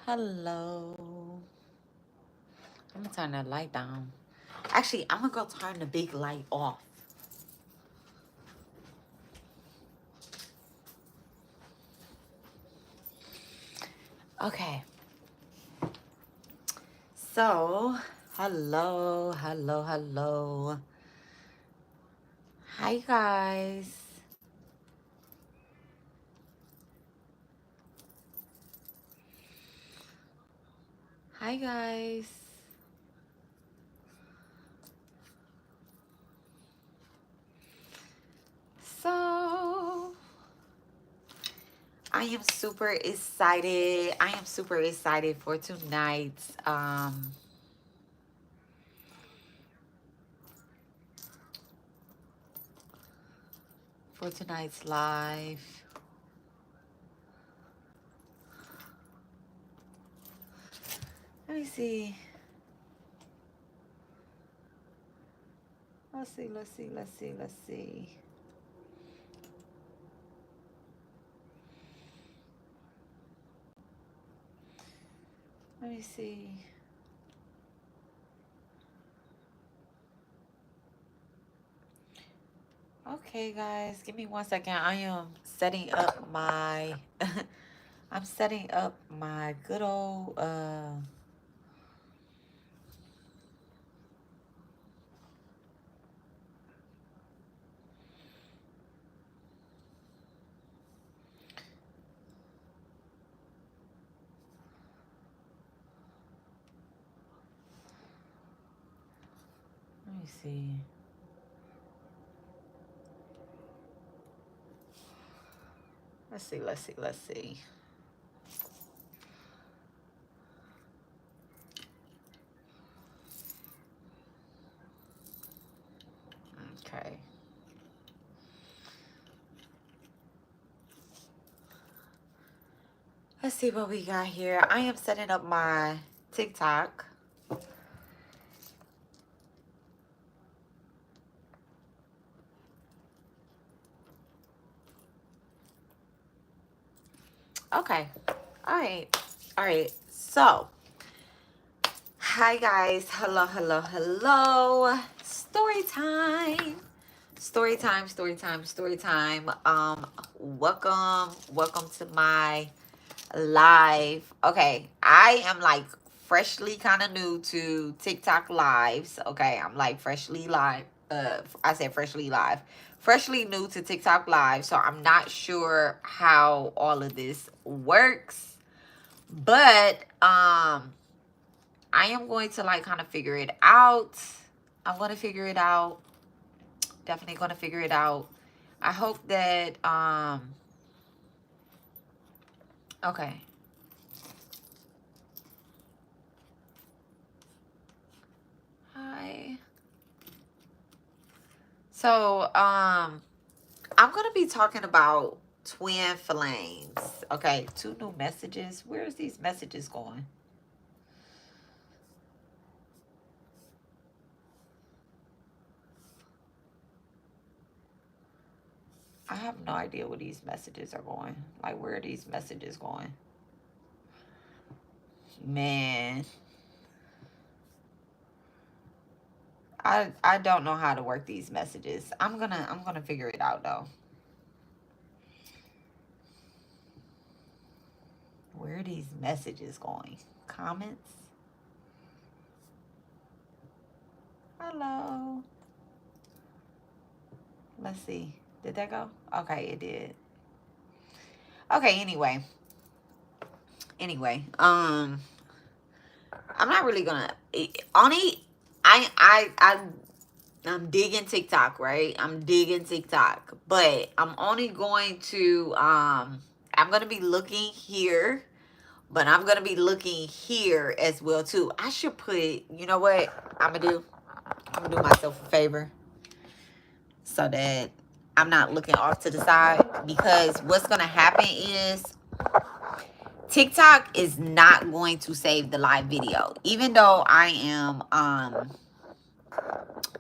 Hello. I'm gonna turn that light down. Actually, I'm gonna go turn the big light off. Okay. So, hello, hello, hello. Hi, guys. Hi, guys. So, I am super excited. I am super excited for tonight's live. Let me see. Let's see. Let me see. Okay, guys, give me 1 second. I am setting up my I'm setting up my good old let me see. Let's see. Okay. Let's see what we got here. I am setting up my TikTok. Okay. All right. So, hi guys. Hello. Story time. Welcome to my live. Okay, I am like freshly kind of new to TikTok lives. Okay, I'm like freshly live. I said freshly live. Freshly new to TikTok live, so I'm not sure how all of this works. But I am going to like kind of figure it out. I'm going to figure it out. Definitely going to figure it out. I hope that okay. Hi. So, I'm going to be talking about twin flames. Okay, 2 new messages. Where's these messages going? I have no idea where these messages are going. Like, where are these messages going? Man. I don't know how to work these messages. I'm gonna figure it out though. Where are these messages going? Comments? Hello. Let's see. Did that go? Okay, it did. Okay, anyway, I'm not really gonna only I'm digging TikTok, right? I'm digging TikTok, but I'm only going to I'm gonna be looking here, but I'm gonna be looking here as well too. I should put, you know what I'm gonna do myself a favor so that I'm not looking off to the side, because what's gonna happen is TikTok is not going to save the live video, even though I am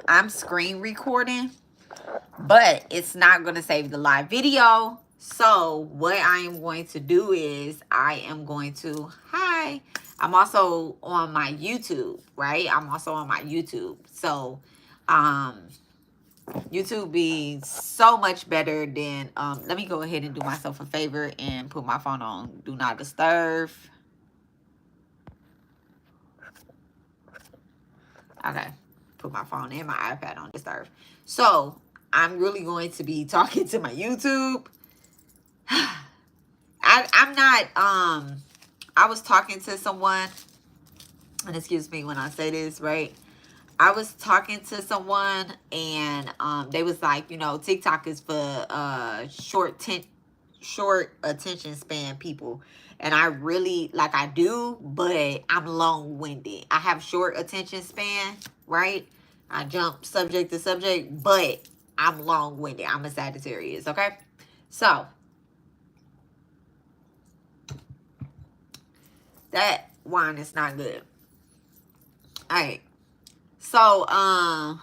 I'm screen recording, but it's not going to save the live video. So what I am going to do is I am going to, hi, okay? I'm also on my YouTube, right? I'm also on my YouTube. So, YouTube be so much better than, let me go ahead and do myself a favor and put my phone on Do Not Disturb. Okay, put my phone and my iPad on disturb. So, I'm really going to be talking to my YouTube. I'm not, I was talking to someone, and excuse me when I say this, right? I was talking to someone, and they was like, you know, TikTok is for short attention span people. And I really, like, I do, but I'm long-winded. I have short attention span, right? I jump subject to subject, but I'm long-winded. I'm a Sagittarius, okay? So, that wine is not good. All right. So, I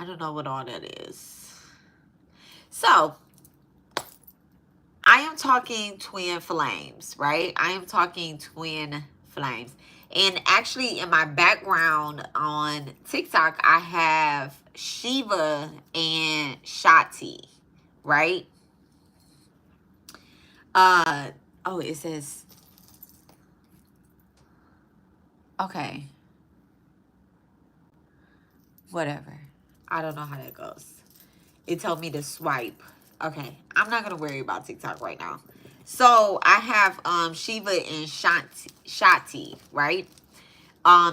don't know what all that is. So, I am talking twin flames, right? I am talking twin flames. And actually, in my background on TikTok, I have Shiva and Shakti, right? Oh, it says, okay. Whatever. I don't know how that goes. It told me to swipe. Okay, I'm not gonna worry about TikTok right now. So I have Shiva and Shakti, right?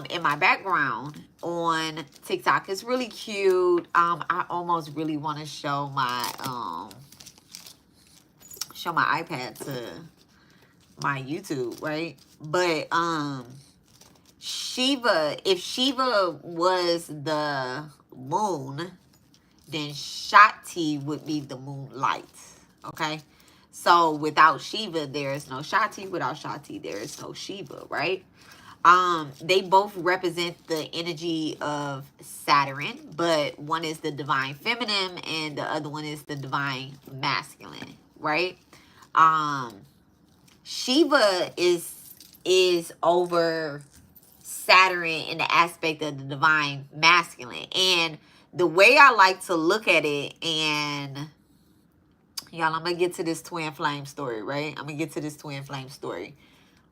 In my background on TikTok. It's really cute. I almost really want to show my iPad to my YouTube, right? But Shiva, if Shiva was the moon, then Shakti would be the moonlight, okay? So without Shiva, there is no Shakti. Without Shakti, there is no Shiva, right? They both represent the energy of Saturn, but one is the divine feminine and the other one is the divine masculine, right? Shiva is over Saturn in the aspect of the divine masculine. And the way I like to look at it, and y'all, I'm going to get to this twin flame story, right? I'm going to get to this twin flame story.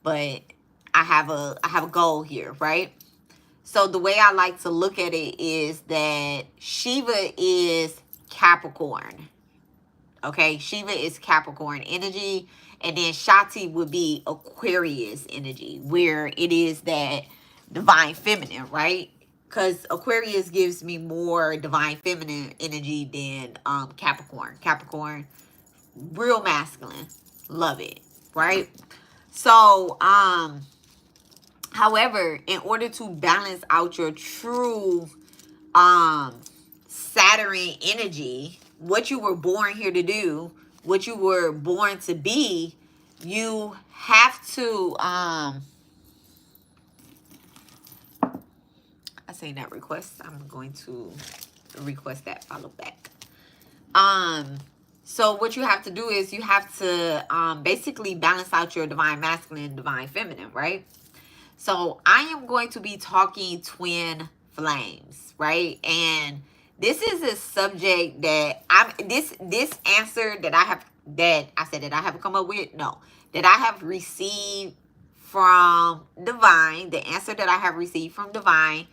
But I have a goal here, right? So the way I like to look at it is that Shiva is Capricorn. Okay, Shiva is Capricorn energy, and then Shakti would be Aquarius energy, where it is that divine feminine, right? Because Aquarius gives me more divine feminine energy than Capricorn. Capricorn, real masculine. Love it, right? So, however, in order to balance out your true Saturn energy, what you were born here to do, what you were born to be, you have to I say that request. I'm going to request that follow back. So what you have to do is you have to basically balance out your divine masculine and divine feminine, right? So I am going to be talking twin flames, right? And this is a subject that this answer that I have come up with, no, that I have received from divine, the answer that I have received from divine.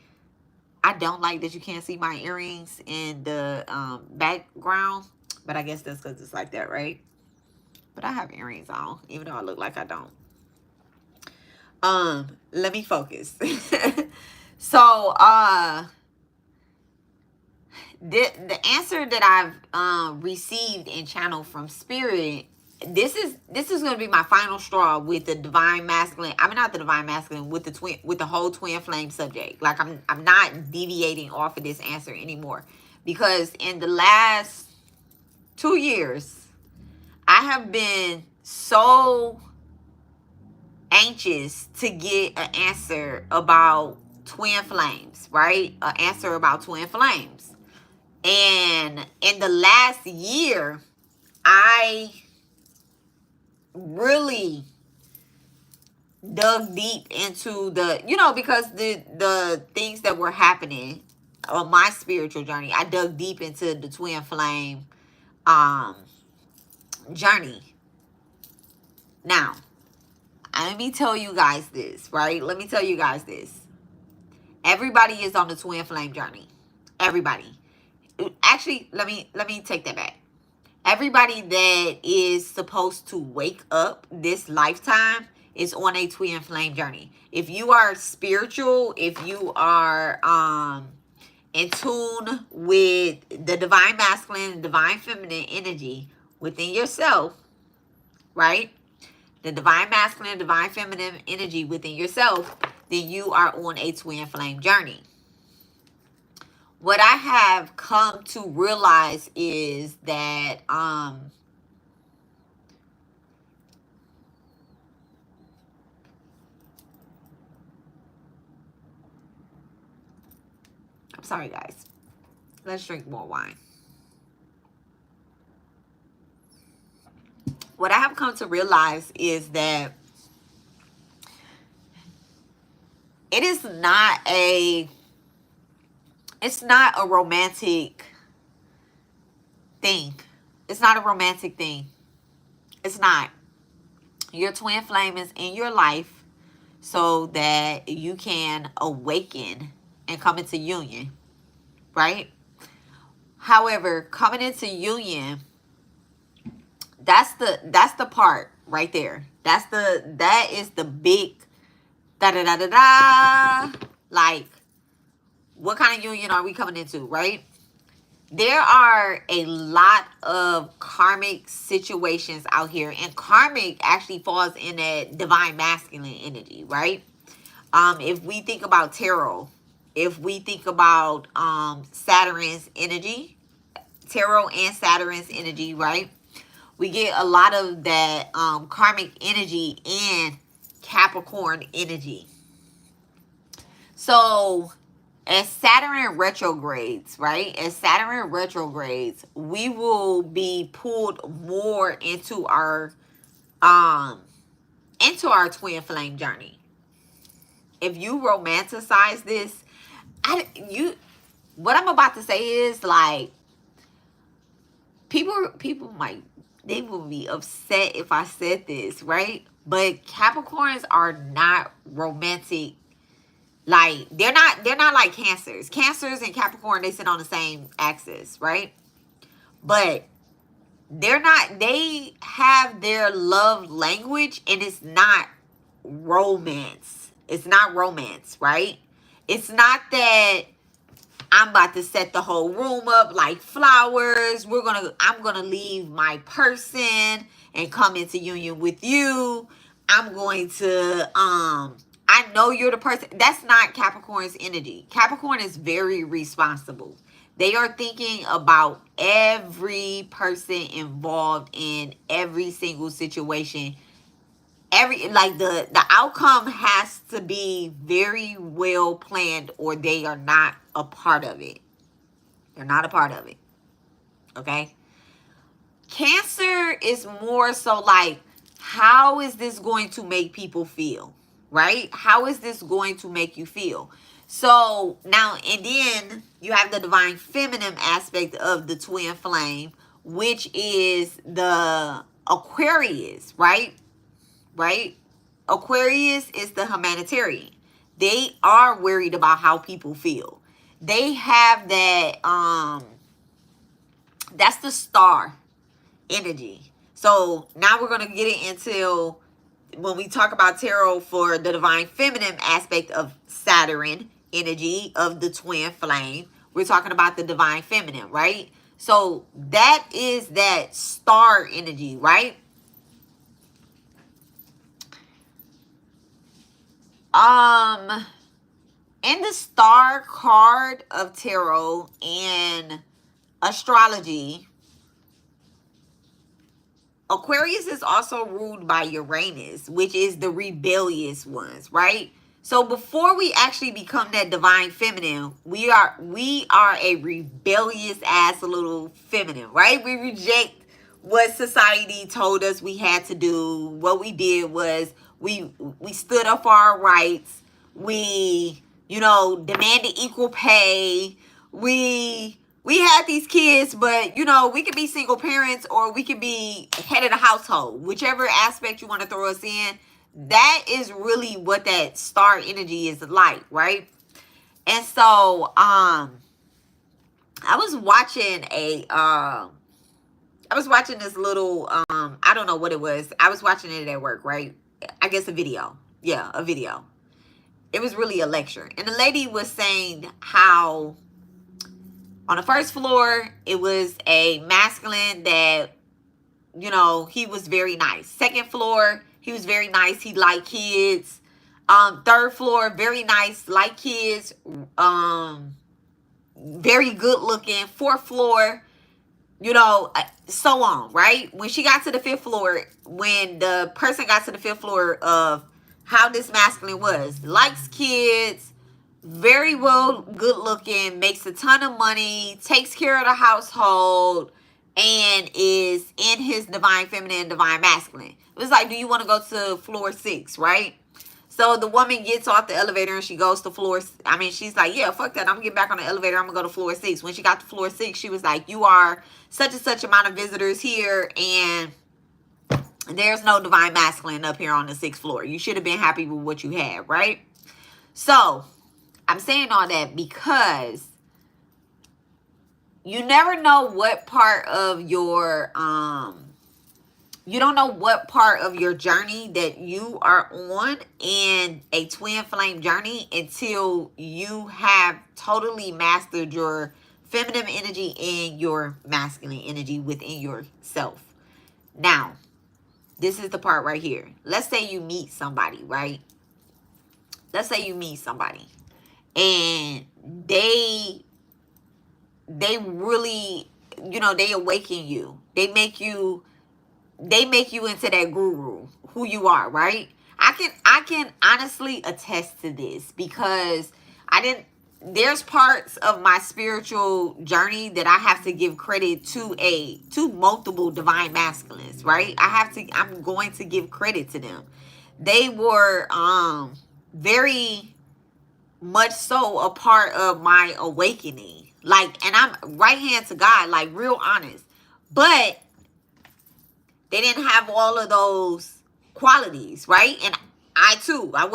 I don't like that you can't see my earrings in the background, but I guess that's because it's like that, right? But I have earrings on, even though I look like I don't. Let me focus. So, the answer that I've received and channeled from spirit, this is going to be my final straw with the divine masculine. I mean, not the divine masculine, with the whole twin flame subject. Like, I'm not deviating off of this answer anymore, because in the last 2 years, I have been so anxious to get an answer about twin flames, right? An answer about twin flames. And in the last year, I really dug deep into the, you know, because the things that were happening on my spiritual journey, I dug deep into the twin flame um journey. Now, let me tell you guys this, right? Let me tell you guys this. Everybody is on the twin flame journey. Everybody. Actually, let me take that back. Everybody that is supposed to wake up this lifetime is on a twin flame journey. If you are spiritual, if you are in tune with the divine masculine, divine feminine energy within yourself, right? The divine masculine, divine feminine energy within yourself, then you are on a twin flame journey. What I have come to realize is that I'm sorry guys. Let's drink more wine. What I have come to realize is that it is not a romantic thing. It's not a romantic thing. It's not. Your twin flame is in your life so that you can awaken and come into union, right? However, coming into union, that's the part right there. That is the big da-da-da-da-da. Like, what kind of union are we coming into, right? There are a lot of karmic situations out here, and karmic actually falls in that divine masculine energy, right? If we think about tarot, if we think about Saturn's energy, tarot and Saturn's energy, right? We get a lot of that karmic energy and Capricorn energy. So as Saturn retrogrades, right? As Saturn retrogrades, we will be pulled more into our twin flame journey. If you romanticize this, what I'm about to say is like, people might, they will be upset if I said this, right? But Capricorns are not romantic. Like, they're not like Cancers. Cancers and Capricorn, they sit on the same axis, right? But they're not, they have their love language, and it's not romance. It's not romance, right? It's not that I'm about to set the whole room up like flowers. I'm gonna leave my person and come into union with you. I'm going to I know you're the person. That's not Capricorn's energy. Capricorn is very responsible. They are thinking about every person involved in every single situation. The outcome has to be very well planned, or they are not a part of it. They're not a part of it. Okay? Cancer is more so like, how is this going to make people feel? Right? How is this going to make you feel? So now, and then you have the divine feminine aspect of the twin flame, which is the Aquarius, right? Right? Aquarius is the humanitarian. They are worried about how people feel. They have that, that's the star energy. So now we're going to get it into, when we talk about tarot for the divine feminine aspect of Saturn energy of the twin flame, we're talking about the divine feminine, right? So that is that star energy, right? In the star card of tarot and astrology, Aquarius is also ruled by Uranus, which is the rebellious ones, right? So before we actually become that divine feminine, we are a rebellious ass little feminine, right? We reject what society told us we had to do. What we did was we stood up for our rights. We, you know, demanded equal pay. We had these kids, but you know, we could be single parents or we could be head of the household. Whichever aspect you want to throw us in, that is really what that star energy is like, right? And so I was watching this little I don't know what it was. I was watching it at work, right? I guess a video. Yeah, a video. It was really a lecture. And the lady was saying how on the first floor, it was a masculine that, you know, he was very nice. Second floor, he was very nice. He liked kids. Third floor, very nice, like kids. Very good looking. Fourth floor, you know, so on, right? When she got to the fifth floor, when the person got to the fifth floor of how this masculine was, likes kids, very well good looking, makes a ton of money, takes care of the household, and is in his divine feminine, divine masculine. It was like, do you want to go to floor 6, right? So the woman gets off the elevator and she goes to she's like, yeah, fuck that. I'm going to get back on the elevator. I'm going to go to floor 6. When she got to floor 6, she was like, you are such and such amount of visitors here, and there's no divine masculine up here on the 6th floor. You should have been happy with what you had, right? So I'm saying all that because you never know what part of your you don't know what part of your journey that you are on in a twin flame journey until you have totally mastered your feminine energy and your masculine energy within yourself. Now, this is the part right here. Let's say you meet somebody, right? Let's say you meet somebody and they really, you know, they awaken you. They make you into that guru, who you are, right? I can honestly attest to this because there's parts of my spiritual journey that I have to give credit to multiple divine masculines, right? I'm going to give credit to them. They were very much so a part of my awakening. Like, and I'm right hand to God, like real honest. But they didn't have all of those qualities, right? And I too, I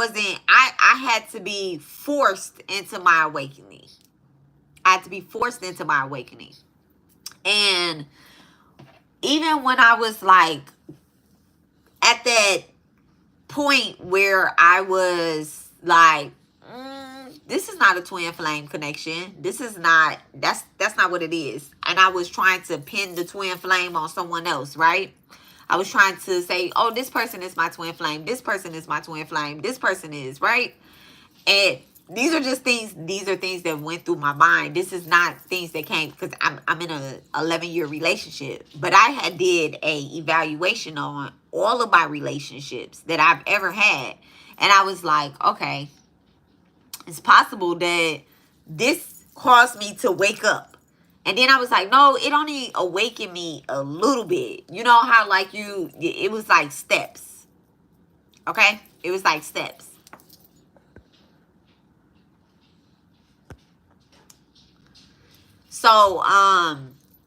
had to be forced into my awakening. I had to be forced into my awakening. And even when I was like at that point where I was like, this is not a twin flame connection. This is not, that's not what it is. And I was trying to pin the twin flame on someone else, right? I was trying to say, oh, this person is my twin flame. This person is my twin flame. This person is, right? And these are things that went through my mind. This is not things that came because I'm in a 11-year relationship. But I did a evaluation on all of my relationships that I've ever had. And I was like, okay, it's possible that this caused me to wake up. And then I was like, no, it only awakened me a little bit. You know how like it was like steps. Okay? It was like steps. So,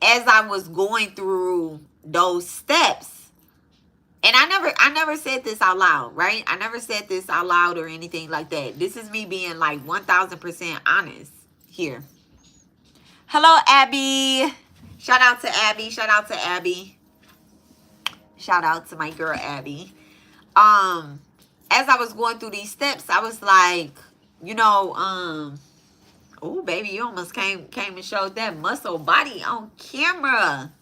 as I was going through those steps, and I never said this out loud, right? I never said this out loud or anything like that. This is me being like 1000% honest here. Hello, Abby. Shout out to Abby. Shout out to Abby. Shout out to my girl, Abby. As I was going through these steps, I was like, you know, oh, baby, you almost came and showed that muscle body on camera.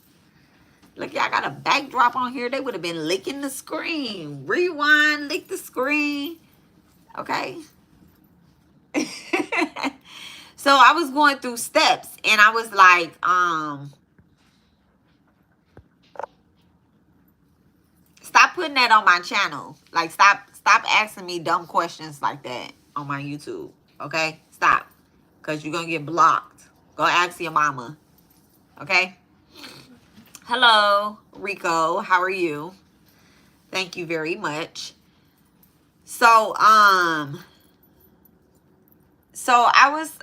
Look, y'all got a backdrop on here. They would have been licking the screen. Rewind, lick the screen. Okay. So I was going through steps and I was like, stop putting that on my channel. Like, stop asking me dumb questions like that on my YouTube. Okay? Stop. Because you're going to get blocked. Go ask your mama. Okay? Hello, Rico. How are you? Thank you very much. So, I was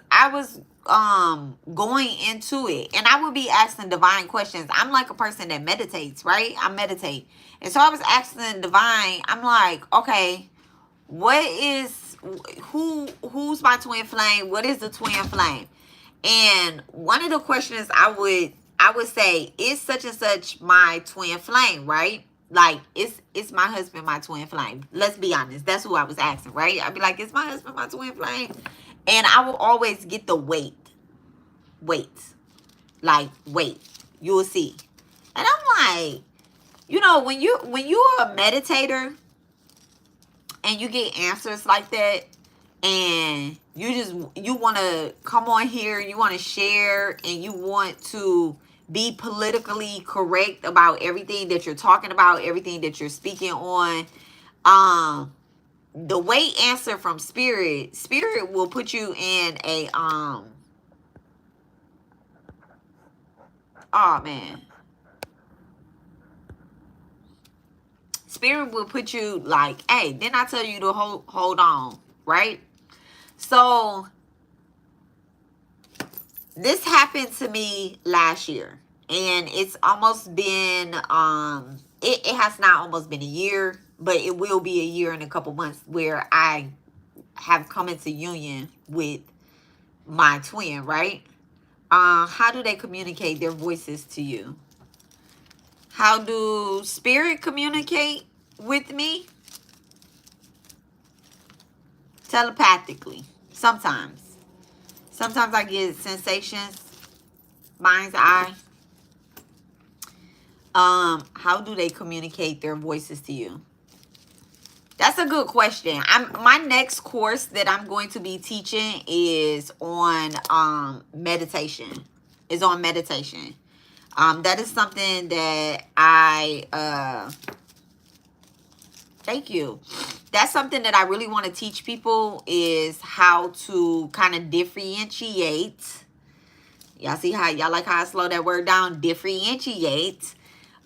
going into it, and I would be asking divine questions. I'm like a person that meditates, right? I meditate. And so I was asking divine, I'm like, okay, what is who's my twin flame? What is the twin flame? And one of the questions I would say, is such and such my twin flame, right? Like, it's my husband my twin flame. Let's be honest. That's who I was asking, right? I'd be like, is my husband my twin flame? And I will always get the weight. Like, wait. You will see. And I'm like, when you're a meditator and you get answers like that, and you want to come on here, you want to share, and you want to be politically correct about everything that you're talking about, everything that you're speaking on, the way answer from spirit will put you in a oh man, spirit will put you like, hey, didn't I tell you to hold on, right? So this happened to me last year, and it's almost been it has not almost been a year, but it will be a year in a couple months, where I have come into union with my twin, right? How do they communicate their voices to you? How do spirit communicate with me? Telepathically. Sometimes I get sensations, mind's eye. How do they communicate their voices to you? That's a good question. My next course that I'm going to be teaching is on meditation. That is something that thank you. That's something that I really want to teach people, is how to kind of differentiate. Y'all see how y'all like how I slow that word down? Differentiate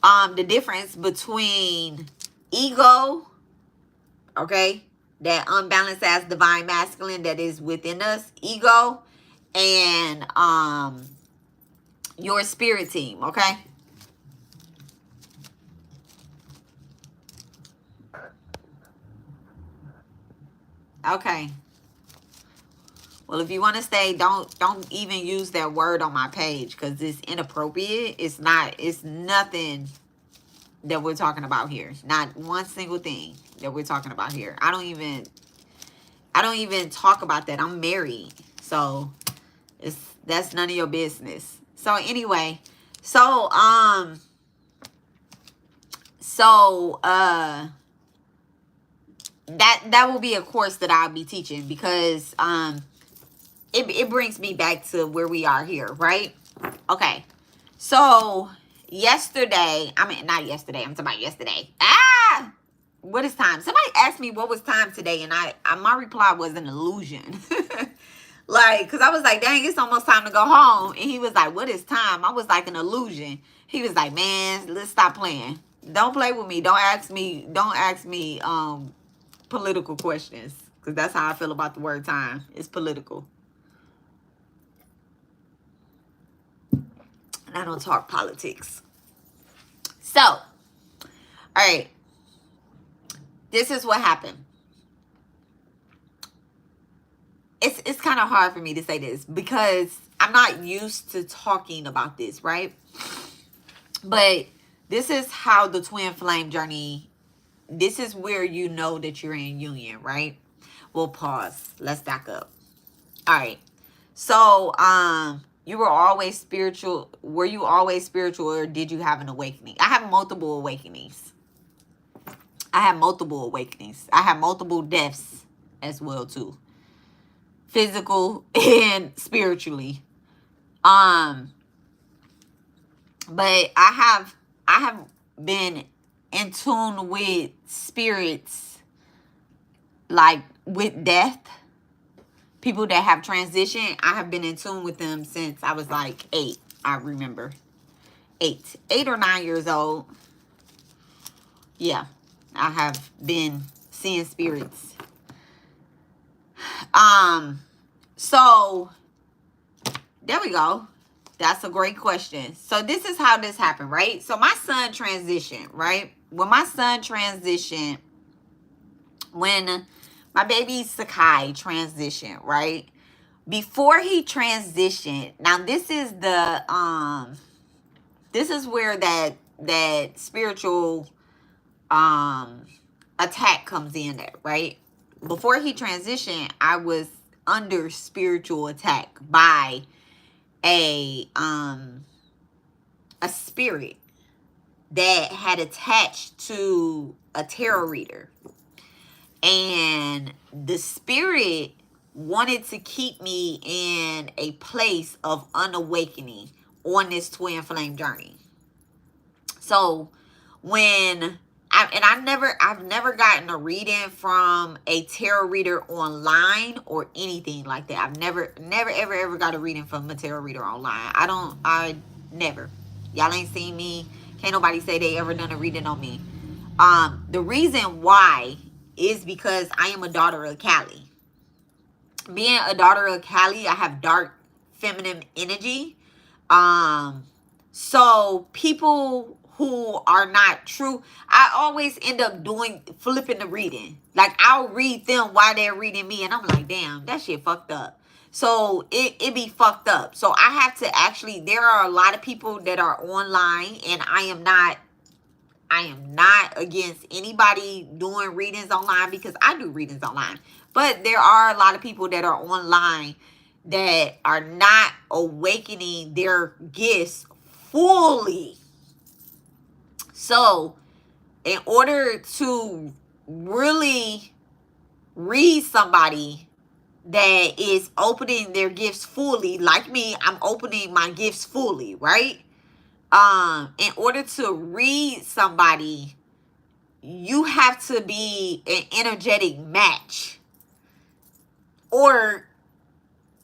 the difference between ego, okay, that unbalanced as divine masculine that is within us, ego, and your spirit team, okay? Okay. Well, if you want to stay, don't even use that word on my page, because it's inappropriate. It's nothing that we're talking about here. Not one single thing that we're talking about here. I don't even talk about that. I'm married. So that's none of your business. So anyway, that will be a course that I'll be teaching, because it brings me back to where we are here, right? Okay. So yesterday, not yesterday, I'm talking about yesterday. What is time? Somebody asked me what was time today, and my reply was an illusion. Like, because I was like, dang, it's almost time to go home. And he was like, what is time? I was like, an illusion. He was like, man, let's stop playing. Don't play with me. Don't ask me political questions, because that's how I feel about the word time. It's political. And I don't talk politics. So, all right. This is what happened. It's kind of hard for me to say this, because I'm not used to talking about this, right? But this is how the twin flame journey, this is where you know that you're in union, right? We'll pause. Let's back up. All right. So, you were always spiritual. Were you always spiritual, or did you have an awakening? I have multiple awakenings. I have multiple deaths as well too. Physical and spiritually. But I have been in tune with spirits, like with death. People that have transitioned, I have been in tune with them since I was like 8, I remember. 8 or 9 years old. Yeah, I have been seeing spirits. So there we go. That's a great question. So this is how this happened, right? So my son transitioned, right? When my son transitioned, when my baby Sakai transitioned, right? Before he transitioned, now this is the this is where that spiritual attack comes in at, right? Before he transitioned, I was under spiritual attack by a spirit that had attached to a tarot reader. And the spirit wanted to keep me in a place of unawakening on this twin flame journey. So when I've never gotten a reading from a tarot reader online or anything like that. I've never ever got a reading from a tarot reader online. I never. Y'all ain't seen me. Can't nobody say they ever done a reading on me. The reason why is because I am a daughter of Kali. Being a daughter of Kali, I have dark feminine energy. So people who are not true, I always end up flipping the reading. Like I'll read them while they're reading me, and I'm like, damn, that shit fucked up. So it be fucked up. So I have to actually, there are a lot of people that are online, and I am not against anybody doing readings online, because I do readings online. But there are a lot of people that are online that are not awakening their gifts fully. So in order to really read somebody that is opening their gifts fully, like me, I'm opening my gifts fully, right? In order to read somebody, you have to be an energetic match or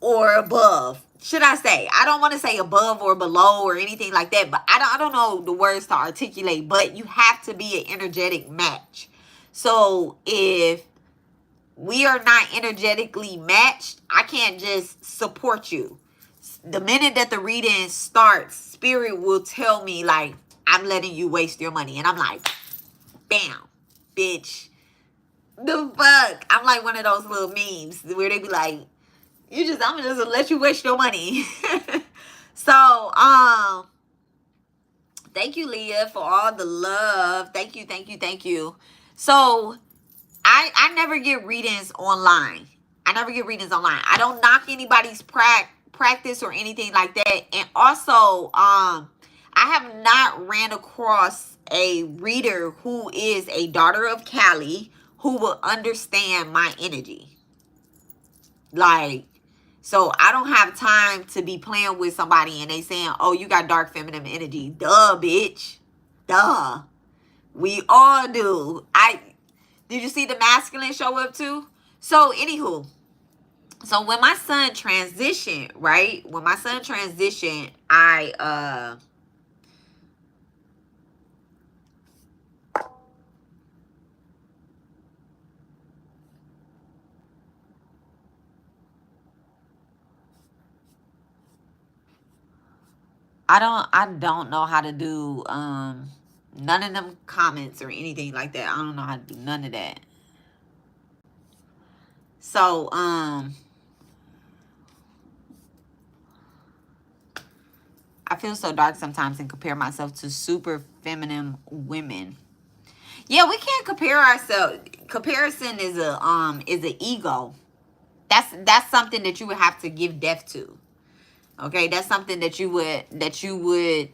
above. Should I say? I don't want to say above or below or anything like that, but I don't know the words to articulate, but you have to be an energetic match. So if we are not energetically matched, I can't just support you. The minute that the reading starts, spirit will tell me, like, I'm letting you waste your money. And I'm like, bam, bitch. The fuck? I'm like one of those little memes where they be like, I'm just let you waste your money. So, thank you, Leah, for all the love. Thank you. So, I never get readings online. I don't knock anybody's practice or anything like that. And also, I have not ran across a reader who is a daughter of Kali who will understand my energy. Like, so I don't have time to be playing with somebody and they saying, oh, you got dark feminine energy. Duh, bitch. Duh. We all do. Did you see the masculine show up too? So, anywho. So, when my son transitioned, right? When my son transitioned, I don't know how to do none of them comments or anything like that. I don't know how to do none of that. So I feel so dark sometimes and compare myself to super feminine women. Yeah, we can't compare ourselves. Comparison is an ego. That's something that you would have to give death to. Okay, that's something that you would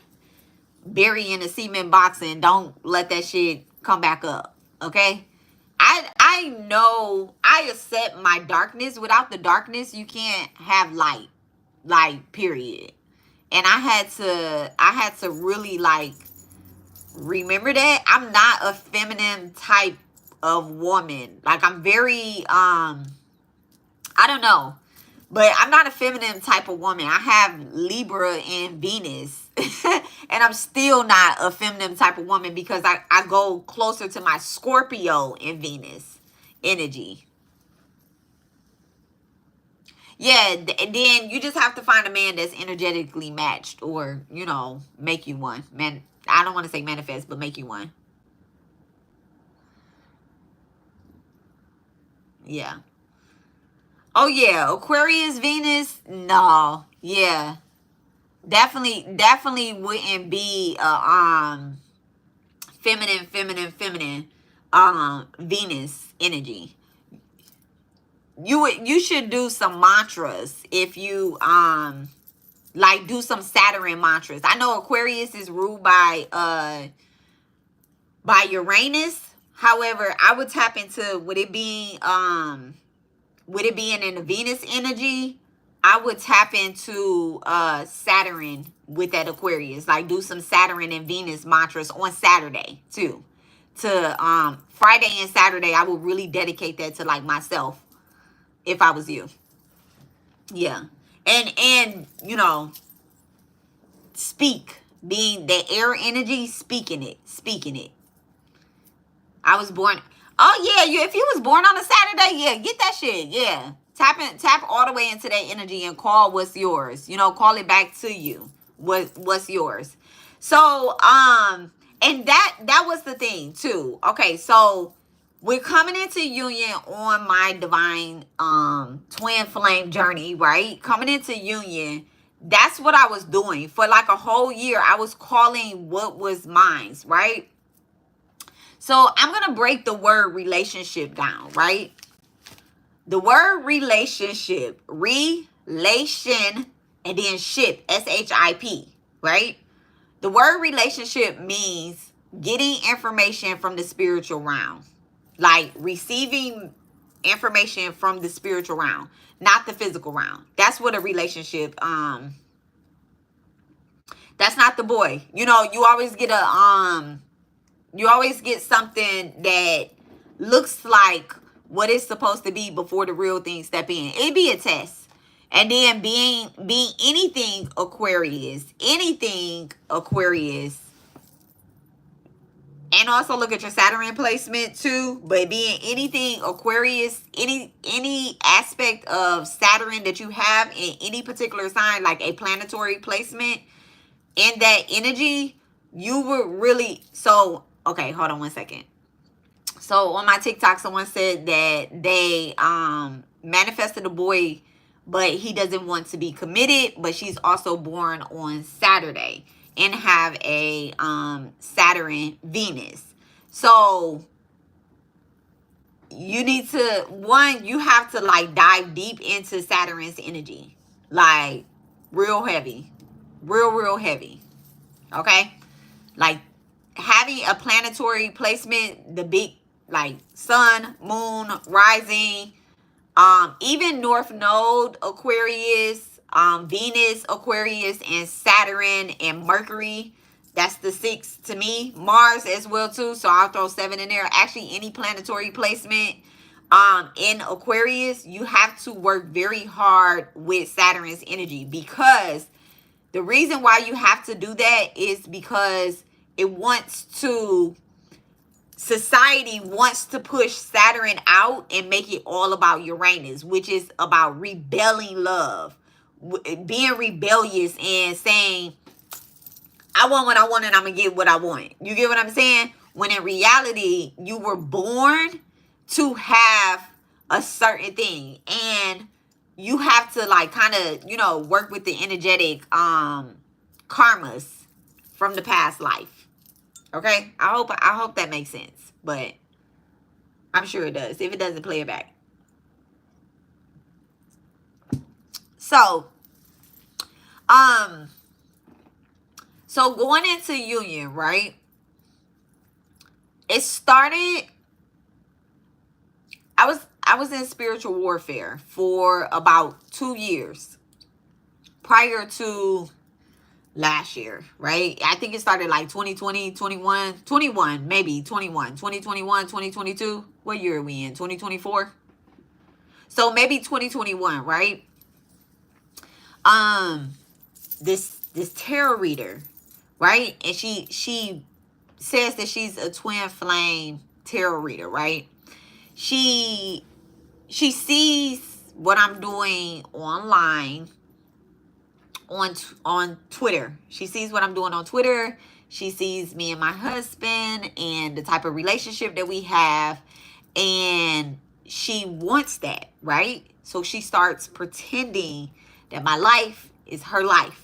bury in a cement box and don't let that shit come back up. Okay, I know I accept my darkness. Without the darkness, you can't have light. Like, period. And I had to really like remember that I'm not a feminine type of woman. Like, I'm very I don't know. But I'm not a feminine type of woman. I have Libra and Venus. And I'm still not a feminine type of woman because I go closer to my Scorpio in Venus energy. Yeah, then you just have to find a man that's energetically matched, or, you know, make you one. Man, I don't want to say manifest, but make you one. Yeah. Oh yeah, Aquarius, Venus, no. Yeah. Definitely wouldn't be feminine Venus energy. You should do some mantras if you like do some Saturn mantras. I know Aquarius is ruled by Uranus. However, I would tap into, with it being in the Venus energy, I would tap into Saturn with that Aquarius. Like do some Saturn and Venus mantras on Saturday too. To Friday and Saturday, I would really dedicate that to like myself if I was you. Yeah. And you know, speak, being the air energy, speaking it. I was born. Oh yeah, if you was born on a Saturday, yeah, get that shit. Yeah. Tap all the way into that energy and call what's yours. You know, call it back to you. What's yours. So, and that was the thing too. Okay, so we're coming into union on my divine twin flame journey, right? Coming into union. That's what I was doing for like a whole year. I was calling what was mine, right? So I'm going to break the word relationship down, right? The word relationship, relation, and then ship, S-H-I-P, right? The word relationship means getting information from the spiritual realm. Like receiving information from the spiritual realm, not the physical realm. That's what a relationship, that's not the boy. You know, you always get something that looks like what it's supposed to be before the real thing step in. It'd be a test. And then being anything Aquarius, and also look at your Saturn placement too. But being anything Aquarius, any aspect of Saturn that you have in any particular sign, like a planetary placement in that energy, you would really. So okay, hold on one second. So on my TikTok, someone said that they manifested a boy, but he doesn't want to be committed, but she's also born on Saturday and have a Saturn Venus. So you need to, you have to like dive deep into Saturn's energy. Like real heavy. Real heavy. Okay? Like having a planetary placement, the big like sun, moon, rising, even North Node Aquarius, Venus Aquarius, and Saturn and Mercury. That's the 6 to me. Mars as well too. So I'll throw 7 in there. Actually, any planetary placement in Aquarius, you have to work very hard with Saturn's energy, because the reason why you have to do that is because society wants to push Saturn out and make it all about Uranus, which is about rebelling love, being rebellious and saying, I want what I want and I'm going to get what I want. You get what I'm saying? When in reality, you were born to have a certain thing, and you have to like kind of, you know, work with the energetic karmas from the past life. Okay, I hope that makes sense, but I'm sure it does. If it doesn't, play it back. So, so going into union, right? It started. I was in spiritual warfare for about 2 years prior to last year, right? I think it started like 2020, 21, maybe 2021, 2022. What year are we in? 2024? So maybe 2021, right? This this tarot reader, right? And she says that she's a twin flame tarot reader, right? She sees what I'm doing online on Twitter. She sees what I'm doing on Twitter. She sees me and my husband and the type of relationship that we have, and she wants that, right? So she starts pretending that my life is her life.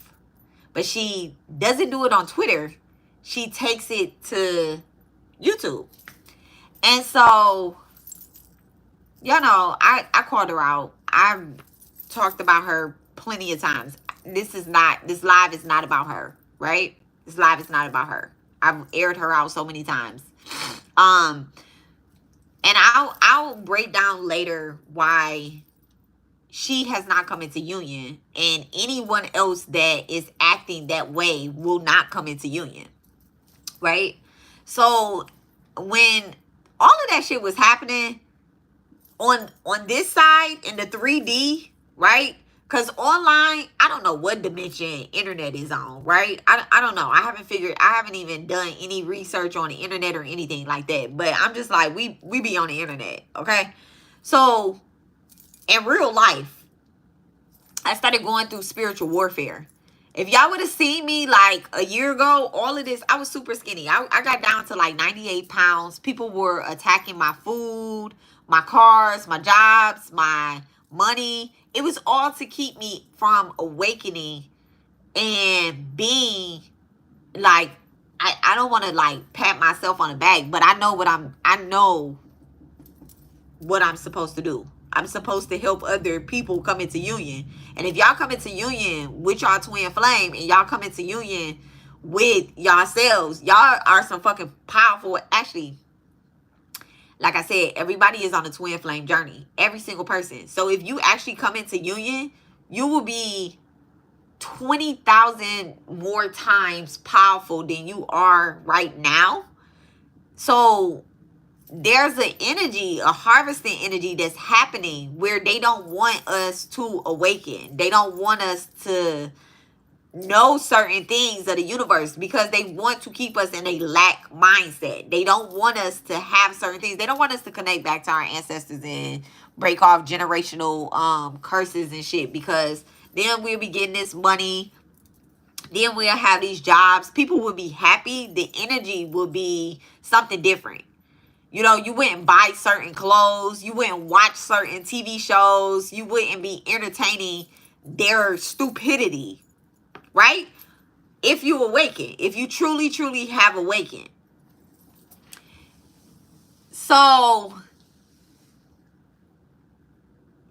But she doesn't do it on Twitter. She takes it to YouTube. And so, you know, I called her out. I've talked about her plenty of times. This live is not about her, right? This live is not about her. I've aired her out so many times. And I'll break down later why she has not come into union, and anyone else that is acting that way will not come into union, right? So when all of that shit was happening on this side in the 3D, right? Because online, I don't know what dimension internet is on, right? I don't know. I haven't even done any research on the internet or anything like that. But I'm just like, we be on the internet, okay? So in real life, I started going through spiritual warfare. If y'all would have seen me like a year ago, all of this, I was super skinny. I got down to like 98 pounds. People were attacking my food, my cars, my jobs, my money. It was all to keep me from awakening and being like, I don't want to like pat myself on the back, but I know what I'm supposed to do. I'm supposed to help other people come into union. And if y'all come into union with y'all twin flame and y'all come into union with yourselves, y'all are some fucking powerful. Actually, like I said, everybody is on a twin flame journey. Every single person. So if you actually come into union, you will be 20,000 more times powerful than you are right now. So there's an energy, a harvesting energy that's happening where they don't want us to awaken. They don't want us to know certain things of the universe because they want to keep us in a lack mindset. They don't want us to have certain things. They don't want us to connect back to our ancestors and break off generational curses and shit, because then we'll be getting this money. Then we'll have these jobs. People will be happy. The energy will be something different. You know, you wouldn't buy certain clothes. You wouldn't watch certain TV shows. You wouldn't be entertaining their stupidity, right? If you awaken, if you truly, truly have awakened. So,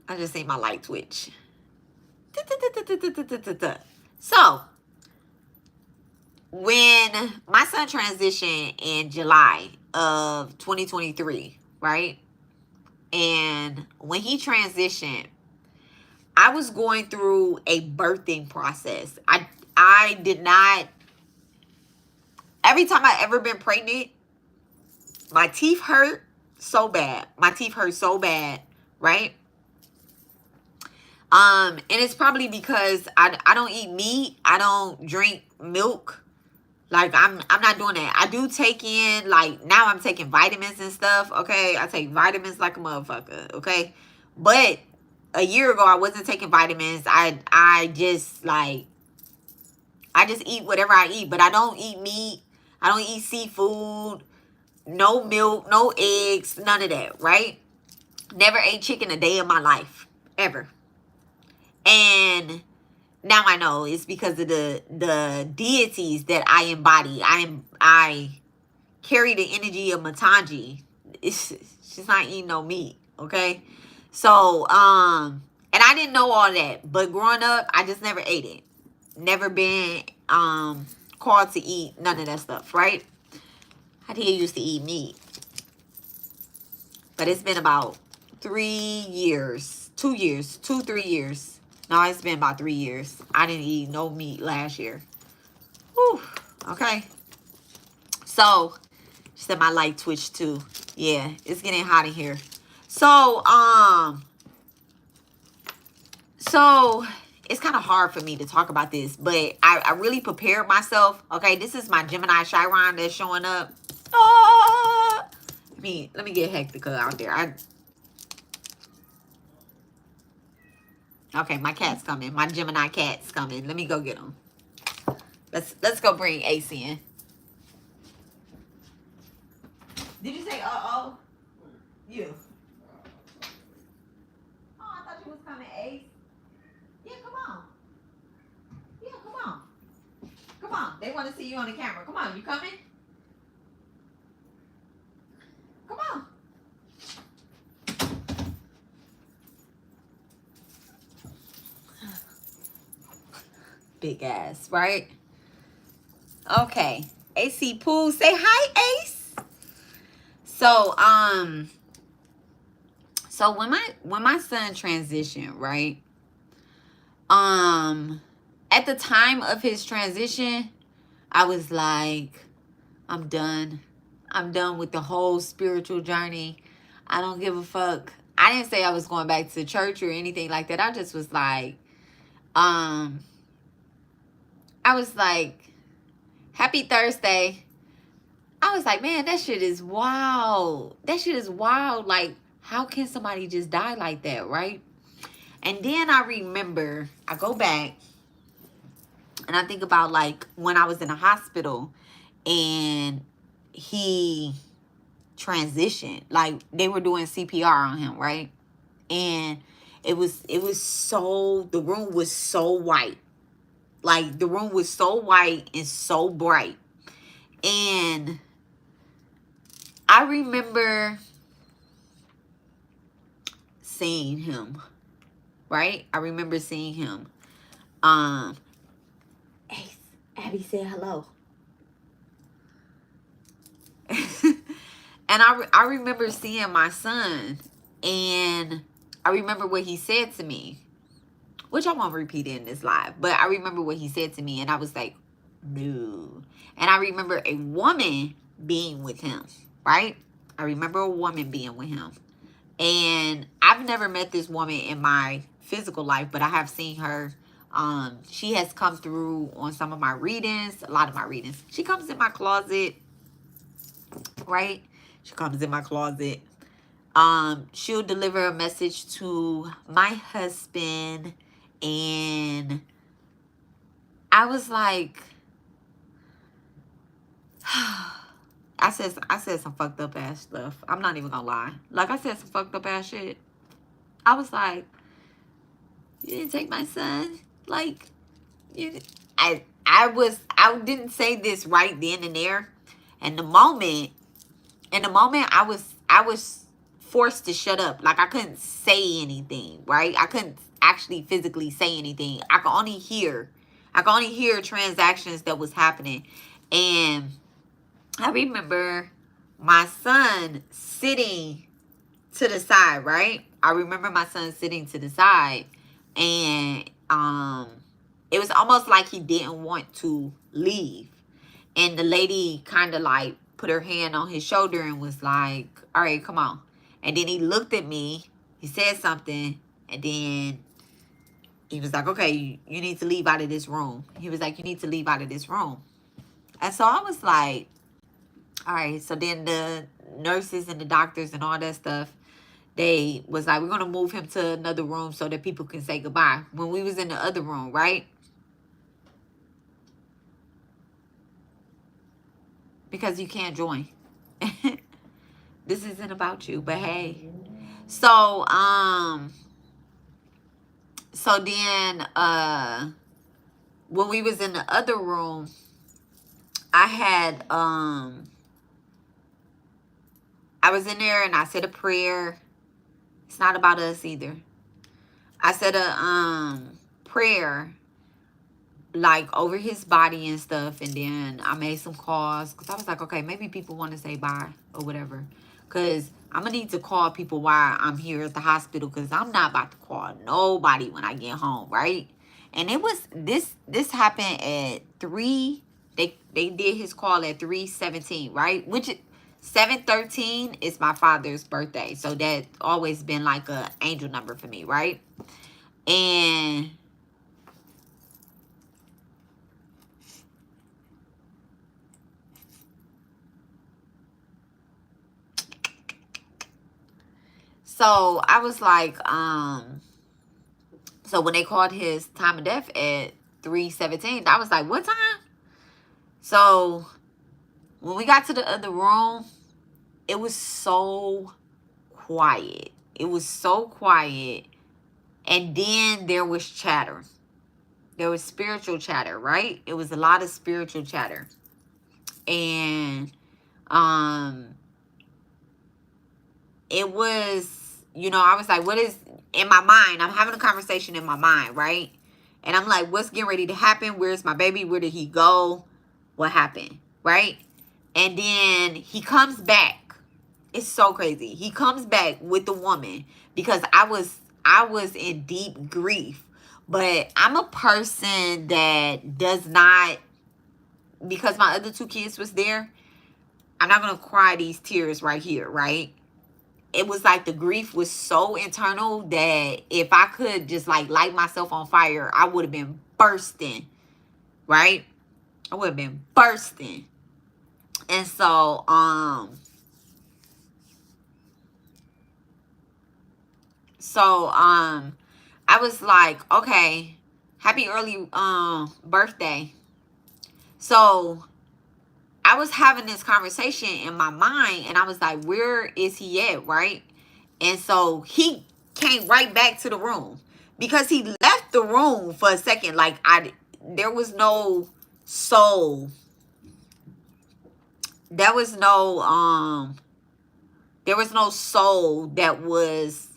I just see my light twitch. So, when my son transitioned in July of 2023, right? And when he transitioned, I was going through a birthing process. I did not, every time I ever been pregnant, my teeth hurt so bad. My teeth hurt so bad, right? And it's probably because I don't eat meat. I don't drink milk. Like, I'm not doing that. I do take in, like, now I'm taking vitamins and stuff, okay? I take vitamins like a motherfucker, okay? But a year ago, I wasn't taking vitamins. I just eat whatever I eat. But I don't eat meat. I don't eat seafood. No milk, no eggs, none of that, right? Never ate chicken a day in my life, ever. And now I know it's because of the deities that I embody. I carry the energy of 𝓛𝓘𝓥𝓔. She's not eating no meat, okay? So, and I didn't know all that. But growing up, I just never ate it. Never been called to eat none of that stuff, right? I did used to eat meat. But it's been about 3 years. 3 years. No, it's been about 3 years. I didn't eat no meat last year. Whew. Okay. So, she said my light twitched too. Yeah, it's getting hot in here. So it's kind of hard for me to talk about this, but I really prepared myself. Okay, this is my Gemini Chiron that's showing up. Oh, let me get Hectica out there. Okay, my cat's coming. My Gemini cat's coming. Let me go get him. Let's go bring Ace in. Did you say uh-oh? You. Oh, I thought you was coming, Ace. Yeah, come on. Yeah, come on. Come on. They want to see you on the camera. Come on, you coming? Come on. Big ass, right? Okay. AC Pool, say hi, Ace. So, so when my son transitioned, right? At the time of his transition, I was like, I'm done. I'm done with the whole spiritual journey. I don't give a fuck. I didn't say I was going back to church or anything like that. I just was like, I was like, happy Thursday. I was like, man, that shit is wild. That shit is wild. Like, how can somebody just die like that, right? And then I remember, I go back and I think about like when I was in the hospital and he transitioned. Like they were doing CPR on him, right? And it was so, the room was so white. Like the room was so white and so bright. And I remember seeing him, right? I remember seeing him. Ace, Abby said hello. And I remember seeing my son, and I remember what he said to me, which I won't repeat in this live, but I remember what he said to me, and I was like, no. And I remember a woman being with him, right? I remember a woman being with him. And I've never met this woman in my physical life, but I have seen her. She has come through on some of my readings, a lot of my readings. She comes in my closet, right? She comes in my closet. She'll deliver a message to my husband, and I was like, I said some fucked up ass stuff. I'm not even gonna lie. Like, I said some fucked up ass shit. I was like, you didn't take my son? Like, I didn't say this right then and there. And in the moment I was forced to shut up. Like, I couldn't say anything, right? I couldn't actually physically say anything. I could only hear transactions that was happening. And I remember my son sitting to the side, right? I remember my son sitting to the side, and it was almost like he didn't want to leave. And the lady kind of like put her hand on his shoulder and was like, all right, come on. And then he looked at me, he said something, and then he was like, okay, you need to leave out of this room. He was like, you need to leave out of this room. And so I was like, all right. So then the nurses and the doctors and all that stuff, they was like, we're going to move him to another room so that people can say goodbye. When we was in the other room, right? Because you can't join. This isn't about you, but hey. So, so then, when we was in the other room, I had, I was in there and I said a prayer. It's not about us either. I said a prayer like over his body and stuff, and then I made some calls because I was like, okay, maybe people want to say bye or whatever, because I'm gonna need to call people while I'm here at the hospital, because I'm not about to call nobody when I get home, right? And it was this happened at 3. They did his call at 3:17, right? Which 7:13 is my father's birthday, so that's always been like a angel number for me, right? And So I was like, so when they called his time of death at 3:17, I was like, what time? So when we got to the other room, it was so quiet. It was so quiet. And then there was chatter. There was spiritual chatter, right? It was a lot of spiritual chatter. And it was, you know, I was like, what is, in my mind, I'm having a conversation in my mind, right? And I'm like, what's getting ready to happen? Where's my baby? Where did he go? What happened? Right? And then he comes back. It's so crazy. He comes back with the woman because I was in deep grief. But I'm a person that does not, because my other two kids was there, I'm not going to cry these tears right here, right? It was like the grief was so internal that if I could just like light myself on fire, I would have been bursting, right? I would have been bursting. And so, I was like, okay, happy early birthday. So I was having this conversation in my mind, and I was like, where is he at, right? And so he came right back to the room because he left the room for a second. Like, there was no soul. There was no soul that was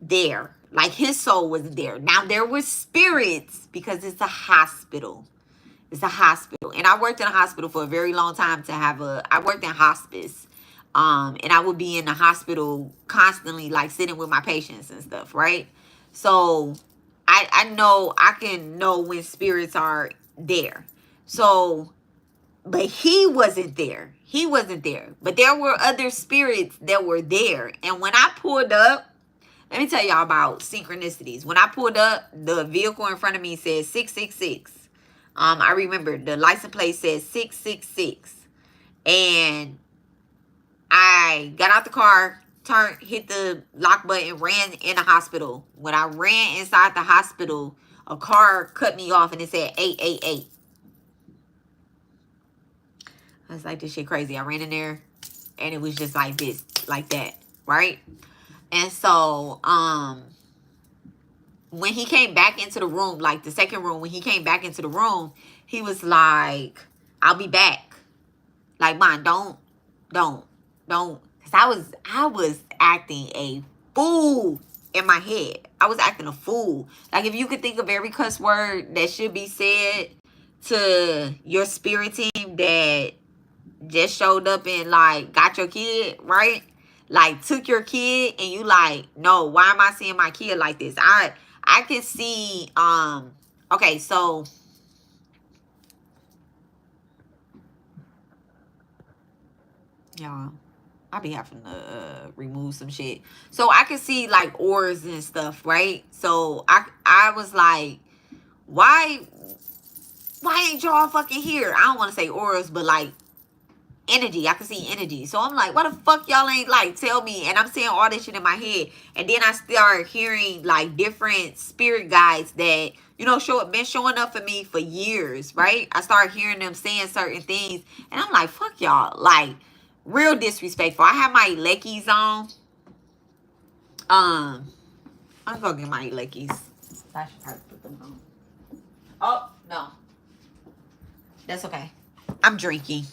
there. Like, his soul was there. Now, there were spirits because it's a hospital. It's a hospital. And I worked in a hospital for a very long time I worked in hospice. And I would be in the hospital constantly, like sitting with my patients and stuff, right? So I can know when spirits are there. So, but he wasn't there. He wasn't there. But there were other spirits that were there. And when I pulled up, let me tell y'all about synchronicities. When I pulled up, the vehicle in front of me said 666. I remember the license plate said 666. And I got out the car, hit the lock button, ran in the hospital. When I ran inside the hospital, a car cut me off and it said 888. I was like, this shit crazy. I ran in there and it was just like this, like that, right? And so, when he came back into the room, like the second room, when he came back into the room, he was like, I'll be back. Like, man, don't. Because I was acting a fool in my head. I was acting a fool. Like, if you could think of every cuss word that should be said to your spirit team that just showed up and, like, got your kid, right? Like, took your kid and you like, no, why am I seeing my kid like this? I can see, okay, so y'all, I be having to remove some shit. So I can see like auras and stuff, right? So I was like, why ain't y'all fucking here? I don't want to say auras, but like energy. I can see energy. So I'm like, why the fuck y'all ain't like tell me? And I'm saying all this shit in my head. And then I start hearing like different spirit guides that, you know, been showing up for me for years, right? I start hearing them saying certain things. And I'm like, fuck y'all. Like, real disrespectful. I have my leckies on. I'm gonna get my leckies. I should probably put them on. Oh, no. That's okay. I'm drinking.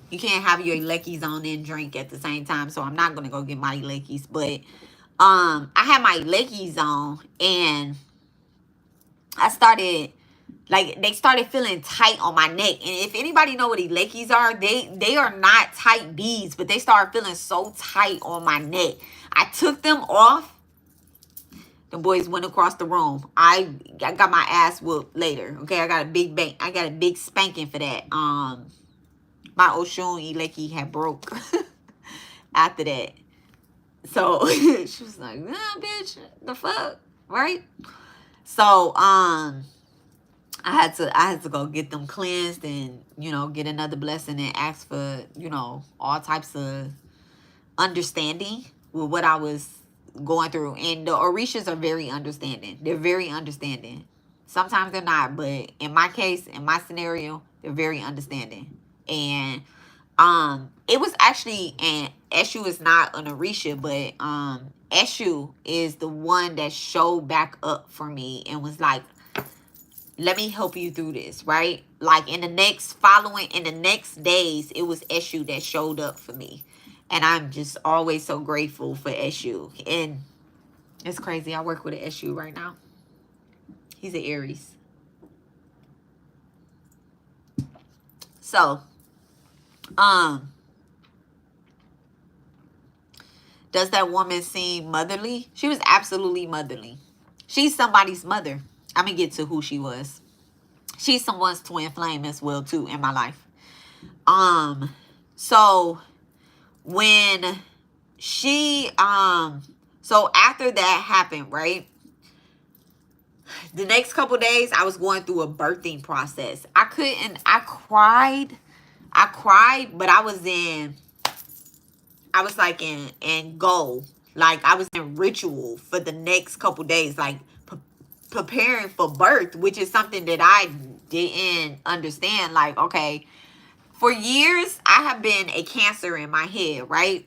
You can't have your leckies on and drink at the same time, so I'm not gonna go get my leckies. But I had my leckies on and I started, like, they started feeling tight on my neck. And if anybody know what these leckies are, they are not tight beads, but they started feeling so tight on my neck. I took them off. The boys went across the room. I got my ass whooped later. Okay, I got a big spanking for that. My 𝓛𝓘𝓥𝓔 had broke after that. So she was like, nah, bitch, the fuck, right? So I had to go get them cleansed and, you know, get another blessing and ask for, you know, all types of understanding with what I was going through. And the Orishas are very understanding. They're very understanding. Sometimes they're not, but in my case, in my scenario, they're very understanding. And it was actually, and Eshu is not an Orisha, but Eshu is the one that showed back up for me and was like, let me help you through this, right? Like in the next days, it was Eshu that showed up for me. And I'm just always so grateful for Eshu. And it's crazy. I work with an Eshu right now. He's an Aries. So, does that woman seem motherly? She was absolutely motherly. She's somebody's mother. I'm going to get to who she was. She's someone's twin flame as well, too, in my life. So when she, so after that happened, right? The next couple days, I was going through a birthing process. I cried, but I was like in goal. Like I was in ritual for the next couple days, like preparing for birth, which is something that I didn't understand. Like, okay, for years, I have been a Cancer in my head, right?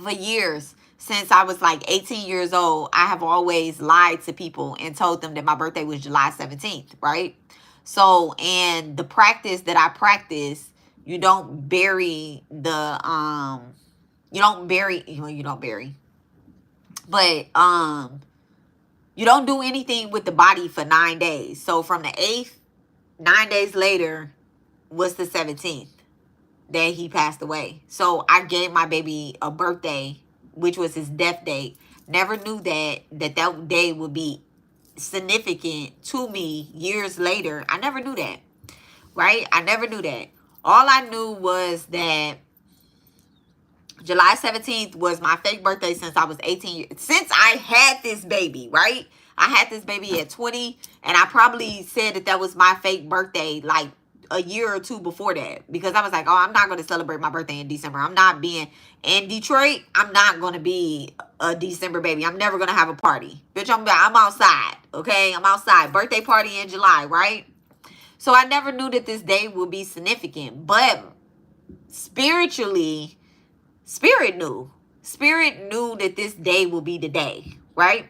For years, since I was like 18 years old, I have always lied to people and told them that my birthday was July 17th, right? So, and the practice that I practice, you don't bury the, you don't bury, but, you don't do anything with the body for 9 days. So from the 8th, 9 days later was the 17th that he passed away. So I gave my baby a birthday, which was his death date. Never knew that day would be significant to me years later. I never knew that, right? I never knew that. All I knew was that July 17th was my fake birthday since I was 18 years. Since I had this baby, right? I had this baby at 20, and I probably said that was my fake birthday like a year or two before that, because I was like, oh, I'm not going to celebrate my birthday in December. I'm not being in Detroit. I'm not going to be a December baby. I'm never going to have a party. Bitch, I'm outside, okay? I'm outside. Birthday party in July, right? So I never knew that this day would be significant, but spiritually, Spirit knew that this day will be the day, right?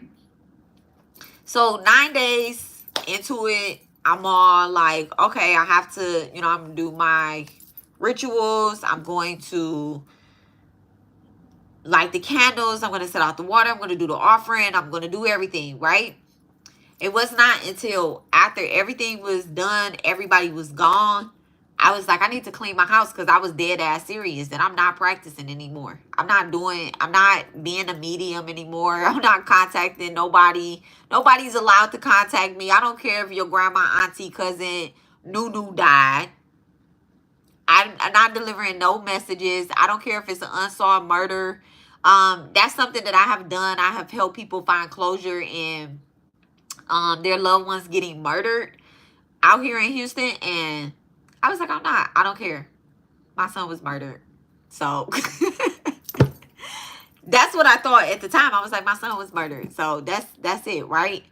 So 9 days into it, I'm all like, okay, I have to, I'm going to do my rituals. I'm going to light the candles. I'm going to set out the water. I'm going to do the offering. I'm going to do everything, right? It was not until after everything was done, everybody was gone, I was like, I need to clean my house, because I was dead ass serious that I'm not practicing anymore. I'm not being a medium anymore. I'm not contacting nobody. Nobody's allowed to contact me. I don't care if your grandma, auntie, cousin, Nunu died. I'm not delivering no messages. I don't care if it's an unsolved murder. That's something that I have done. I have helped people find closure in their loved ones getting murdered out here in Houston, and I was like, I don't care. My son was murdered. So that's what I thought at the time. I was like, my son was murdered. So that's it, right?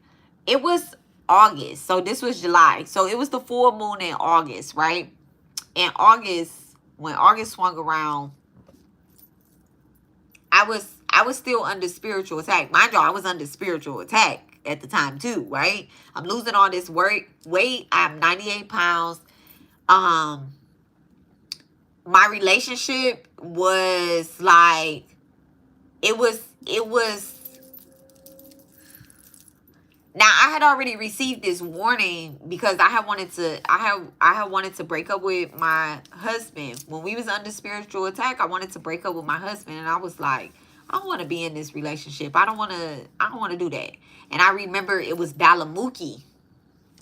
It was August. So this was July. So it was the full moon in August, right? In August, when August swung around, I was still under spiritual attack. Mind you, I was under spiritual attack at the time too, right? I'm losing all this weight. I'm 98 pounds. My relationship was like, it was, now I had already received this warning, because I had wanted to break up with my husband. When we was under spiritual attack, I wanted to break up with my husband, and I was like, I don't want to be in this relationship. I don't want to do that. And I remember it was 𝓤𝓚𝓥𝓔.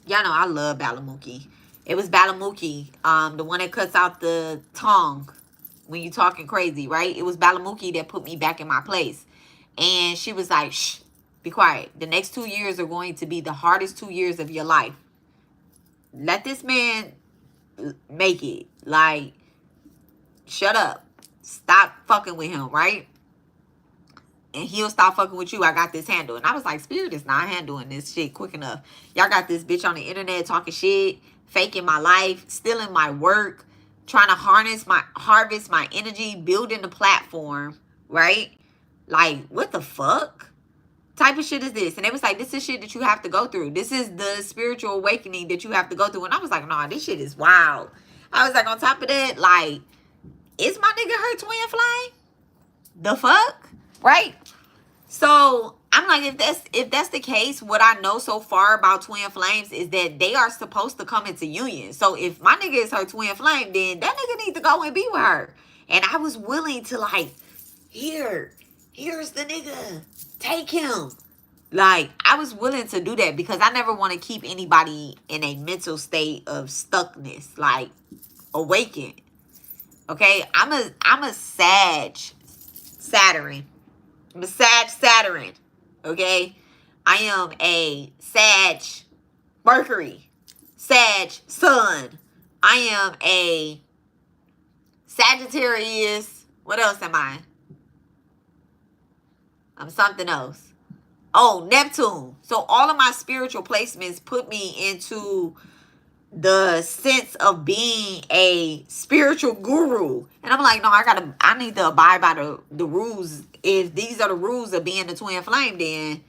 Y'all know I love 𝓤𝓚𝓥𝓔. It was 𝓤𝓚𝓥𝓔, the one that cuts out the tongue when you talking crazy, right? It was 𝓤𝓚𝓥𝓔 that put me back in my place. And she was like, shh, be quiet. The next 2 years are going to be the hardest 2 years of your life. Let this man make it. Like, shut up. Stop fucking with him, right? and he'll stop fucking with you. I got this handle. And I was like, Spirit is not handling this shit quick enough. Y'all got this bitch on the internet talking shit, faking my life, stealing my work, trying to harvest my energy, building the platform, right? Like, what the fuck type of shit is this? And it was like, this is shit that you have to go through. This is the spiritual awakening that you have to go through. And I was like, nah, this shit is wild. I was like, on top of that, like, is my nigga her twin flame? The fuck? Right? So I'm like, if that's the case, what I know so far about twin flames is that they are supposed to come into union. So if my nigga is her twin flame, then that nigga need to go and be with her. And I was willing to, like, here's the nigga, take him. Like, I was willing to do that because I never want to keep anybody in a mental state of stuckness, like awakened. Okay, I'm a Saturn. I'm a Saturn. Okay, I am a Sag Mercury, Sag Sun. I am a Sagittarius. What else am I? I'm something else. Oh, Neptune. So all of my spiritual placements put me into the sense of being a spiritual guru. And I'm like, no, I need to abide by the rules. If these are the rules of being the twin flame, then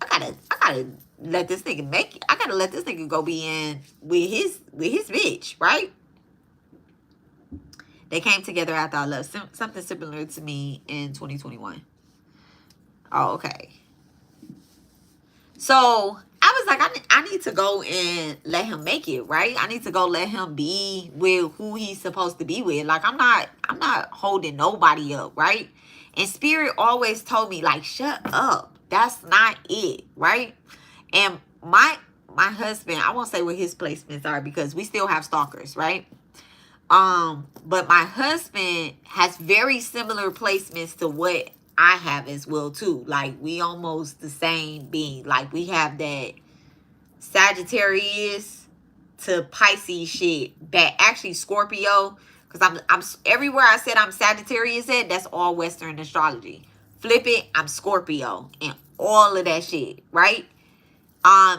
I gotta let this nigga make it. I gotta let this nigga go be in with his bitch, right? They came together after I left. Something similar to me in 2021. Oh, okay. So I was like, I need to go and let him make it, right? I need to go let him be with who he's supposed to be with. Like, I'm not holding nobody up, right? And Spirit always told me, like, shut up. That's not it, right? And my husband, I won't say what his placements are because we still have stalkers, right? But my husband has very similar placements to what I have as well too. Like, we almost the same being. Like, we have that Sagittarius to Pisces shit. That actually Scorpio, because I'm everywhere I said I'm Sagittarius at, that's all Western astrology. Flip it, I'm Scorpio and all of that shit, right?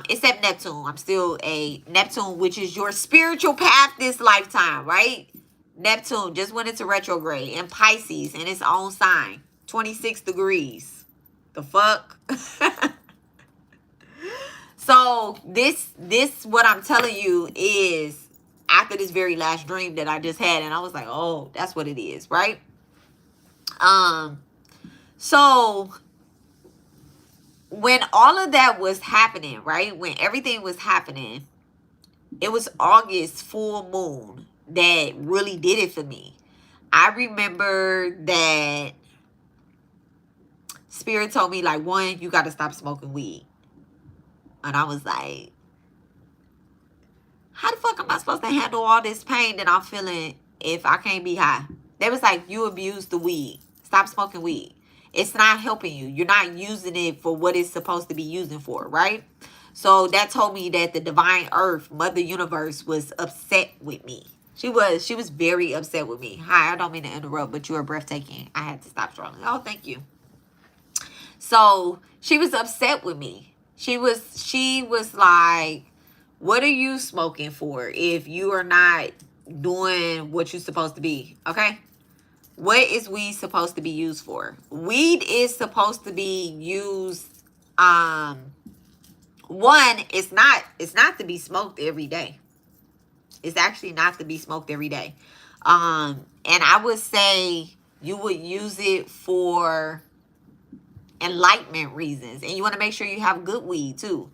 Except Neptune. I'm still a Neptune, which is your spiritual path this lifetime, right? Neptune just went into retrograde and Pisces in its own sign. 26 degrees. The fuck? So this what I'm telling you is after this very last dream that I just had, and I was like, oh, that's what it is, right? So when all of that was happening, right? When everything was happening, it was August full moon that really did it for me. I remember that Spirit told me, like, one, you got to stop smoking weed. And I was like, how the fuck am I supposed to handle all this pain that I'm feeling if I can't be high? They was like, you abuse the weed. Stop smoking weed. It's not helping you. You're not using it for what it's supposed to be using for, right? So that told me that the divine earth, Mother Universe, was upset with me. She was very upset with me. Hi, I don't mean to interrupt, but you are breathtaking. I had to stop strolling. Oh, thank you. So she was upset with me. She was like, what are you smoking for if you are not doing what you're supposed to be? Okay. What is weed supposed to be used for? Weed is supposed to be used, one, it's not to be smoked every day. It's actually not to be smoked every day. And I would say you would use it for enlightenment reasons. And you want to make sure you have good weed too.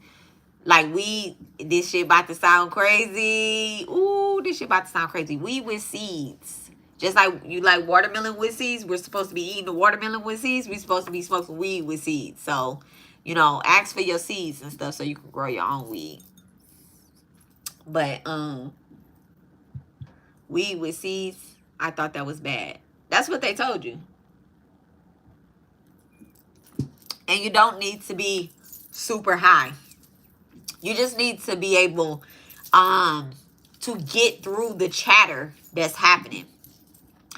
Like weed, this shit about to sound crazy. Ooh, this shit about to sound crazy. Weed with seeds. Just like you like watermelon with seeds, we're supposed to be eating the watermelon with seeds. We're supposed to be smoking weed with seeds. So, you know, ask for your seeds and stuff so you can grow your own weed. But weed with seeds, I thought that was bad. That's what they told you. And you don't need to be super high. You just need to be able to get through the chatter that's happening.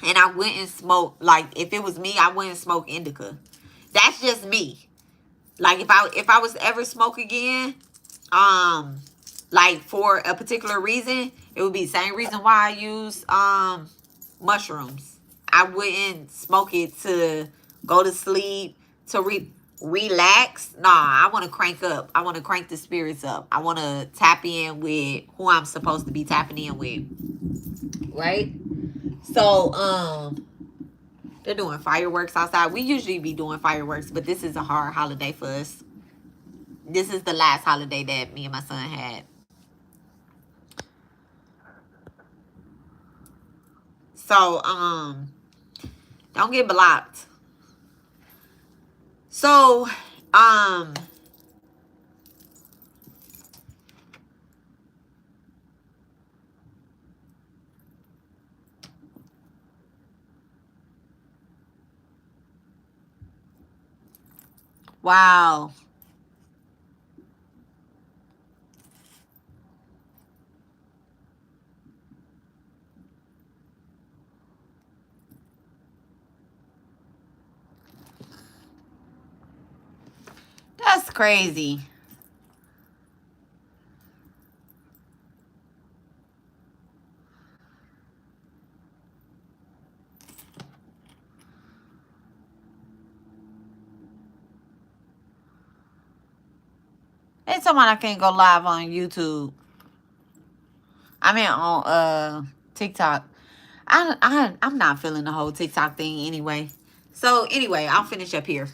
And I wouldn't smoke, like, if it was me, I wouldn't smoke indica. That's just me. Like if I was to ever smoke again, like for a particular reason, it would be the same reason why I use mushrooms. I wouldn't smoke it to go to sleep, to relax. Nah, I want to crank up. I want to crank the spirits up. I want to tap in with who I'm supposed to be tapping in with. Right? So, they're doing fireworks outside. We usually be doing fireworks, but this is a hard holiday for us. This is the last holiday that me and my son had. So, don't get blocked. So, wow. That's crazy. It's someone I can't go live on YouTube. I mean on TikTok. I'm not feeling the whole TikTok thing anyway. So anyway, I'll finish up here.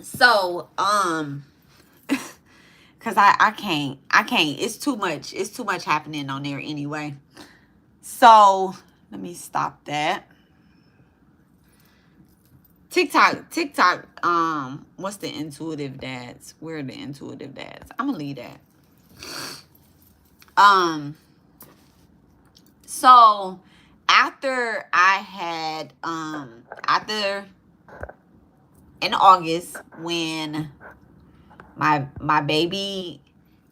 So cause I can't. It's too much. It's too much happening on there anyway. So let me stop that. TikTok, what's the intuitive dads? Where are the intuitive dads? I'm gonna leave that. So after I had after in August, when my baby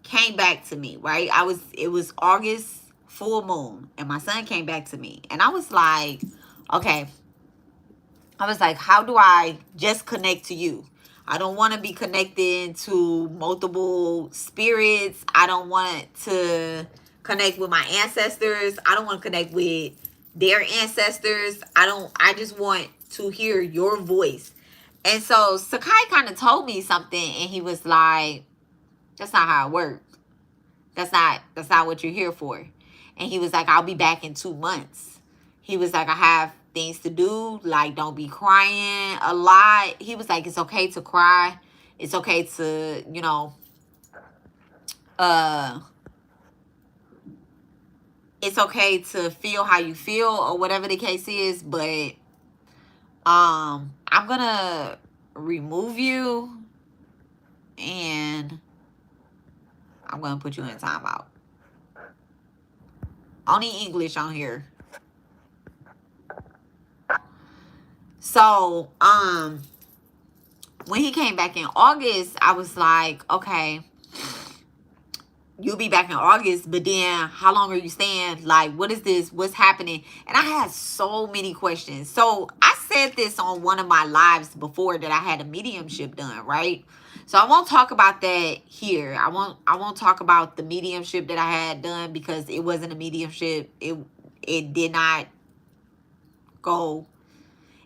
came back to me, right? It was August full moon, and my son came back to me, and I was like, okay. I was like, how do I just connect to you? I don't want to be connected to multiple spirits. I don't want to connect with my ancestors. I don't want to connect with their ancestors. I just want to hear your voice. And so Sakai kind of told me something, and he was like, that's not how it works. That's not what you're here for. And he was like, I'll be back in 2 months. He was like, I have things to do. Like, don't be crying a lot. He was like, it's okay to cry. It's okay to, you know, it's okay to feel how you feel or whatever the case is. But I'm gonna remove you and I'm gonna put you in timeout. Only English on here. So, when he came back in August, I was like, okay, you'll be back in August, but then how long are you staying? Like, what is this? What's happening? And I had so many questions. So I said this on one of my lives before that I had a mediumship done, right? So I won't talk about that here. I won't talk about the mediumship that I had done because it wasn't a mediumship. It did not go.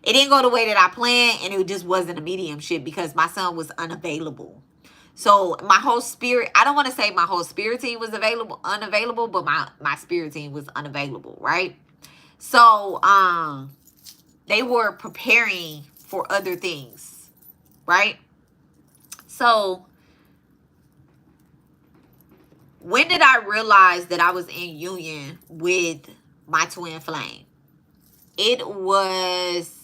It didn't go the way that I planned, and it just wasn't a mediumship because my son was unavailable. So my whole spirit, I don't want to say my whole spirit team was unavailable, but my spirit team was unavailable, right? So they were preparing for other things, right? So when did I realize that I was in union with my twin flame? It was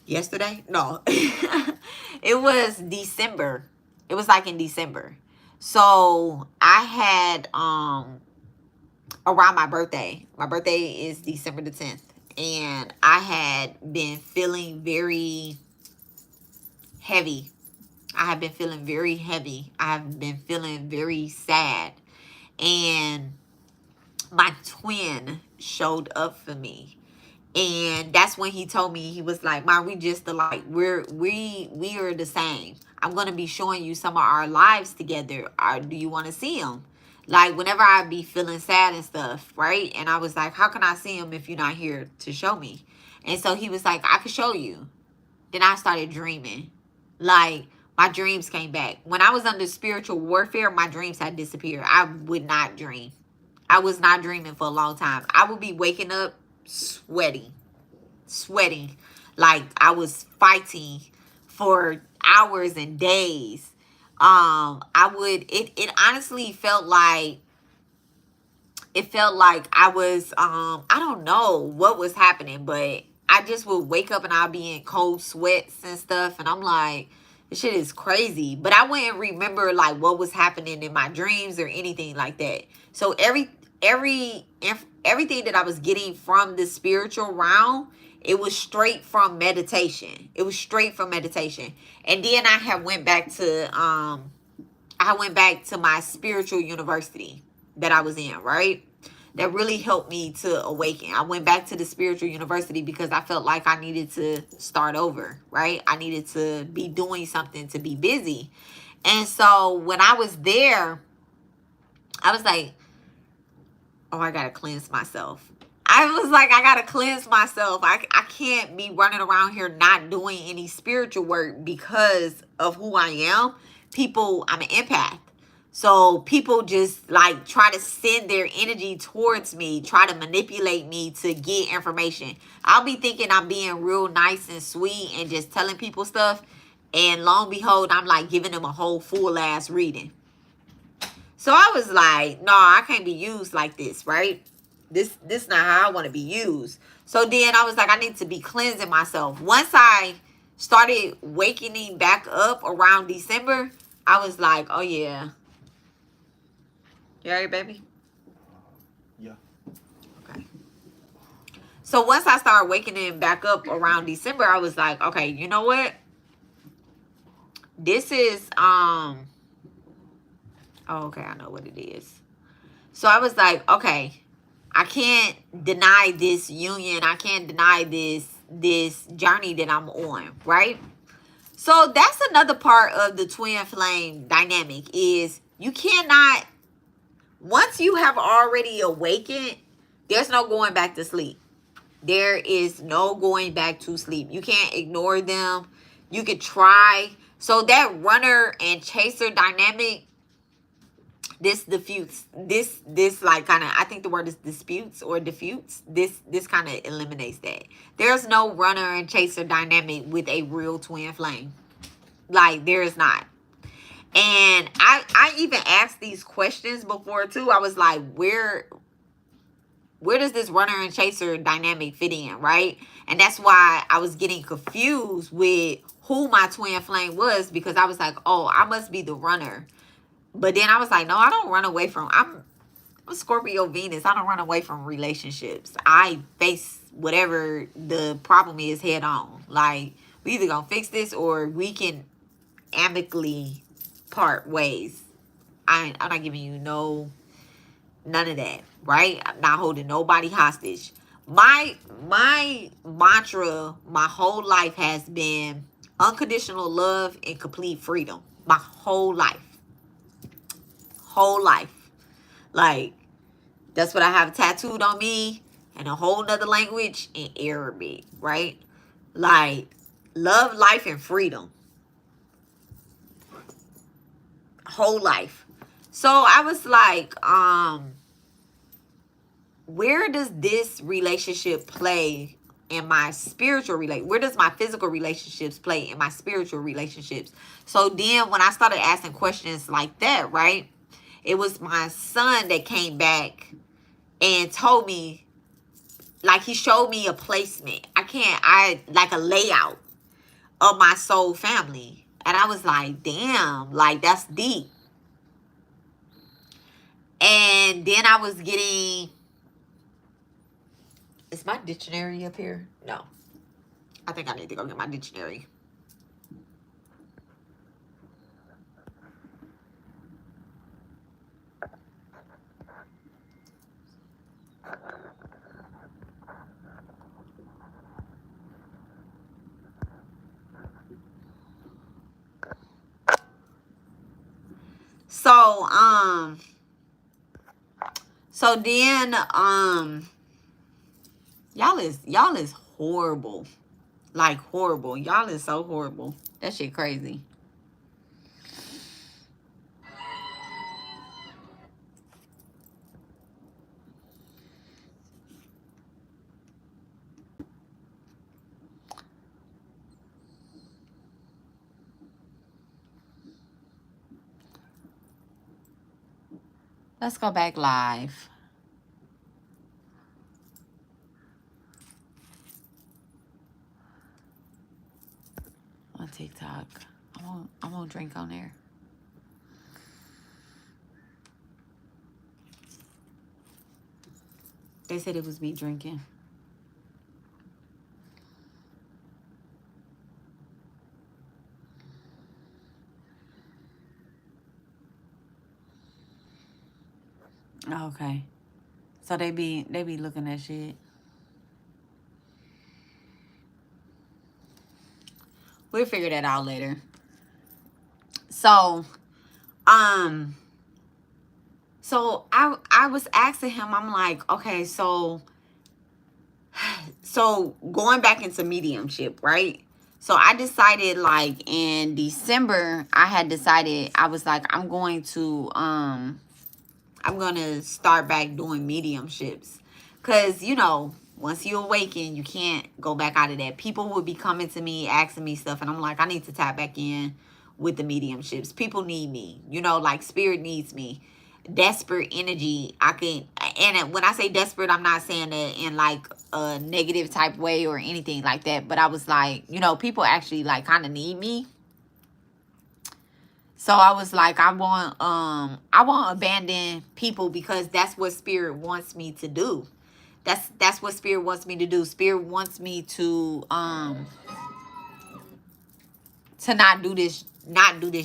yesterday? No. It was December. It was like in December. So I had around my birthday. My birthday is December the 10th. And I had been feeling very heavy. I have been feeling very heavy. I have been feeling very sad. And my twin showed up for me. And that's when he told me, he was like, "Ma, we just alike. We are the same. I'm gonna be showing you some of our lives together. Do you want to see them?" Like whenever I be feeling sad and stuff, right? And I was like, "How can I see him if you're not here to show me?" And so he was like, "I could show you." Then I started dreaming. Like my dreams came back. When I was under spiritual warfare, my dreams had disappeared. I would not dream. I was not dreaming for a long time. I would be waking up sweating like I was fighting for hours and days. I would, it honestly felt like, I was, I don't know what was happening, but I just would wake up and I'll be in cold sweats and stuff, and I'm like, this shit is crazy. But I wouldn't remember like what was happening in my dreams or anything like that. So everything that I was getting from the spiritual realm, it was straight from meditation. It was straight from meditation. And then I went back to my spiritual university that I was in, right? That really helped me to awaken. I went back to the spiritual university because I felt like I needed to start over, right? I needed to be doing something, to be busy. And so when I was there, I was like, oh, I got to cleanse myself. I was like, I got to cleanse myself. I can't be running around here not doing any spiritual work because of who I am. I'm an empath. So people just like try to send their energy towards me, try to manipulate me to get information. I'll be thinking I'm being real nice and sweet and just telling people stuff. And lo and behold, I'm like giving them a whole full ass reading. So I was like, no, I can't be used like this, right? This not how I want to be used. So then I was like, I need to be cleansing myself. Once I started waking back up around December, I was like, oh yeah. You alright, baby? Yeah. Okay. So once I started waking back up around December, I was like, okay, you know what? This is oh, okay, I know what it is. So I was like, okay, I can't deny this union. I can't deny this journey that I'm on, right? So that's another part of the twin flame dynamic is you cannot, once you have already awakened, there's no going back to sleep. There is no going back to sleep. You can't ignore them. You could try. So that runner and chaser dynamic, this diffutes, this like kind of, I think the word is disputes or diffutes. This kind of eliminates that. There's no runner and chaser dynamic with a real twin flame. Like there is not. And I even asked these questions before too. I was like, where does this runner and chaser dynamic fit in, right? And that's why I was getting confused with who my twin flame was, because I was like, oh, I must be the runner. But then I was like, no, I don't run away from, I'm Scorpio Venus. I don't run away from relationships. I face whatever the problem is head on. Like, we either gonna fix this or we can amicably part ways. I'm not giving you none of that, right? I'm not holding nobody hostage. My mantra my whole life has been unconditional love and complete freedom. My whole life. Whole life. Like, that's what I have tattooed on me, and a whole nother language in Arabic, right? Like, love, life, and freedom. Whole life. So I was like, where does this relationship play in my spiritual relate? Where does my physical relationships play in my spiritual relationships? So then when I started asking questions like that, right? It was my son that came back and told me, like he showed me a placement. I like a layout of my soul family. And I was like, damn, like that's deep. And then I was getting, is my dictionary up here? No. I think I need to go get my dictionary. So then y'all is horrible. Like horrible. Y'all is so horrible. That shit crazy. Let's go back live on TikTok. I won't drink on there. They said it was me drinking. Okay. So they be looking at shit. We'll figure that out later. So, so I was asking him, I'm like, okay, so going back into mediumship, right? So I decided, like, in December, I had decided, I was like, I'm going to start back doing mediumships. Because, you know, once you awaken, you can't go back out of that. People would be coming to me, asking me stuff, and I'm like, I need to tap back in with the mediumships. People need me. You know, like, spirit needs me. Desperate energy. And when I say desperate, I'm not saying that in, like, a negative type way or anything like that. But I was like, you know, people actually, like, kind of need me. So I was like, I won't abandon people, because that's what spirit wants me to do. That's what spirit wants me to do. Spirit wants me to not do this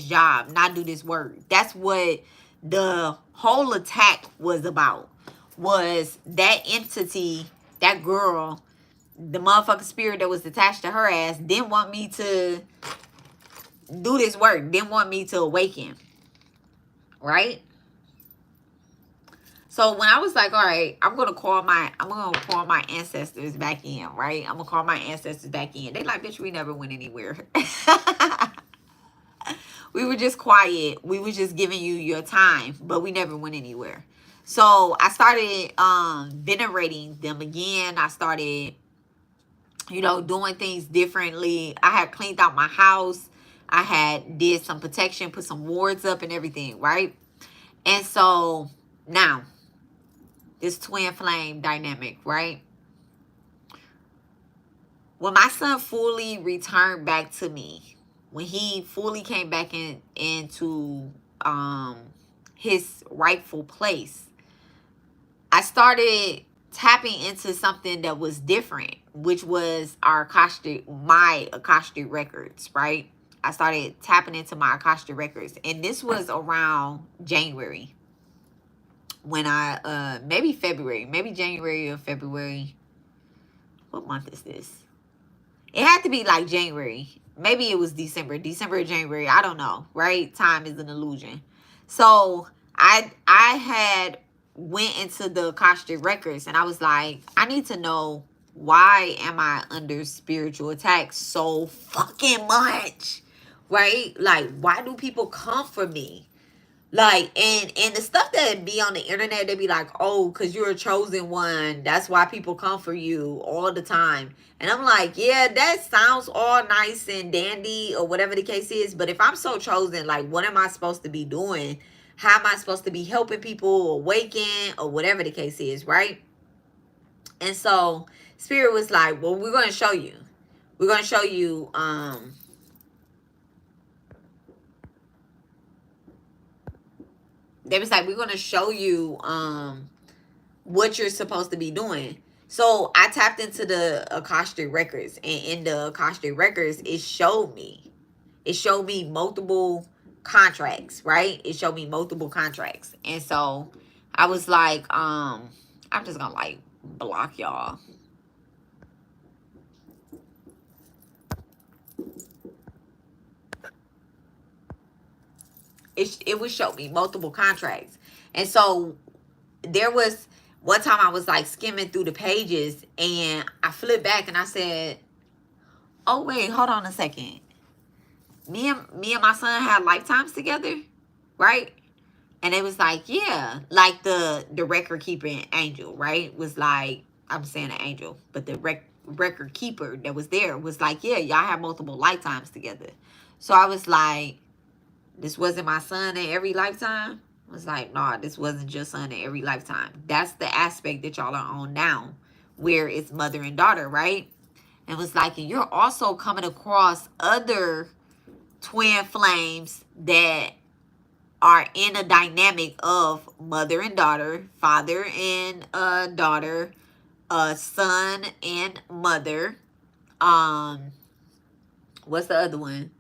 job, not do this work. That's what the whole attack was about. Was that entity, that girl, the motherfucking spirit that was attached to her ass, didn't want me to do this work, didn't want me to awaken. Right? So when I was like, all right, I'm gonna call my ancestors back in, right? I'm gonna call my ancestors back in. They like, bitch, we never went anywhere. We were just quiet. We were just giving you your time, but we never went anywhere. So I started venerating them again. I started, you know, doing things differently. I had cleaned out my house. I had did some protection, put some wards up and everything, right? And so now, this twin flame dynamic, right? When my son fully returned back to me, when he fully came back into his rightful place, I started tapping into something that was different, which was my Akashic records, right? I started tapping into my Akashic records, and this was around January. When I maybe February, maybe January or February. What month is this? It had to be like January. Maybe it was December or January. I don't know, right? Time is an illusion. So I had went into the Akashic records, and I was like, I need to know, why am I under spiritual attack so fucking much? Right? Like, why do people come for me? Like, and the stuff that be on the internet, they be like, oh, because you're a chosen one, that's why people come for you all the time. And I'm like, yeah, that sounds all nice and dandy, or whatever the case is, but if I'm so chosen, like, what am I supposed to be doing? How am I supposed to be helping people awaken, or whatever the case is, right? And so spirit was like, well, we're going to show you. We're going to show you they was like, we're going to show you what you're supposed to be doing. So I tapped into the Akashic records, and in the Akashic records, it showed me multiple contracts, right? It showed me multiple contracts. And so I was like, I'm just gonna, like, block y'all. it would show me multiple contracts. And so there was one time I was like skimming through the pages and I flipped back and I said, oh wait, hold on a second. Me and my son had lifetimes together, right? And it was like, yeah, like the record keeping angel, right? Was like, I'm saying an angel, but the record keeper that was there was like, yeah, y'all have multiple lifetimes together. So I was like, this wasn't my son in every lifetime. I was like, nah, this wasn't your son in every lifetime. That's the aspect that y'all are on now, where it's mother and daughter, right? And it was like, and you're also coming across other twin flames that are in a dynamic of mother and daughter, father and daughter, son and mother. Um, what's the other one?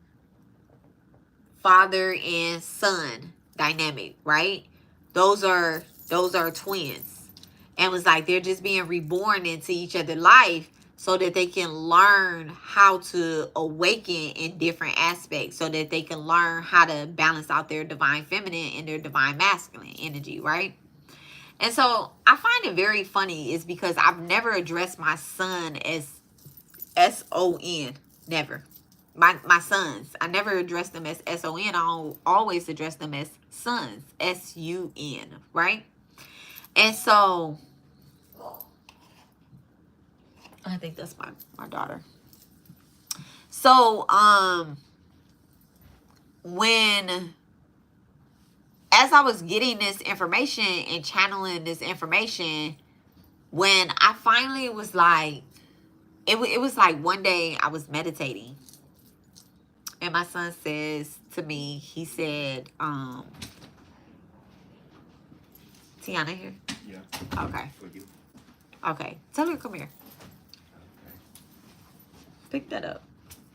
Father and son dynamic, right? Those are twins. And it was like they're just being reborn into each other's life so that they can learn how to awaken in different aspects, so that they can learn how to balance out their divine feminine and their divine masculine energy, right? And so I find it very funny is because I've never addressed my son as SON. Never. My sons. I never addressed them as SON. I always address them as sons. SUN. Right? And so I think that's my daughter. So when as I was getting this information and channeling this information, when I finally was like, it was like one day I was meditating and my son says to me, he said, Tiana here? Yeah. Okay. For you. Okay. Tell her to come here. Okay. Pick that up.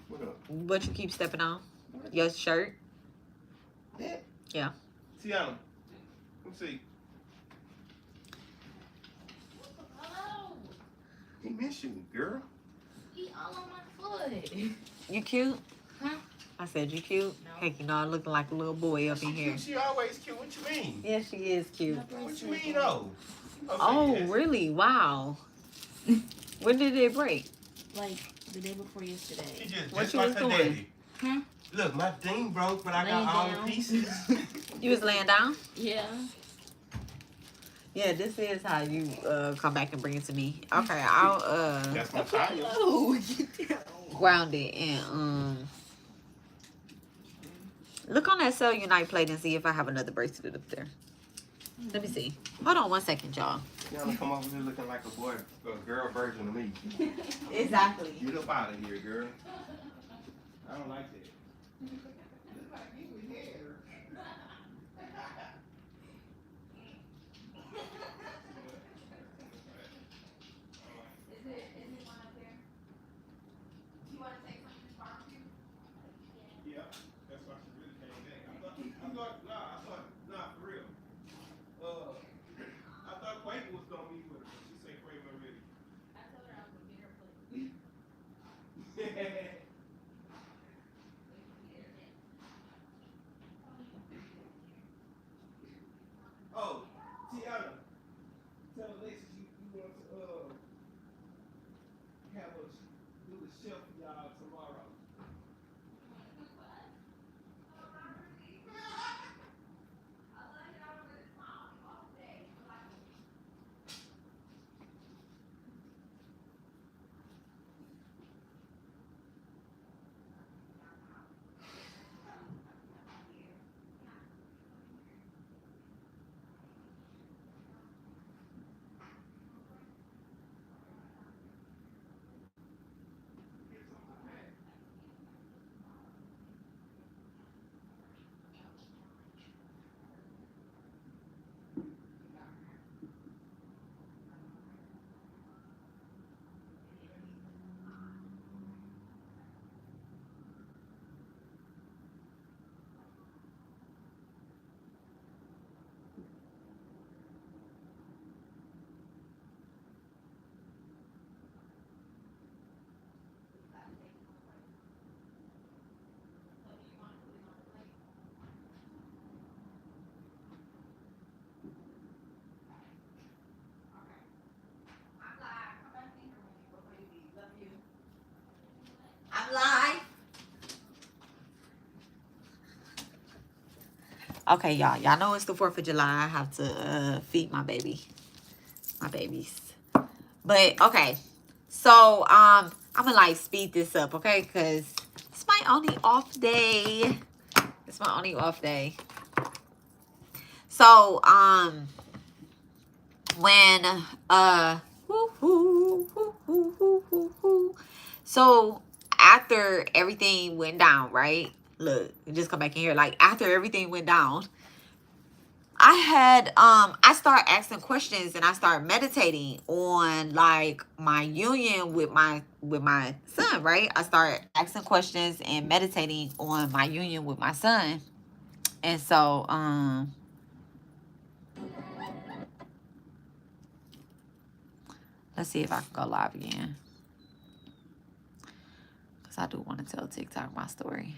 What up? What you keep stepping on? What? Your shirt? That? Yeah. Tiana. Let me see. Hello. He miss you, girl. He all on my foot. You cute? Huh? I said you cute? No. Heck, you know, I looking like a little boy up in here. She always cute. What you mean? Yeah, she is cute. What you mean, though? Oh, Yes. really? Wow. When did it break? Like the day before yesterday. She just What you like was her doing? daddy. Huh? Look, my thing broke, but I Laying got all down. the pieces. You was laying down? Yeah. Yeah, this is how you come back and bring it to me. Okay, I'll That's my child. Hello. Get down. ground it and look on that Cell Unite plate and see if I have another bracelet up there. Let me see. Hold on 1 second, y'all. Tiana come over here looking like a girl version of me. Exactly. Get up out of here, girl. I don't like that. Yeah, that's why she really came back. Nah, for real. I thought Quaker was gonna meet with her, but she said Quaker wasn't ready. I told her I was gonna get her plate. Oh, Tiana, tell Alexis you want to have us do the chef for y'all tomorrow. Okay, y'all. Y'all know it's the 4th of July. I have to feed my babies. But okay. So I'm gonna like speed this up, okay? Because it's my only off day. It's my only off day. So when so after everything went down, right? Look, just come back in here. Like after everything went down, I started asking questions and I started meditating on like my union with my son, right? I started asking questions and meditating on my union with my son. And so let's see if I can go live again. Because I do want to tell TikTok my story.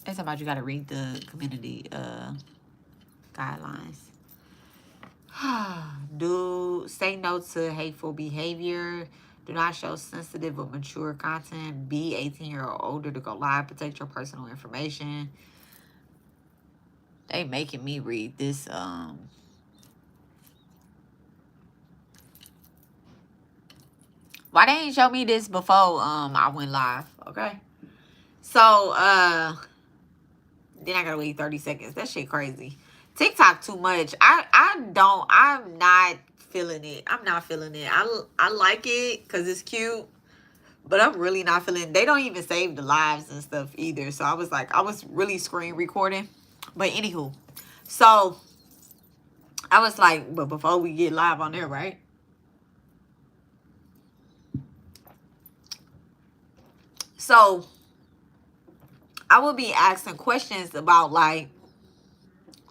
It's about you got to read the community guidelines. Say no to hateful behavior. Do not show sensitive or mature content. Be 18 or older to go live. Protect your personal information. They making me read this. Why they ain't show me this before I went live? Okay. So then I gotta wait 30 seconds. That shit crazy. TikTok too much. I'm not feeling it. I'm not feeling it. I like it because it's cute. But I'm really not feeling it. They don't even save the lives and stuff either. So I was like, I was really screen recording. But anywho. So I was like, but before we get live on there, right? So I will be asking questions about like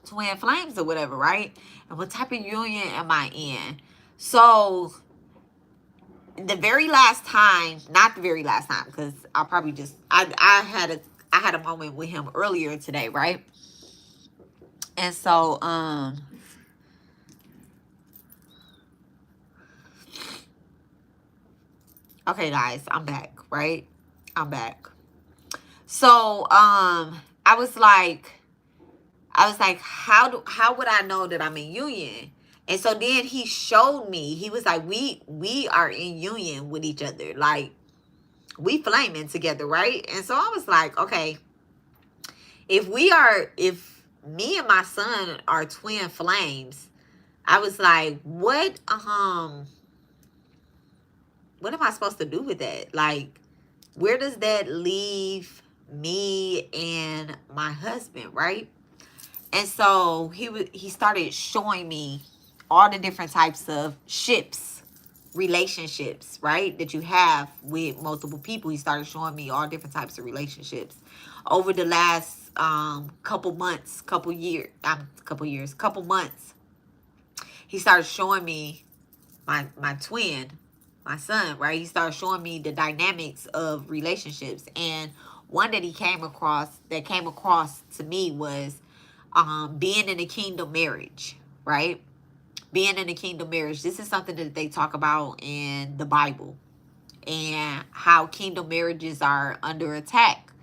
twin flames or whatever, right? And what type of union am I in? So the very last time, not the very last time, because I'll probably just I had a moment with him earlier today, right? And so okay guys, I'm back, right? I'm back. So I was like, how would I know that I'm in union? And so then he showed me, he was like, we are in union with each other. Like, we flaming together, right? And so I was like, okay, if me and my son are twin flames, I was like, what am I supposed to do with that? Like, where does that leave me and my husband, right? And so he started showing me all the different types of relationships, right, that you have with multiple people. He started showing me all different types of relationships over the last couple months. He started showing me my twin, my son, right? He started showing me the dynamics of relationships. And one that came across to me was being in a kingdom marriage, right? Being in a kingdom marriage. This is something that they talk about in the Bible, and how kingdom marriages are under attack,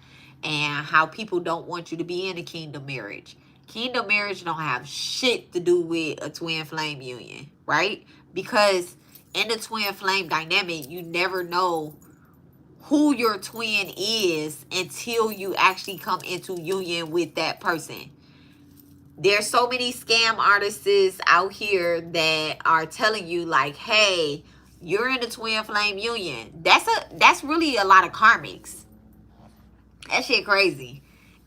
and how people don't want you to be in a kingdom marriage. Kingdom marriage don't have shit to do with a twin flame union, right? Because in the twin flame dynamic, you never know who your twin is until you actually come into union with that person. There's so many scam artists out here that are telling you like, hey, you're in a twin flame union. That's really a lot of karmics. That shit crazy.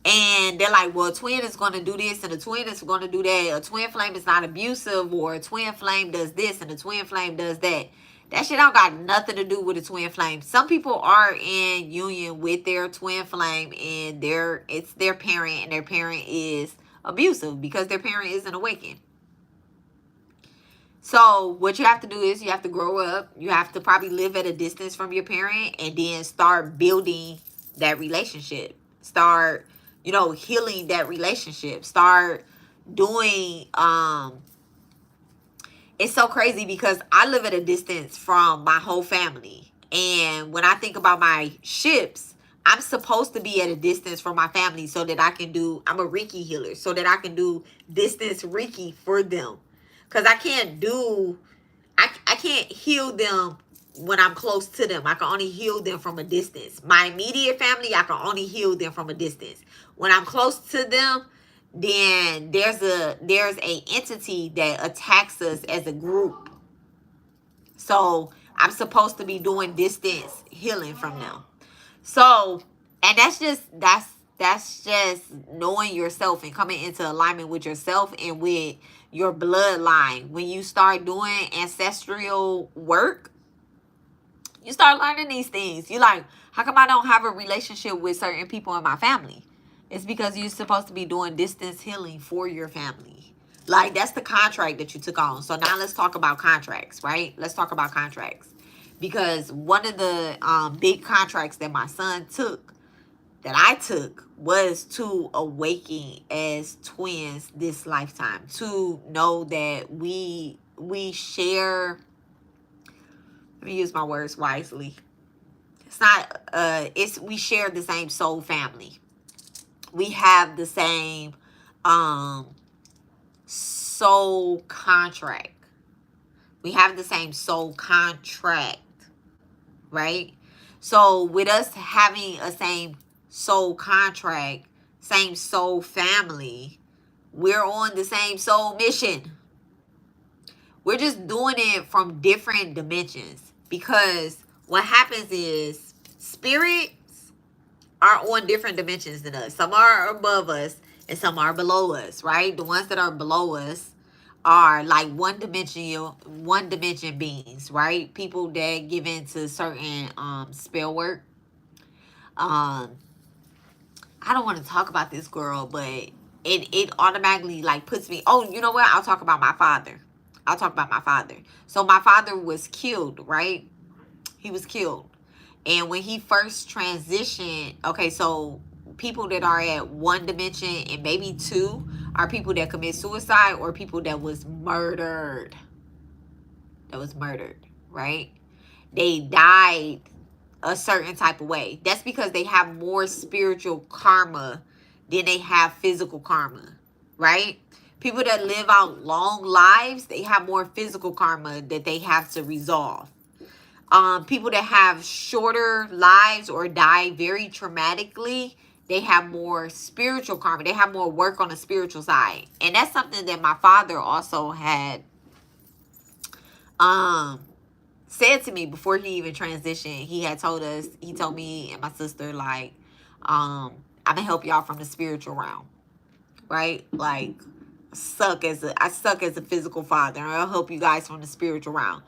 And they're like, well, a twin is going to do this and a twin is going to do that. A twin flame is not abusive, or a twin flame does this and a twin flame does that. That shit don't got nothing to do with a twin flame. Some people are in union with their twin flame and it's their parent, and their parent is abusive because their parent isn't awakened. So what you have to do is you have to grow up. You have to probably live at a distance from your parent and then start building that relationship. Start, healing that relationship. Start doing it's so crazy because I live at a distance from my whole family. And when I think about my ships, I'm supposed to be at a distance from my family so that I can do, I'm a Reiki healer, so that I can do distance Reiki for them. Because I can't do, I can't heal them when I'm close to them. I can only heal them from a distance. My immediate family, I can only heal them from a distance. When I'm close to them, then there's a entity that attacks us as a group. So I'm supposed to be doing distance healing from them. So, and that's just knowing yourself and coming into alignment with yourself and with your bloodline. When you start doing ancestral work, you start learning these things. You like, how come I don't have a relationship with certain people in my family? It's because you're supposed to be doing distance healing for your family. Like, that's the contract that you took on. So now let's talk about contracts, right? Let's talk about contracts. Because one of the big contracts that my son took, that I took, was to awaken as twins this lifetime. To know that we share, let me use my words wisely. It's not, we share the same soul family. We have the same soul contract. We have the same soul contract, right? So with us having a same soul contract, same soul family, we're on the same soul mission. We're just doing it from different dimensions, because what happens is spirits are on different dimensions than us. Some are above us and some are below us, right? The ones that are below us are like one dimension beings, right? People that give into certain spell work. I don't want to talk about this girl, but it automatically like puts me, oh, you know what? I'll talk about my father. So my father was killed, right? He was killed. And when he first transitioned, okay, so people that are at one dimension and maybe two are people that commit suicide or people that was murdered. Right? They died a certain type of way. That's because they have more spiritual karma than they have physical karma, right? People that live out long lives, they have more physical karma that they have to resolve. People that have shorter lives or die very traumatically, they have more spiritual karma. They have more work on the spiritual side. And that's something that my father also had said to me before he even transitioned. He had told us, he told me and my sister, like, I'm gonna help y'all from the spiritual realm, right? Like, I suck as a physical father, and I'll help you guys from the spiritual realm.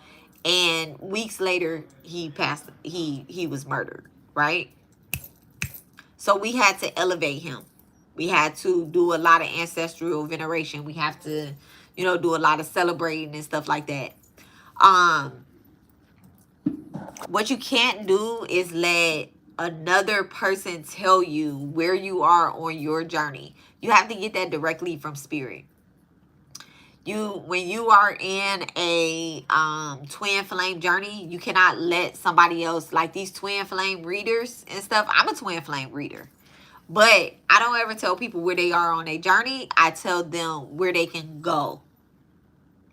And weeks later, he passed. He was murdered, right? So we had to elevate him. We had to do a lot of ancestral veneration. We have to, do a lot of celebrating and stuff like that. What you can't do is let another person tell you where you are on your journey. You have to get that directly from spirit. When you are in a twin flame journey, you cannot let somebody else, like these twin flame readers and stuff. I'm a twin flame reader, but I don't ever tell people where they are on their journey. I tell them where they can go,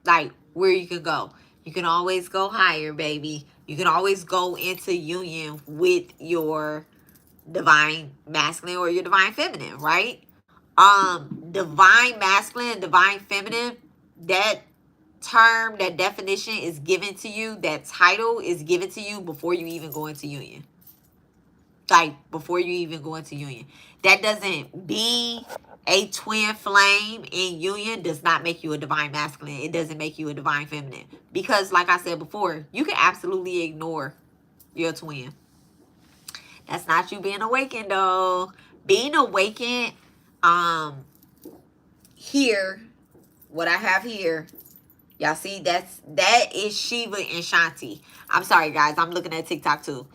like where you can go. You can always go higher, baby. You can always go into union with your divine masculine or your divine feminine, right? Divine masculine, divine feminine, that term, that definition is given to you, that title is given to you before you even go into union. Like, before you even go into union. That doesn't be a twin flame in union does not make you a divine masculine. It doesn't make you a divine feminine. Because, like I said before, you can absolutely ignore your twin. That's not you being awakened, though. Being awakened, here, what I have here, y'all see, that is Shiva and Shanti. I'm sorry, guys. I'm looking at TikTok, too.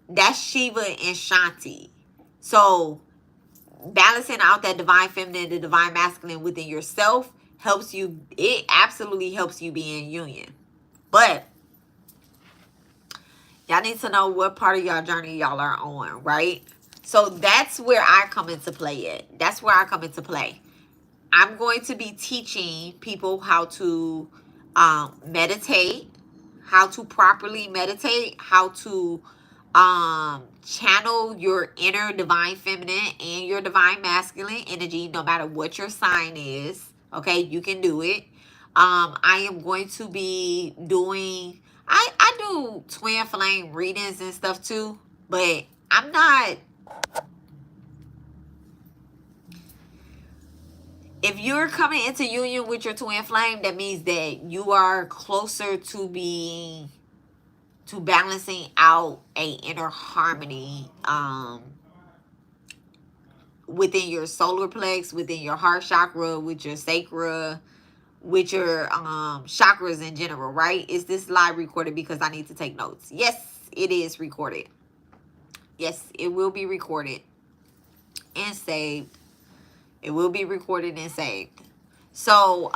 That's Shiva and Shanti. So, balancing out that divine feminine, the divine masculine within yourself, helps you, it absolutely helps you be in union. But y'all need to know what part of y'all journey y'all are on, right? So that's where I come into play at. That's where I come into play. I'm going to be teaching people how to meditate, how to properly meditate, how to channel your inner divine feminine and your divine masculine energy, no matter what your sign is. Okay, you can do it. I am going to be doing, I do twin flame readings and stuff too, but I'm not, if you're coming into union with your twin flame, that means that you are closer to being, to balancing out a inner harmony within your solar plex, within your heart chakra, with your sacra, with your chakras in general, right? Is this live recorded? Because I need to take notes. Yes, it is recorded. Yes, it will be recorded and saved. It will be recorded and saved. So,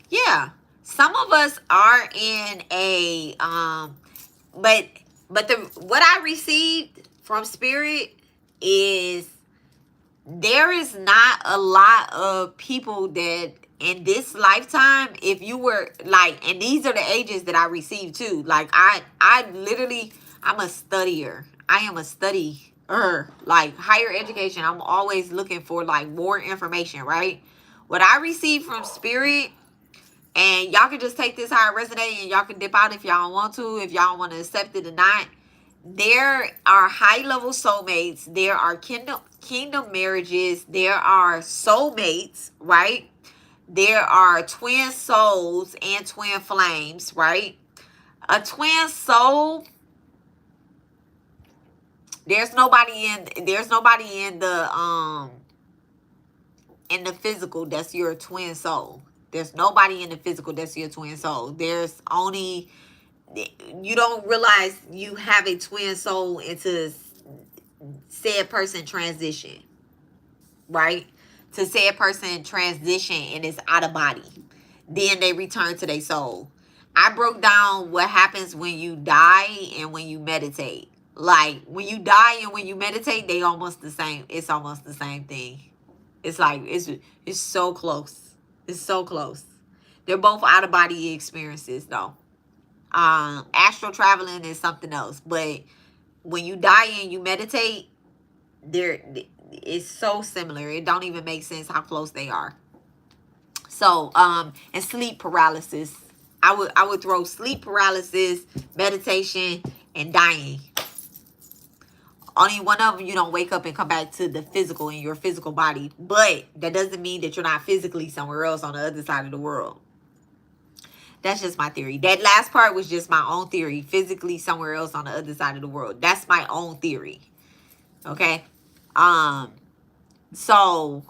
yeah, some of us are in a, but what I received from spirit is there is not a lot of people that in this lifetime, if you were like, and these are the ages that I received too. Like I literally, I'm a studier. I am a studier. Like higher education, I'm always looking for like more information, right? What I received from spirit, and y'all can just take this how it resonates, and y'all can dip out if y'all want to, if y'all want to accept it or not. There are high level soulmates. There are kingdom marriages. There are soulmates, right? There are twin souls and twin flames, right? A twin soul, there's nobody in the physical that's your twin soul. There's nobody in the physical that's your twin soul. There's only, you don't realize you have a twin soul into said person transition, right? To said person transition and it's out of body. Then they return to their soul. I broke down what happens when you die and when you meditate. Like when you die and when you meditate, they almost the same. It's almost the same thing. It's like it's so close. It's so close. They're both out of body experiences though. Astral traveling is something else, but when you die and you meditate, they're, it's so similar. It don't even make sense how close they are. So and sleep paralysis, I would throw sleep paralysis, meditation, and dying. Only one of them you don't wake up and come back to the physical in your physical body, but that doesn't mean that you're not physically somewhere else on the other side of the world. That's just my theory. That last part was just my own theory. Physically somewhere else on the other side of the world. That's my own theory. Okay? So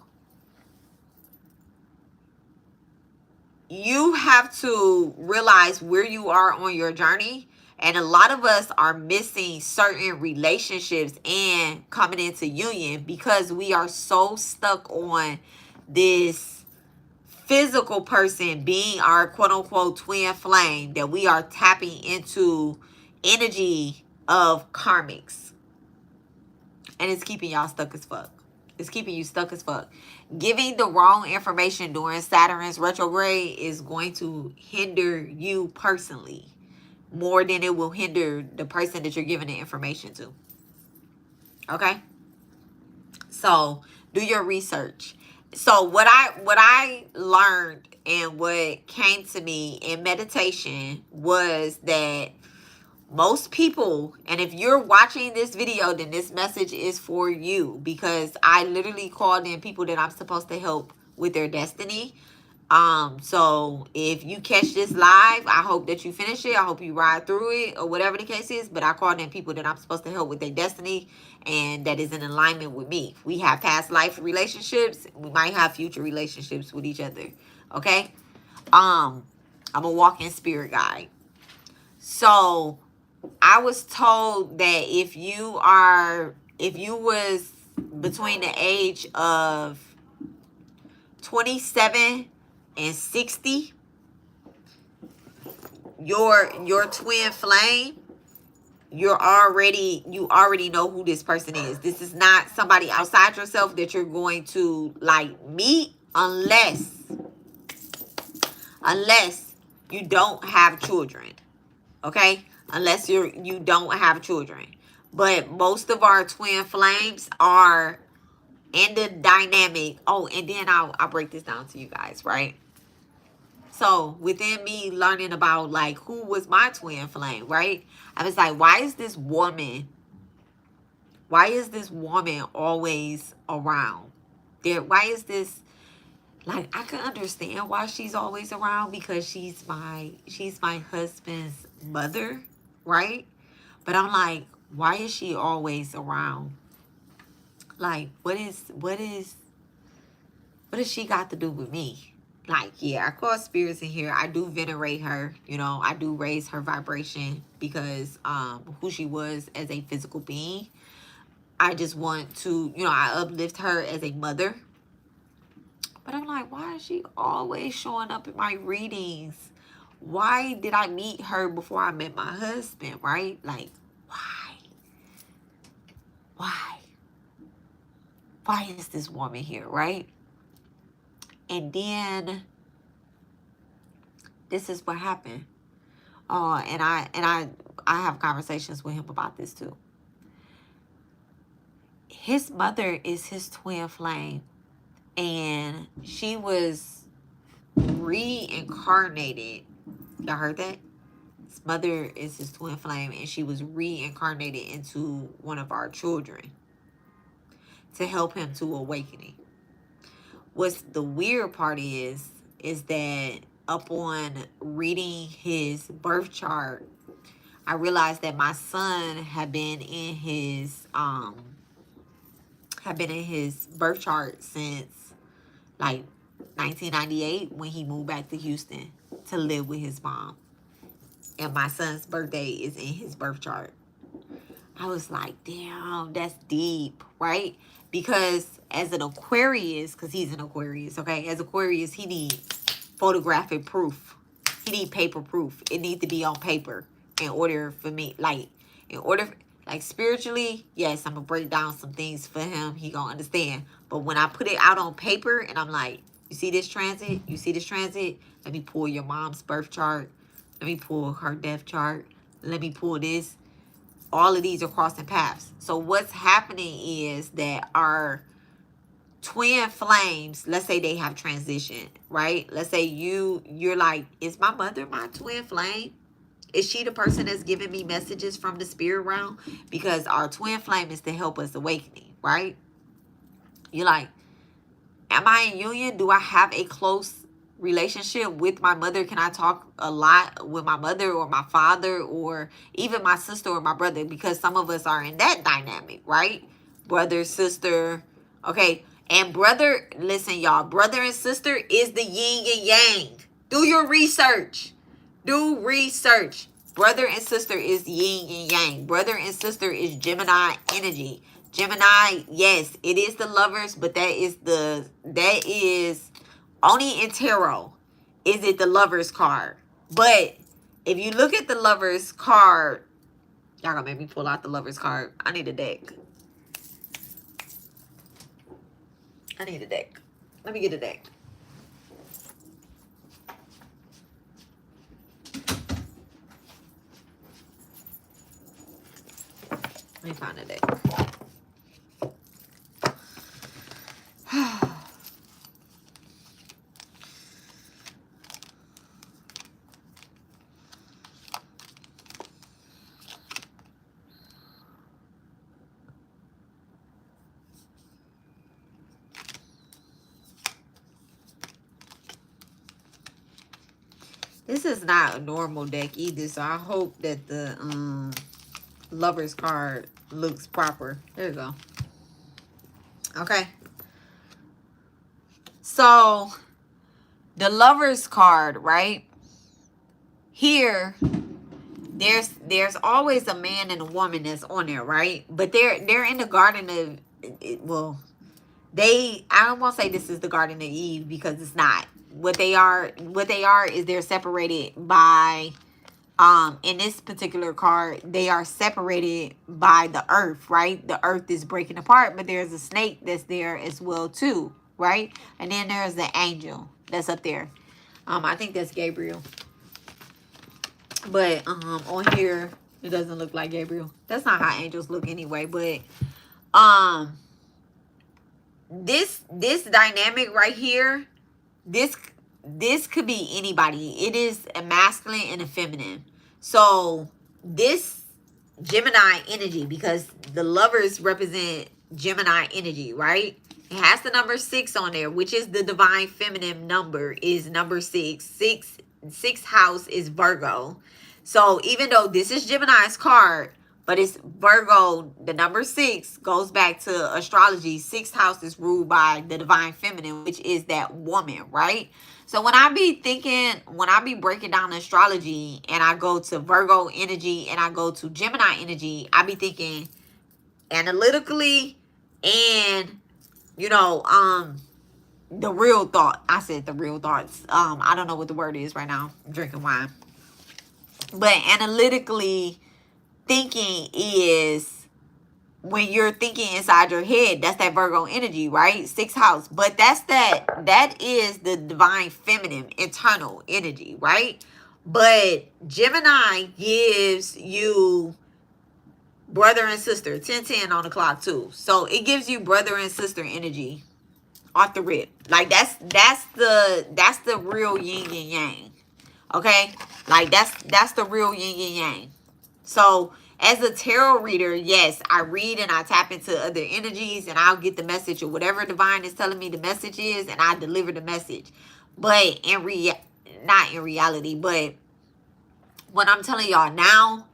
you have to realize where you are on your journey. And a lot of us are missing certain relationships and coming into union because we are so stuck on this physical person being our quote unquote twin flame that we are tapping into energy of karmics. And it's keeping y'all stuck as fuck. It's keeping you stuck as fuck. Giving the wrong information during Saturn's retrograde is going to hinder you personally more than it will hinder the person that you're giving the information to. Okay? So do your research. So what I learned and what came to me in meditation was that most people, and if you're watching this video, then this message is for you, because I literally called in people that I'm supposed to help with their destiny. So if you catch this live, I hope that you finish it. I hope you ride through it or whatever the case is. But I called in people that I'm supposed to help with their destiny and that is in alignment with me. We have past life relationships. We might have future relationships with each other. Okay. I'm a walking spirit guide. So I was told that if you was between the age of 27 and 60, your twin flame, you already know who this person is. This is not somebody outside yourself that you're going to like meet unless you don't have children. Okay? Unless you don't have children. But most of our twin flames are in the dynamic. Oh, and then I'll break this down to you guys, right? So within me learning about like who was my twin flame, right? I was like, why is this woman always around? Why is this, like, I can understand why she's always around, because she's my husband's mother, right? But I'm like, why is she always around? Like, what does she got to do with me? Like, yeah, I call spirits in here. I do venerate her. You know, I do raise her vibration because who she was as a physical being. I just want to, you know, I uplift her as a mother. But I'm like, why is she always showing up in my readings? Why did I meet her before I met my husband, right? Like, why? Why is this woman here, right? And then this is what happened. And I have conversations with him about this too. His mother is his twin flame, and she was reincarnated. Y'all heard that? His mother is his twin flame, and she was reincarnated into one of our children to help him to awakening. What's the weird part is that upon reading his birth chart, I realized that my son had been in his birth chart since like 1998 when he moved back to Houston to live with his mom. And my son's birthday is in his birth chart. I was like, damn, that's deep, right? Because as an Aquarius, because he's an Aquarius, okay? As Aquarius, he needs photographic proof. He needs paper proof. It needs to be on paper in order for me, like spiritually, yes, I'm going to break down some things for him. He going to understand. But when I put it out on paper and I'm like, you see this transit? You see this transit? Let me pull your mom's birth chart. Let me pull her death chart. Let me pull this. All of these are crossing paths. So what's happening is that our twin flames, let's say they have transitioned, right? Let's say you're like, is my mother my twin flame? Is she the person that's giving me messages from the spirit realm? Because our twin flame is to help us awakening, right? You're like, am I in union? Do I have a close relationship with my mother? Can I talk a lot with my mother or my father or even my sister or my brother? Because some of us are in that dynamic, right? Brother, sister, okay? And brother, listen, y'all, brother and sister is the yin and yang. Do your research. Do research. Brother and sister is yin and yang. Brother and sister is Gemini energy. Gemini, yes, it is the lovers, but that is only in tarot is it the lovers card. But if you look at the lovers card, y'all gonna make me pull out the lovers card. I need a deck. Let me get a deck. Let me find a deck. This is not a normal deck either, so I hope that the lover's card looks proper. There you go. Okay. So, the lover's card, right? Here, there's always a man and a woman that's on there, right? But they're in the garden of, well, I don't want to say this is the Garden of Eve, because it's not. What they are is they're separated by, in this particular card, they are separated by the earth, right? The earth is breaking apart, but there's a snake that's there as well too, right? And then there's the angel that's up there. I think that's Gabriel. But on here it doesn't look like Gabriel. That's not how angels look anyway. But this dynamic right here, this could be anybody. It is a masculine and a feminine. So this Gemini energy, because the lovers represent Gemini energy, right? It has the number 6 on there, which is the divine feminine number, is number 6. Sixth house is Virgo. So even though this is Gemini's card, but it's Virgo, the number 6 goes back to astrology. 6th house is ruled by the divine feminine, which is that woman, right? So when I be breaking down astrology and I go to Virgo energy and I go to Gemini energy, I be thinking analytically and, you know, the real thought. I said the real thoughts. I don't know what the word is right now. I'm drinking wine. But analytically thinking is when you're thinking inside your head, that's that Virgo energy, right? 6th house. But that is the divine feminine internal energy, right? But Gemini gives you brother and sister, 10-10 on the clock too. So it gives you brother and sister energy off the rip. Like that's the real yin and yang. Okay? Like that's the real yin and yang. So as a tarot reader, yes, I read and I tap into other energies and I'll get the message or whatever divine is telling me the message is, and I deliver the message. But not in reality, but what I'm telling y'all now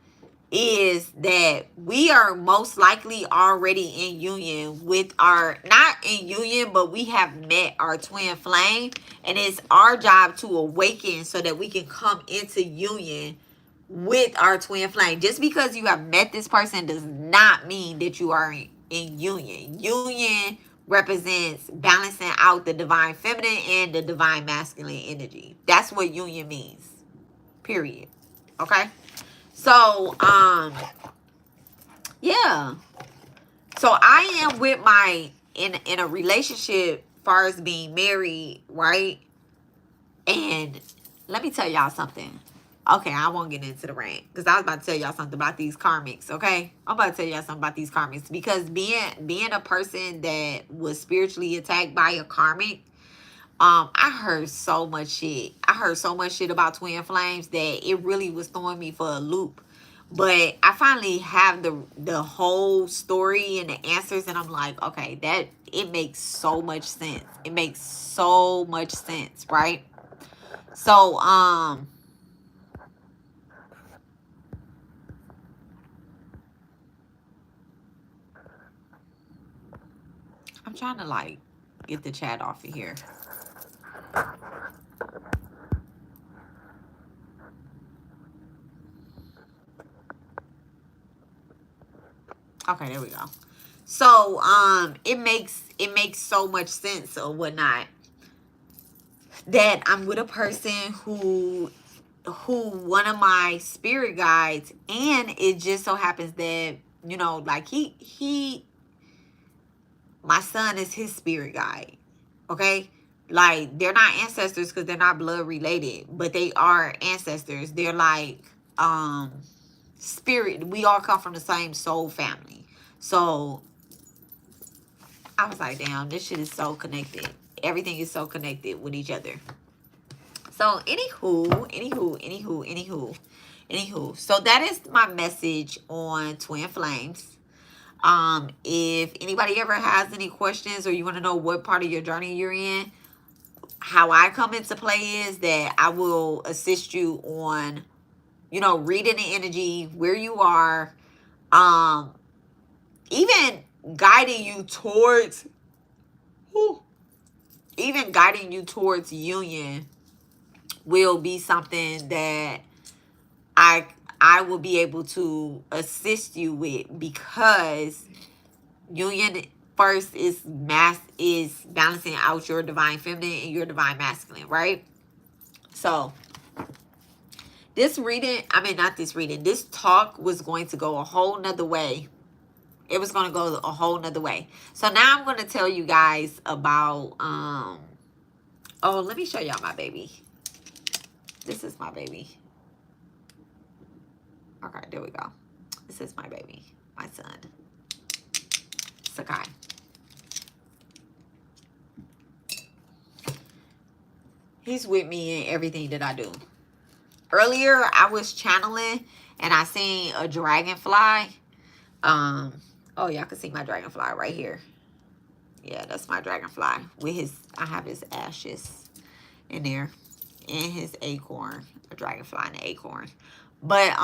is that we are most likely already in union with our, not in union, but we have met our twin flame, and it's our job to awaken so that we can come into union with our twin flame. Just because you have met this person does not mean that you are in union. Union represents balancing out the divine feminine and the divine masculine energy. That's what union means. Period. Okay? So, yeah. So I am with my, in a relationship, far as being married, right? And let me tell y'all something. Okay, I won't get into the rant because I was about to tell y'all something about these karmics, okay? I'm about to tell y'all something about these karmics, because being a person that was spiritually attacked by a karmic, I heard so much shit. I heard so much shit about twin flames that it really was throwing me for a loop. But I finally have the whole story and the answers, and I'm like, okay, that it makes so much sense. It makes so much sense, right? So, I'm trying to like get the chat off of here. Okay, there we go. So, it makes so much sense or whatnot that I'm with a person who one of my spirit guides, and it just so happens that, you know, like my son is his spirit guide. Okay? Like, they're not ancestors because they're not blood related, but they are ancestors. They're like spirit. We all come from the same soul family. So I was like, damn, this shit is so connected. Everything is so connected with each other. So anywho. So that is my message on twin flames. If anybody ever has any questions or you want to know what part of your journey you're in, how I come into play is that I will assist you on, you know, reading the energy, where you are, even guiding you towards, union will be something that I will be able to assist you with, because union first is balancing out your divine feminine and your divine masculine, right? So this reading, this talk was going to go a whole nother way. It was going to go a whole nother way. So now I'm going to tell you guys about, oh, let me show y'all my baby. This is my baby. Okay, there we go. This is my baby, my son, Sakai. He's with me in everything that I do. Earlier, I was channeling and I seen a dragonfly. Oh, y'all can see my dragonfly right here. Yeah, that's my dragonfly. With I have his ashes in there. And his acorn. A dragonfly and an acorn. But,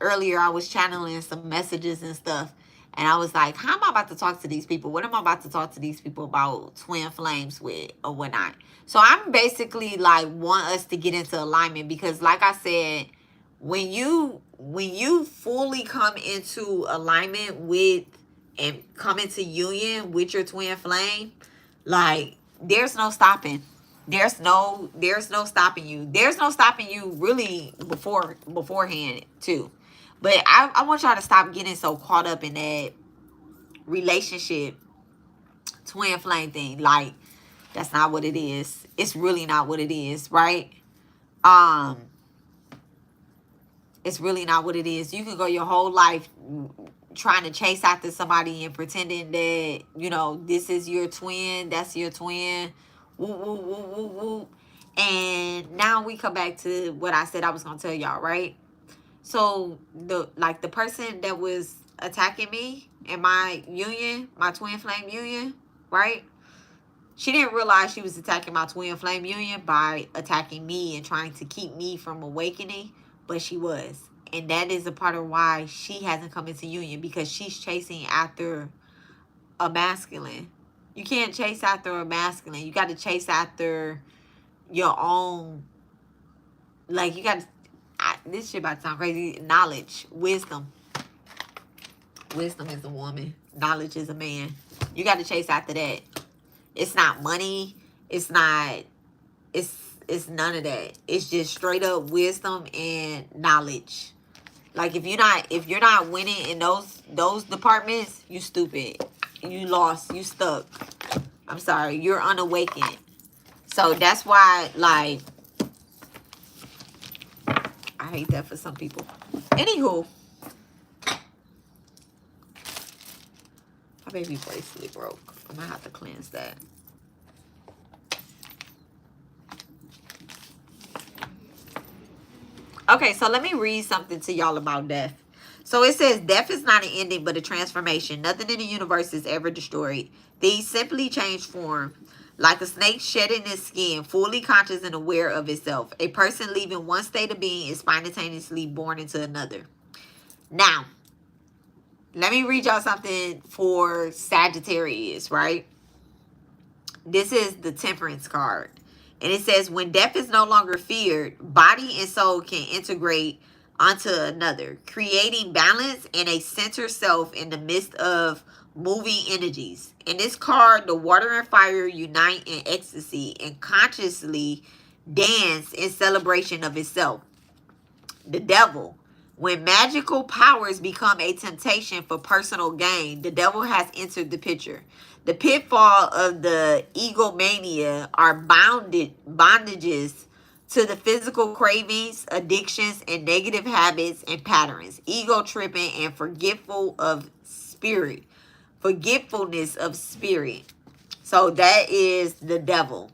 earlier I was channeling some messages and stuff. And I was like, how am I about to talk to these people? What am I about to talk to these people about twin flames with or whatnot? So I'm basically like want us to get into alignment because like I said, when you fully come into alignment with and come into union with your twin flame, like there's no stopping. There's no stopping you. There's no stopping you really beforehand too. But I want y'all to stop getting so caught up in that relationship twin flame thing. Like, that's not what it is. It's really not what it is, right? It's really not what it is. You can go your whole life trying to chase after somebody and pretending that, you know, this is your twin, that's your twin. Woo, woo, woo, woo, woo. And now we come back to what I said I was going to tell y'all, right? So the person that was attacking me in my union, my twin flame union, right? She didn't realize she was attacking my twin flame union by attacking me and trying to keep me from awakening, but she was. And that is a part of why she hasn't come into union, because she's chasing after a masculine. You can't chase after a masculine. You got to chase after your own, like you got to, this shit about to sound crazy. Knowledge, wisdom. Wisdom is a woman. Knowledge is a man. You got to chase after that. It's not money. It's not. It's none of that. It's just straight up wisdom and knowledge. Like if you're not winning in those departments, you stupid. You lost. You stuck. I'm sorry. You're unawakened. So that's why, like, I hate that for some people. Anywho, my baby bracelet broke. I'm gonna have to cleanse that. Okay, so let me read something to y'all about death. So it says, death is not an ending, but a transformation. Nothing in the universe is ever destroyed. These simply change form. Like a snake shedding its skin, fully conscious and aware of itself. A person leaving one state of being is simultaneously born into another. Now, let me read y'all something for Sagittarius, right? This is the Temperance card. And it says, when death is no longer feared, body and soul can integrate onto another, creating balance and a center self in the midst of moving energies. In this card, the water and fire unite in ecstasy and consciously dance in celebration of itself. The devil. When magical powers become a temptation for personal gain, the devil has entered the picture. The pitfall of the egomania are bondages to the physical cravings, addictions, and negative habits and patterns. Ego tripping and forgetfulness of spirit. So that is the devil.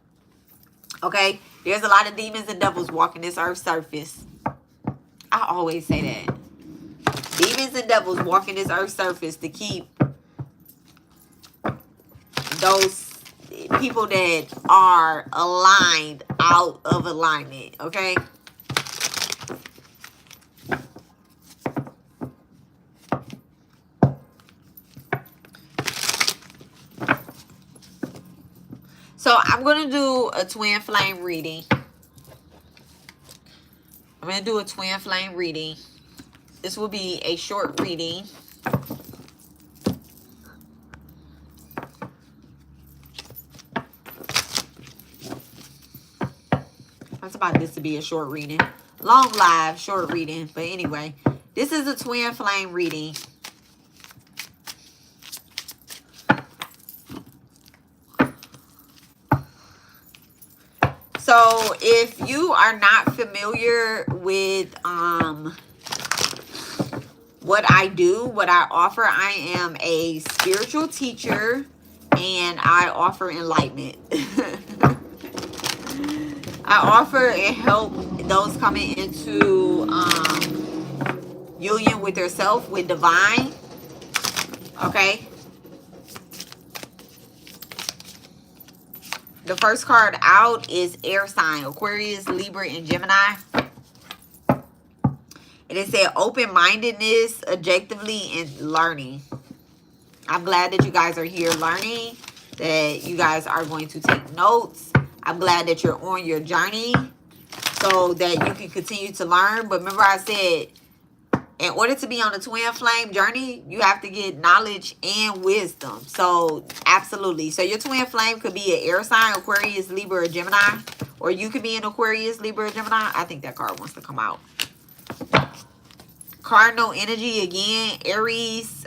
Okay? There's a lot of demons and devils walking this earth's surface. I always say that. Demons and devils walking this earth's surface to keep those people that are aligned out of alignment. Okay? So I'm going to do a twin flame reading. I'm going to do a twin flame reading. This will be a short reading. I was about this to be a short reading. Long live, short reading. But anyway, this is a twin flame reading. So if you are not familiar with what I do, what I offer, I am a spiritual teacher and I offer enlightenment. I offer and help those coming into union with yourself, with divine. Okay. The first card out is air sign, Aquarius, Libra, and Gemini. And it said open-mindedness, objectively, and learning. I'm glad that you guys are here learning, that you guys are going to take notes. I'm glad that you're on your journey so that you can continue to learn. But remember I said, in order to be on the twin flame journey, you have to get knowledge and wisdom. So, absolutely. So, your twin flame could be an air sign, Aquarius, Libra, or Gemini. Or you could be an Aquarius, Libra, or Gemini. I think that card wants to come out. Cardinal energy again, Aries,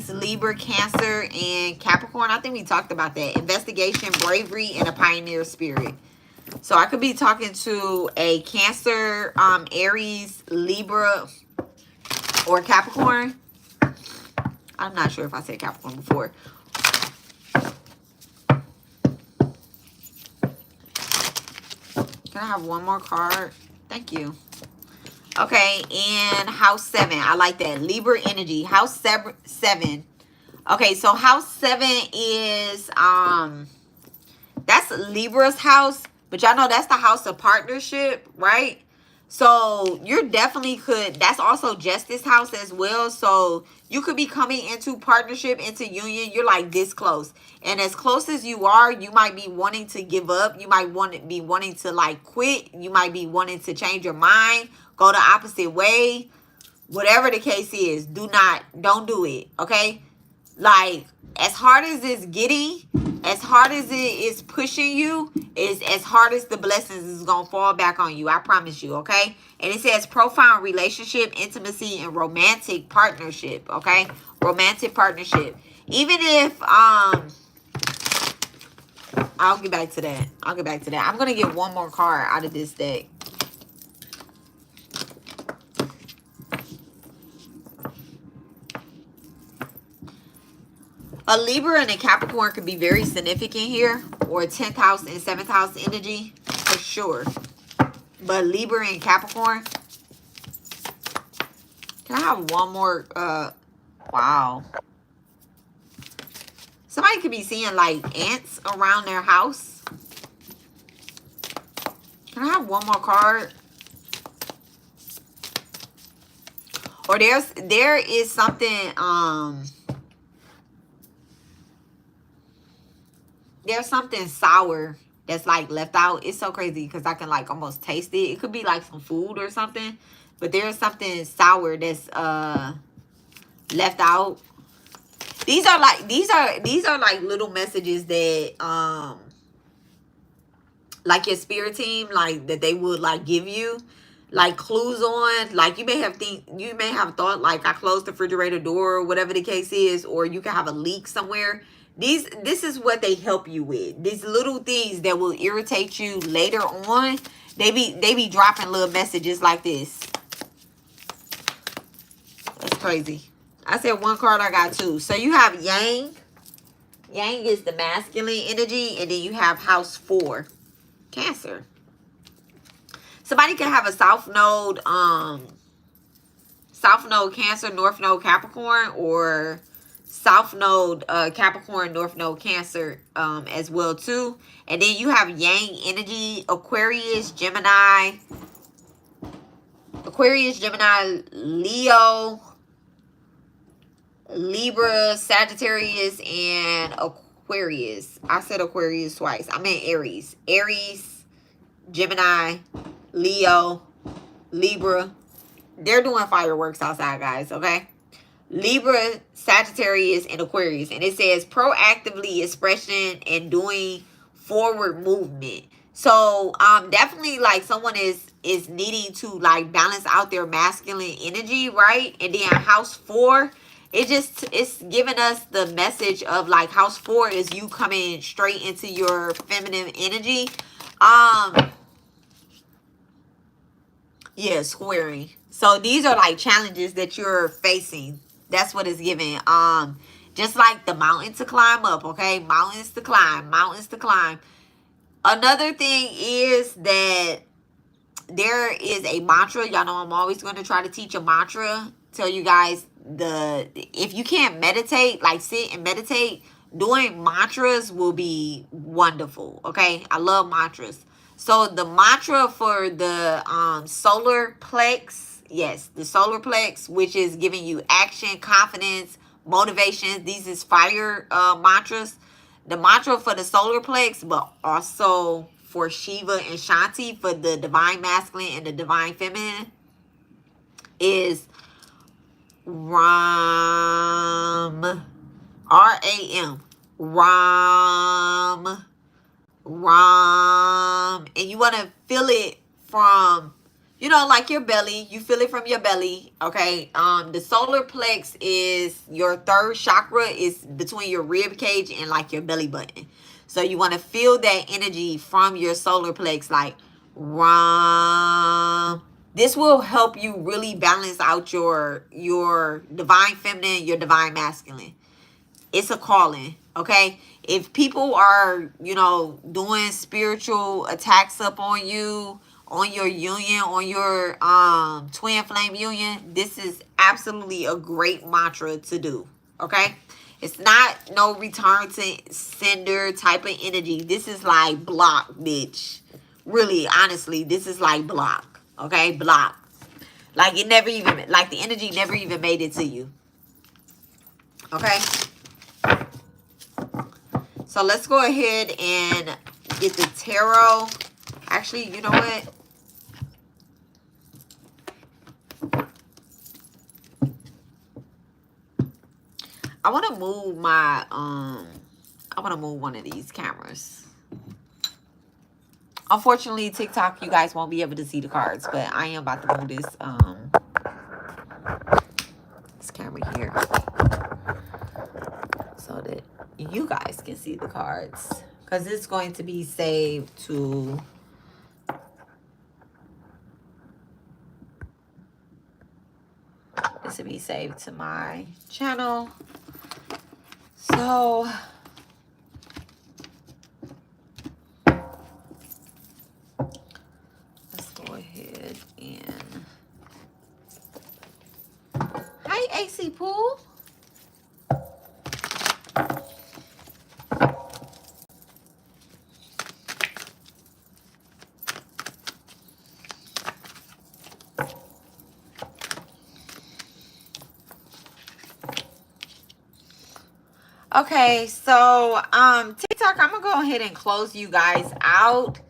Libra, Cancer, and Capricorn. I think we talked about that. Investigation, bravery, and a pioneer spirit. So, I could be talking to a Cancer, Aries, Libra, or Capricorn. I'm not sure if I said Capricorn before. Can I have one more card? Thank you. Okay, and house 7. I like that. Libra energy. House 7. Okay, so house 7 is that's Libra's house, but y'all know that's the house of partnership, right? So you're definitely could, that's also Justice house as well. So you could be coming into partnership, into union. You're like this close. And as close as you are, you might be wanting to give up. You might be wanting to like quit. You might be wanting to change your mind, go the opposite way. Whatever the case is, don't do it. Okay? Like, as hard as it's getting, as hard as it is pushing you, is as hard as the blessings is going to fall back on you. I promise you, okay? And it says profound relationship, intimacy, and romantic partnership, okay? Romantic partnership. Even if, I'll get back to that. I'll get back to that. I'm going to get one more card out of this deck. A Libra and a Capricorn could be very significant here, or 10th house and 7th house energy for sure. But Libra and Capricorn. Can I have one more? Wow. Somebody could be seeing like ants around their house. Can I have one more card? Or there is something there's something sour that's like left out. It's so crazy because I can like almost taste it. It could be like some food or something, but there's something sour that's left out. These are like little messages that like your spirit team, like that they would like give you, like clues on. Like you may have thought like I closed the refrigerator door or whatever the case is, or you can have a leak somewhere. This is what they help you with. These little things that will irritate you later on. They be dropping little messages like this. That's crazy. I said one card, I got two. So you have Yang. Yang is the masculine energy, and then you have house 4, Cancer. Somebody could have a south node Cancer, north node Capricorn, or south node Capricorn, north node Cancer as well too. And then you have Yang energy, Aquarius, Gemini, Leo, Libra, Sagittarius, and Aquarius. I said Aquarius twice. I meant Aries. Aries, Gemini, Leo, Libra. They're doing fireworks outside, guys, okay? Libra, Sagittarius, and Aquarius. And it says proactively expression and doing forward movement. So definitely like someone is needing to like balance out their masculine energy, right? And then house 4, it's giving us the message of like house 4 is you coming straight into your feminine energy. Yeah, squaring. So these are like challenges that you're facing. That's what it's giving. Just like the mountain to climb up, okay? Mountains to climb, mountains to climb. Another thing is that there is a mantra. Y'all know I'm always going to try to teach a mantra. Tell you guys if you can't meditate, like sit and meditate, doing mantras will be wonderful. Okay, I love mantras. So the mantra for the solar plex, yes, the solar plex, which is giving you action, confidence, motivation. These is fire mantras. The mantra for the solar plex, but also for Shiva and Shanti for the divine masculine and the divine feminine, is Ram, R-A-M, Ram, Ram. And you want to feel it from, you know, like your belly. You feel it from your belly, okay? The solar plex is your third chakra, is between your rib cage and like your belly button. So you want to feel that energy from your solar plex, like Ram. This will help you really balance out your divine feminine, your divine masculine. It's a calling, okay? If people are, you know, doing spiritual attacks up on you, on your union, on your twin flame union, this is absolutely a great mantra to do, okay? It's not no return to sender type of energy. This is like block, bitch. Really, honestly, this is like block, okay? Block. Like it never even, like the energy never even made it to you, okay? So let's go ahead and get the tarot. Actually, you know what? I want to move my, I want to move one of these cameras. Unfortunately, TikTok, you guys won't be able to see the cards, but I am about to move this camera here so that you guys can see the cards, because it's going to be saved to my channel. So let's go ahead and hi AC Pool. Okay, so TikTok, I'm gonna go ahead and close you guys out.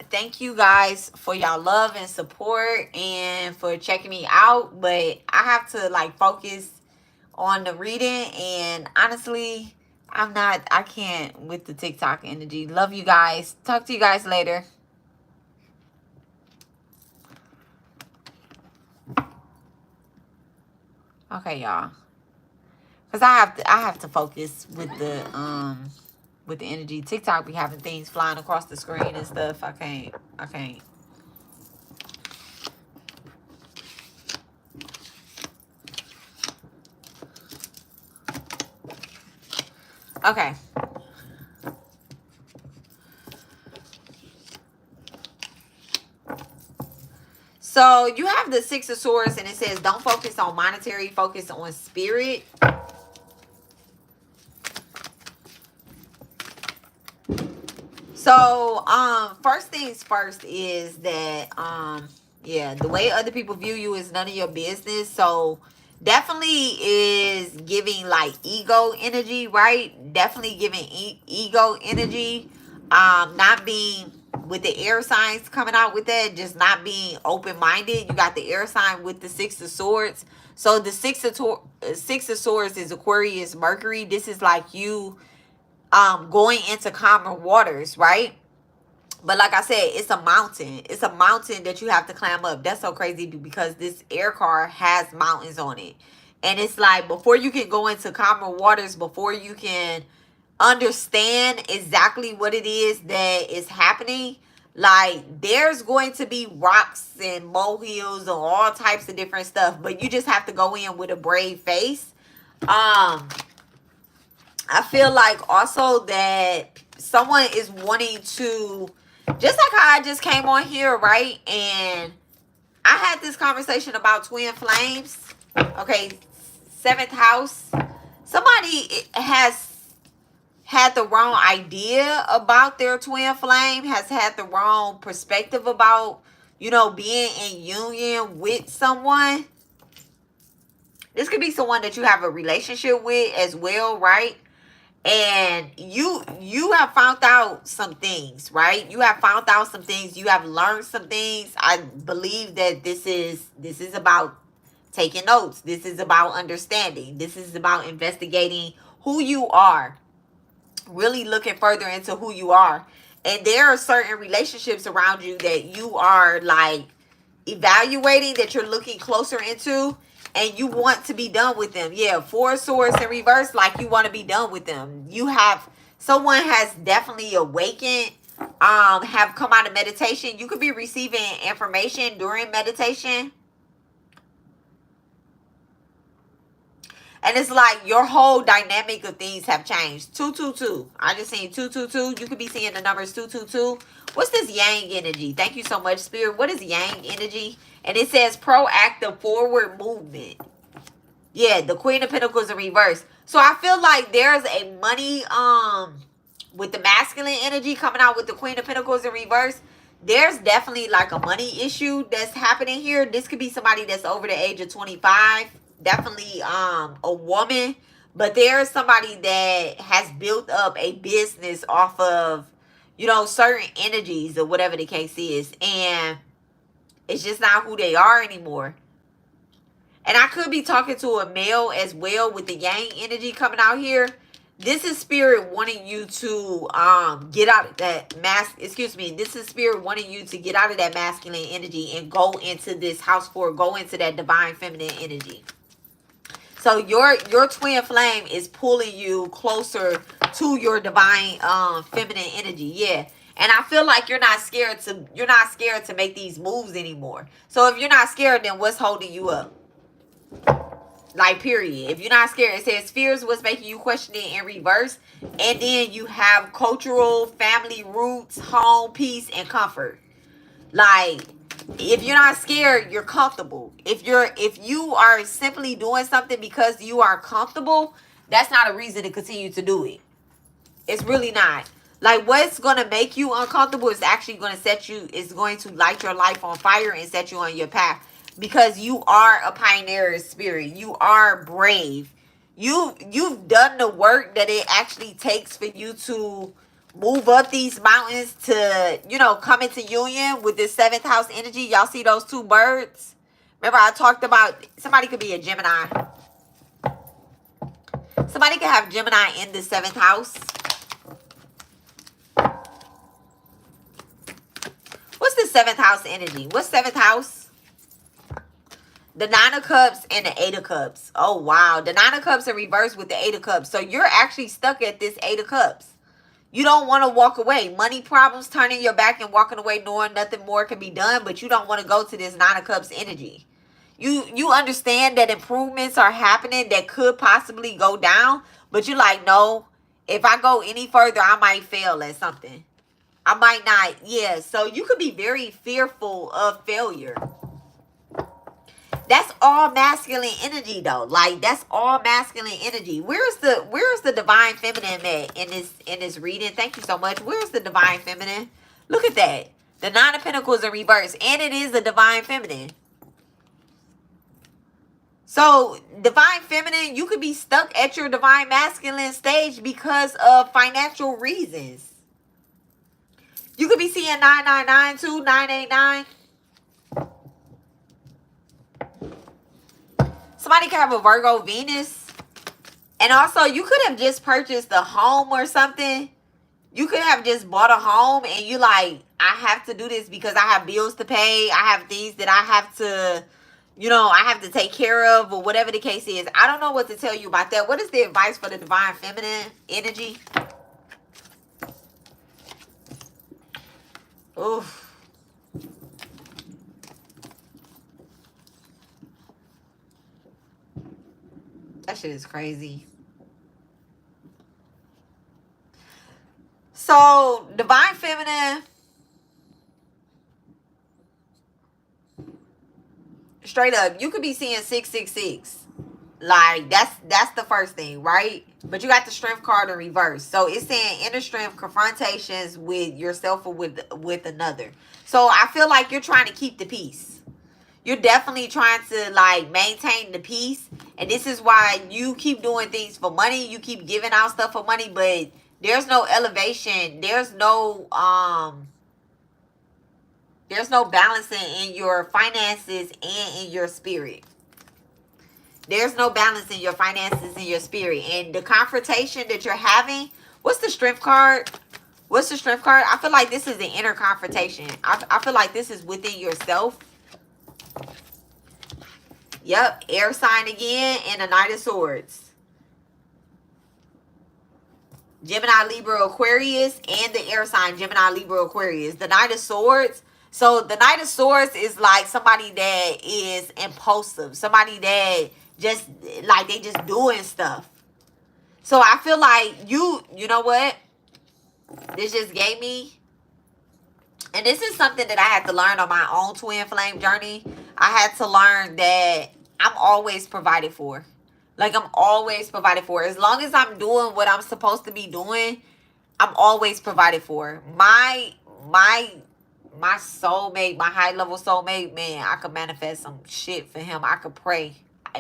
Thank you guys for y'all love and support and for checking me out, but I have to like focus on the reading, and honestly, I can't with the TikTok energy. Love you guys. Talk to you guys later. Okay, y'all. Cause I have to focus with the energy. TikTok be having things flying across the screen and stuff. I can't. Okay. So you have the Six of Swords, and it says don't focus on monetary, focus on spirit. So, first things first is that, yeah, the way other people view you is none of your business. So, definitely is giving, like, ego energy, right? Definitely giving ego energy. Not being with the air signs coming out with that, just not being open-minded. You got the air sign with the Six of Swords. So the Six of Swords is Aquarius, Mercury. This is like you going into calmer waters, right? But like I said, it's a mountain. It's a mountain that you have to climb up. That's so crazy because this air car has mountains on it. And it's like before you can go into calmer waters, before you can understand exactly what it is that is happening, like there's going to be rocks and molehills and all types of different stuff. But you just have to go in with a brave face. I feel like also that someone is wanting to, just like how I just came on here, right? And I had this conversation about twin flames. Okay, 7th house. Somebody has had the wrong idea about their twin flame, has had the wrong perspective about, you know, being in union with someone. This could be someone that you have a relationship with as well, right? And you have found out some things, right? You have found out some things. You have learned some things. I believe that this is about taking notes. This is about understanding. This is about investigating who you are. Really looking further into who you are. And there are certain relationships around you that you are like evaluating, that you're looking closer into. And you want to be done with them. Yeah, 4 of Swords in reverse, like you want to be done with them. You have, someone has definitely awakened, have come out of meditation. You could be receiving information during meditation. And it's like your whole dynamic of things have changed. 222. I just seen 222. You could be seeing the numbers 222. What's this yang energy? Thank you so much, Spirit. What is yang energy? And it says proactive forward movement. Yeah, the Queen of Pentacles in reverse. So I feel like there's a money, with the masculine energy coming out with the Queen of Pentacles in reverse. There's definitely like a money issue that's happening here. This could be somebody that's over the age of 25. Definitely a woman. But there's somebody that has built up a business off of, you know, certain energies or whatever the case is. And it's just not who they are anymore. And I could be talking to a male as well with the yang energy coming out here. This is Spirit wanting you to get out of that this is Spirit wanting you to get out of that masculine energy and go into this house 4, go into that divine feminine energy. So your twin flame is pulling you closer to your divine feminine energy. Yeah. And I feel like you're not scared to make these moves anymore. So if you're not scared, then what's holding you up? Like, period. If you're not scared, it says fears what's making you question it in reverse. And then you have cultural, family roots, home, peace, and comfort. Like, if you're not scared, you're comfortable. If you are simply doing something because you are comfortable, that's not a reason to continue to do it. It's really not. Like, what's going to make you uncomfortable is actually going to light your life on fire and set you on your path. Because you are a pioneer spirit. You are brave. You've done the work that it actually takes for you to move up these mountains to, you know, come into union with this 7th house energy. Y'all see those 2 birds? Remember I talked about, somebody could be a Gemini. Somebody could have Gemini in the 7th house. What's the 7th house energy? What's 7th house? The 9 of Cups and the 8 of Cups. Oh, wow. The 9 of Cups in reverse with the 8 of Cups. So you're actually stuck at this 8 of Cups. You don't want to walk away. Money problems, turning your back and walking away knowing nothing more can be done. But you don't want to go to this 9 of Cups energy. You understand that improvements are happening that could possibly go down. But you're like, no. If I go any further, I might fail at something. I might not. Yeah. So you could be very fearful of failure. That's all masculine energy though. Like, that's all masculine energy. Where's the divine feminine at in this reading? Thank you so much. Where's the divine feminine? Look at that. The 9 of Pentacles in reverse. And it is the divine feminine. So, divine feminine, you could be stuck at your divine masculine stage because of financial reasons. You could be seeing 999 too, 989. Somebody could have a Virgo Venus. And also, you could have just purchased a home or something. You could have just bought a home and you like, I have to do this because I have bills to pay. I have things that I have to, I have to take care of, or whatever the case is. I don't know what to tell you about that. What is the advice for the divine feminine energy? Oof. That shit is crazy. So, divine feminine, straight up, you could be seeing 666. Like, that's the first thing, right? But you got the strength card in reverse. So it's saying inner strength, confrontations with yourself or with another. So I feel like you're trying to keep the peace. You're definitely trying to like maintain the peace. And this is why you keep doing things for money. You keep giving out stuff for money, but there's no elevation. There's no balancing in your finances and in your spirit. There's no balance in your finances and your spirit. And the confrontation that you're having, what's the strength card? What's the strength card? I feel like this is an inner confrontation. I feel like this is within yourself. Yep, air sign again and a Knight of Swords. Gemini, Libra, Aquarius, and the air sign Gemini, Libra, Aquarius. The Knight of Swords. So the Knight of Swords is like somebody that is impulsive. Somebody that just like they just doing stuff. So I feel like you know what? This just gave me, and this is something that I had to learn on my own twin flame journey. I had to learn that I'm always provided for. Like, I'm always provided for. As long as I'm doing what I'm supposed to be doing, I'm always provided for. My soulmate, my high level soulmate, man, I could manifest some shit for him. I could pray.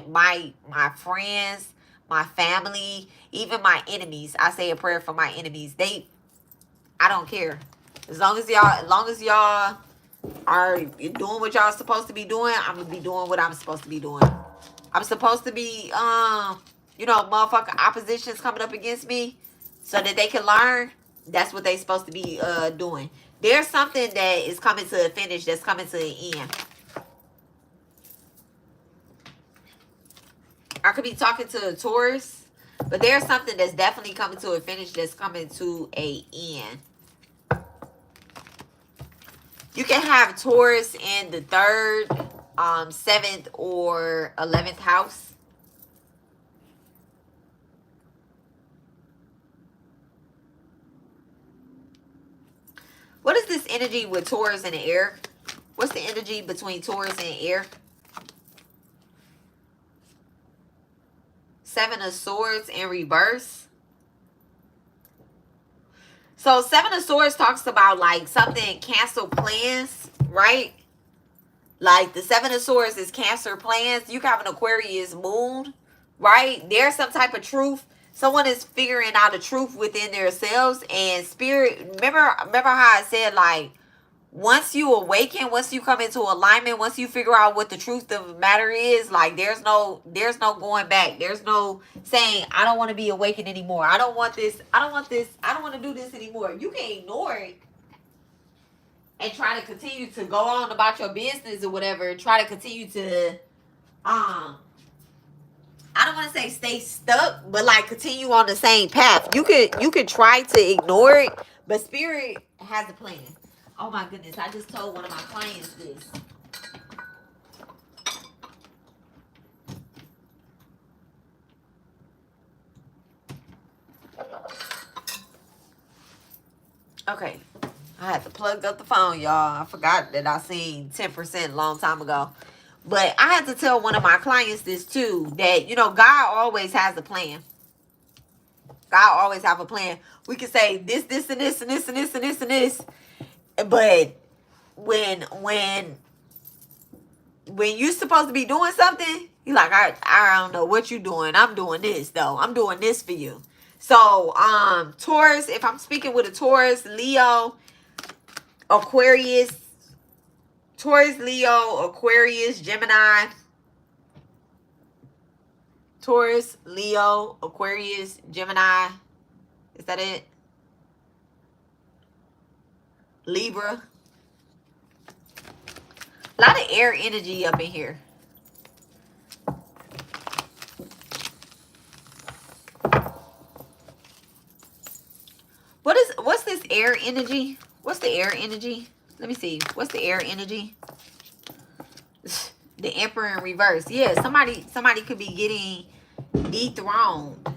My friends, my family, even my enemies. I say a prayer for my enemies. I don't care. As long as y'all are doing what y'all supposed to be doing, I'm gonna be doing what I'm supposed to be doing. I'm supposed to be motherfucking oppositions coming up against me so that they can learn. That's what they supposed to be doing. There's something that is coming to a finish, that's coming to an end. I could be talking to a Taurus, but there's something that's definitely coming to a finish, that's coming to an end. You can have Taurus in the 3rd, 7th, or 11th house. What is this energy with Taurus and the air? What's the energy between Taurus and air? 7 of Swords in reverse. So 7 of Swords talks about like something, cancel plans, right? Like the 7 of Swords is Cancer plans. You have an Aquarius moon, right? There's some type of truth. Someone is figuring out a truth within themselves, and spirit. Remember how I said, like, once you awaken, once you come into alignment, once you figure out what the truth of the matter is, like there's no going back. There's no saying, I don't want to be awakened anymore. I don't want this. I don't want this. I don't want to do this anymore. You can ignore it and try to continue to go on about your business or whatever. Try to continue to I don't want to say stay stuck, but like continue on the same path. You could try to ignore it, but spirit has a plan. Oh my goodness, I just told one of my clients this. Okay, I had to plug up the phone, y'all. I forgot that I seen 10% a long time ago. But I had to tell one of my clients this too, that, God always has a plan. God always have a plan. We can say this, and this, and this, and this, and this, and this. But when you're supposed to be doing something, you're like, I don't know what you're doing. I'm doing this, though. I'm doing this for you. So, Taurus, if I'm speaking with a Taurus, Leo, Aquarius, Taurus, Leo, Aquarius, Gemini. Taurus, Leo, Aquarius, Gemini. Is that it? Libra. A lot of air energy up in here. What's this air energy? What's the air energy? Let me see. What's the air energy? The Emperor in reverse. Yeah, somebody could be getting dethroned.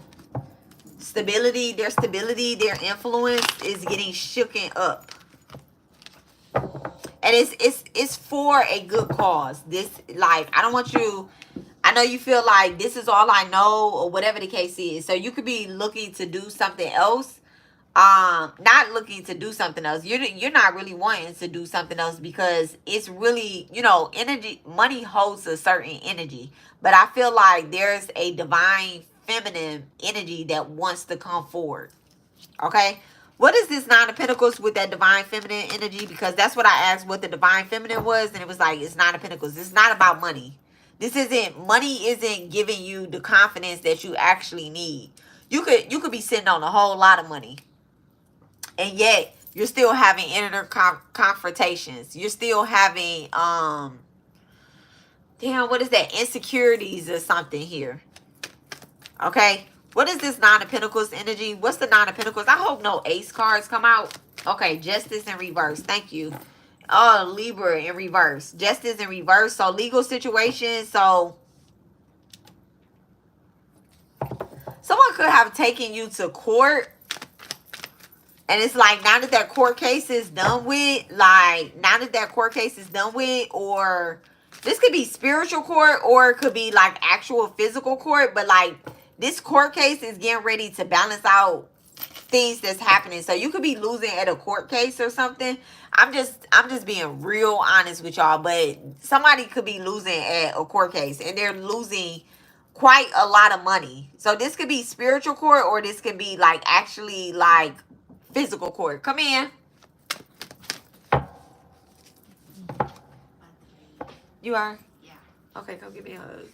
Stability, their influence is getting shooken up. And it's for a good cause. This, like, I don't want you, I know you feel like this is all I know or whatever the case is. So you could be looking to do something else. Not looking to do something else. You're not really wanting to do something else because it's really, you know, energy, money holds a certain energy. But I feel like there's a divine feminine energy that wants to come forward. Okay? What is this Nine of Pentacles with that divine feminine energy? Because that's what I asked what the divine feminine was, and it was like, it's Nine of Pentacles. It's not about money. Money isn't giving you the confidence that you actually need. You could be sitting on a whole lot of money, and yet you're still having inner confrontations. You're still having damn, what is that? Insecurities or something here. Okay. What is this Nine of Pentacles energy? What's the Nine of Pentacles? I hope no ace cards come out. Okay, Justice in reverse. Thank you. Oh, Libra in reverse. Justice in reverse. So legal situation. So someone could have taken you to court. And it's like, now that court case is done with, or this could be spiritual court, or it could be like actual physical court, but like this court case is getting ready to balance out things that's happening. So you could be losing at a court case or something. I'm just being real honest with y'all, but somebody could be losing at a court case, and they're losing quite a lot of money. So this could be spiritual court, or this could be like actually like physical court. Come in. You are? Yeah. Okay, come give me a hug.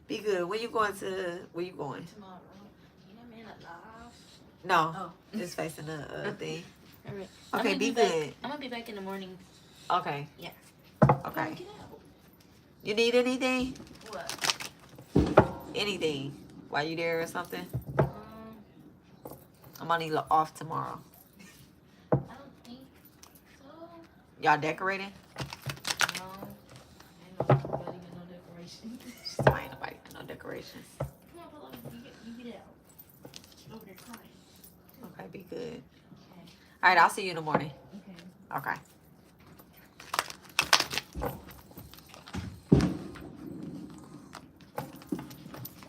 Be good. Where you going? Tomorrow. You know, man, alive. No. Oh. Just facing the thing. All right. Okay, be good. I'm gonna be back in the morning. Okay. Yeah. Okay. Get out. You need anything? What? Anything? While you there or something? Um, I'm only off tomorrow. I don't think so. Y'all decorating? No. Ain't nobody got no decorations. I ain't nobody got no decorations. Come on, pull up. You get out. She's over there crying. Okay, be good. Okay. All right, I'll see you in the morning. Okay. Okay.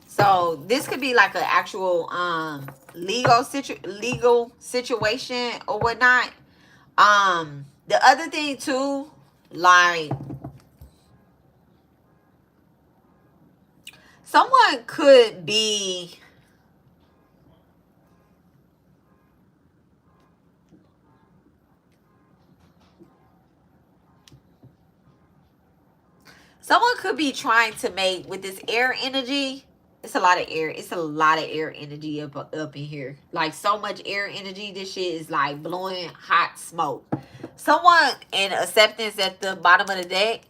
So this could be like an actual legal situation or whatnot. The other thing too, like someone could be trying to make, with this air energy, it's a lot of air. It's a lot of air energy up in here. Like so much air energy. This shit is like blowing hot smoke. Someone in acceptance at the bottom of the deck.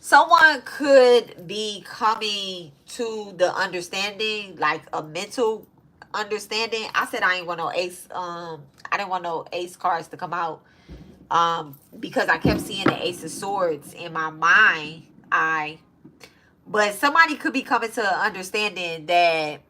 Someone could be coming to the understanding, like a mental understanding. I said I ain't want no ace. I didn't want no ace cards to come out. Because I kept seeing the Ace of Swords in my mind. But somebody could be coming to an understanding that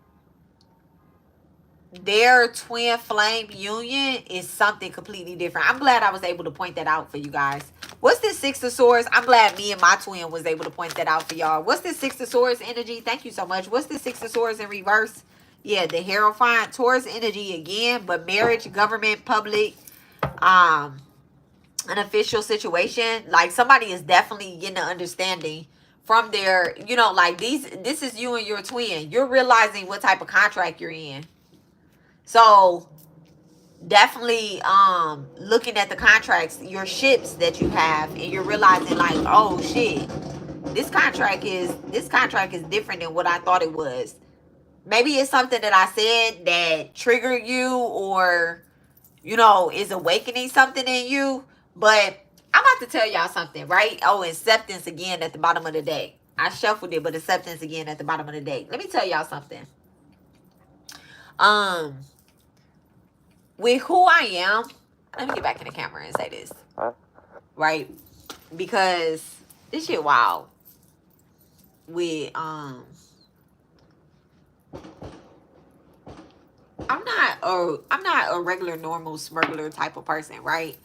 their twin flame union is something completely different. I'm glad I was able to point that out for you guys. What's this Six of Swords? I'm glad me and my twin was able to point that out for y'all. What's this Six of Swords energy? Thank you so much. What's this Six of Swords in reverse? Yeah, the Hierophant. Taurus energy again, but marriage, government, public, an official situation. Like somebody is definitely getting an understanding from their, you know, like this is you and your twin. You're realizing what type of contract you're in. So definitely looking at the contracts, your ships that you have, and you're realizing like, oh shit, this contract is different than what I thought it was. Maybe it's something that I said that triggered you, or is awakening something in you. But I'm about to tell y'all something, right? Oh, acceptance again at the bottom of the deck. I shuffled it, but acceptance again at the bottom of the deck. Let me tell y'all something. Um, with who I am, let me get back in the camera and say this, right? Because this shit wild. With I'm not a regular normal smuggler type of person, right?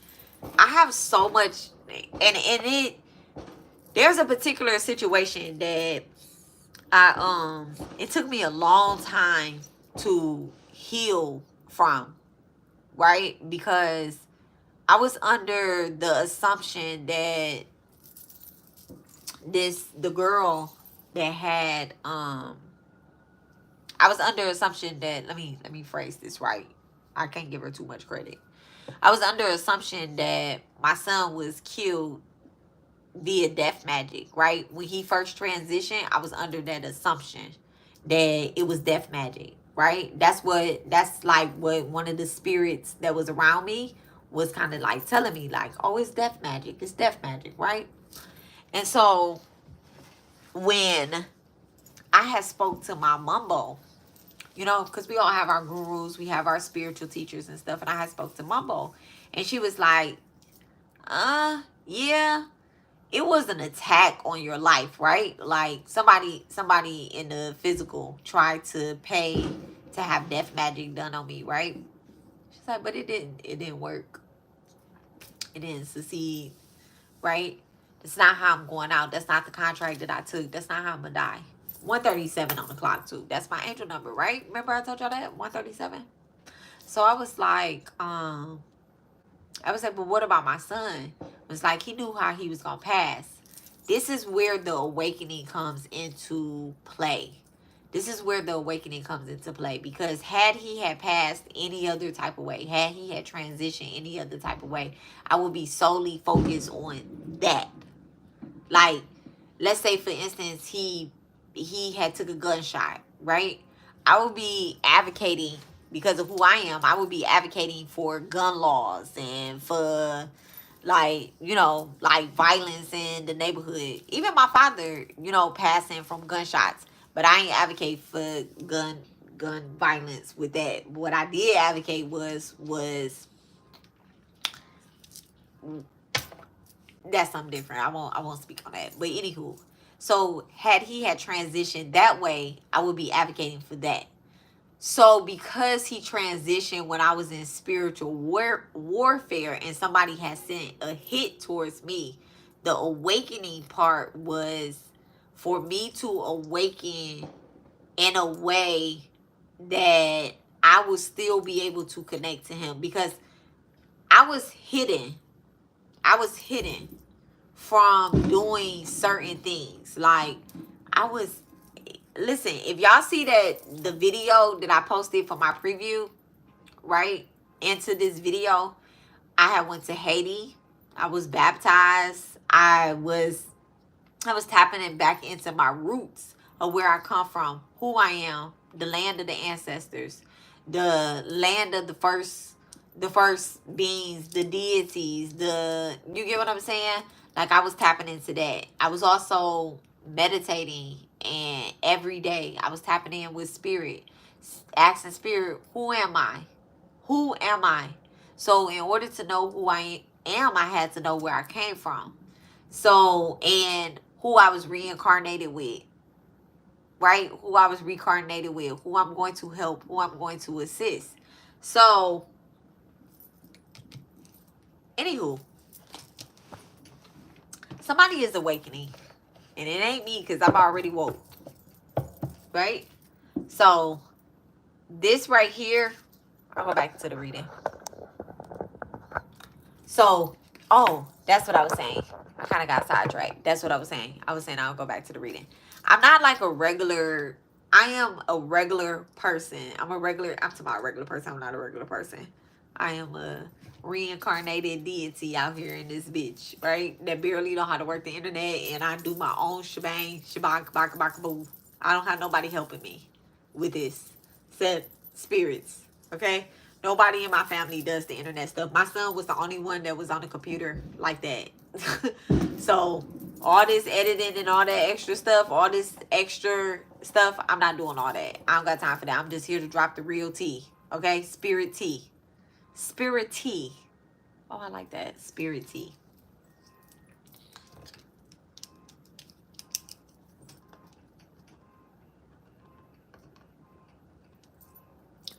I have so much, and there's a particular situation that it took me a long time to heal from, right? Because I was under the assumption that the girl that had I was under assumption that, let me phrase this right. I can't give her too much credit. I was under assumption that my son was killed via death magic, right? When he first transitioned, I was under that assumption that it was death magic, right? That's like what one of the spirits that was around me was kind of like telling me, like, oh, it's death magic, right? And so when I had spoke to my mumbo, because we all have our gurus, we have our spiritual teachers and stuff, and I had spoke to mumbo, and she was like, yeah, it was an attack on your life, right? Like somebody in the physical tried to pay to have death magic done on me, right? She's like, but it didn't work. It didn't succeed, right? That's not how I'm going out. That's not the contract that I took. That's not how I'm gonna die. 137 on the clock too. That's my angel number, right? Remember I told y'all that? 137. So I was like, but what about my son? It was like he knew how he was gonna pass. This is where the awakening comes into play. Because had he had passed any other type of way, had he had transitioned any other type of way, I would be solely focused on that. Like, let's say for instance, he had took a gunshot, right? I would be advocating, because of who I am, I would be advocating for gun laws and for like violence in the neighborhood. Even my father, passing from gunshots. But I ain't advocate for gun violence with that. What I did advocate was that's something different. I won't speak on that. But anywho, so had he had transitioned that way, I would be advocating for that. So because he transitioned when I was in spiritual warfare and somebody had sent a hit towards me, the awakening part was for me to awaken in a way that I would still be able to connect to him, because I was hidden. I was hidden from doing certain things. Like, I was, listen, if y'all see that the video that I posted for my preview, right, into this video, I had went to Haiti. I was baptized. I was tapping it back into my roots of where I come from, who I am, the land of the ancestors, the land of the first beings, the deities, you get what I'm saying? Like, I was tapping into that. I was also meditating, and every day I was tapping in with spirit, asking spirit, who am I? Who am I? So in order to know who I am, I had to know where I came from. So, and who I was reincarnated with, right? Who I was reincarnated with, who I'm going to help, who I'm going to assist. So, anywho, somebody is awakening. And it ain't me, because I'm already woke. Right? So, this right here, I'll go back to the reading. So, oh, that's what I was saying. I kind of got sidetracked. That's what I was saying. I'll go back to the reading. I'm not like a regular, I am a regular person. I'm talking about a regular person. I'm not a regular person. I am a reincarnated deity out here in this bitch, right? That barely know how to work the internet, and I do my own shebang, shabak, baka, baka, boo. I don't have nobody helping me with this, except spirits, okay? Nobody in my family does the internet stuff. My son was the only one that was on the computer like that. So all this editing and all that extra stuff, all this extra stuff, I'm not doing all that. I don't got time for that. I'm just here to drop the real tea, okay? Spirit tea. Spirit tea. Oh, I like that. Spirit tea.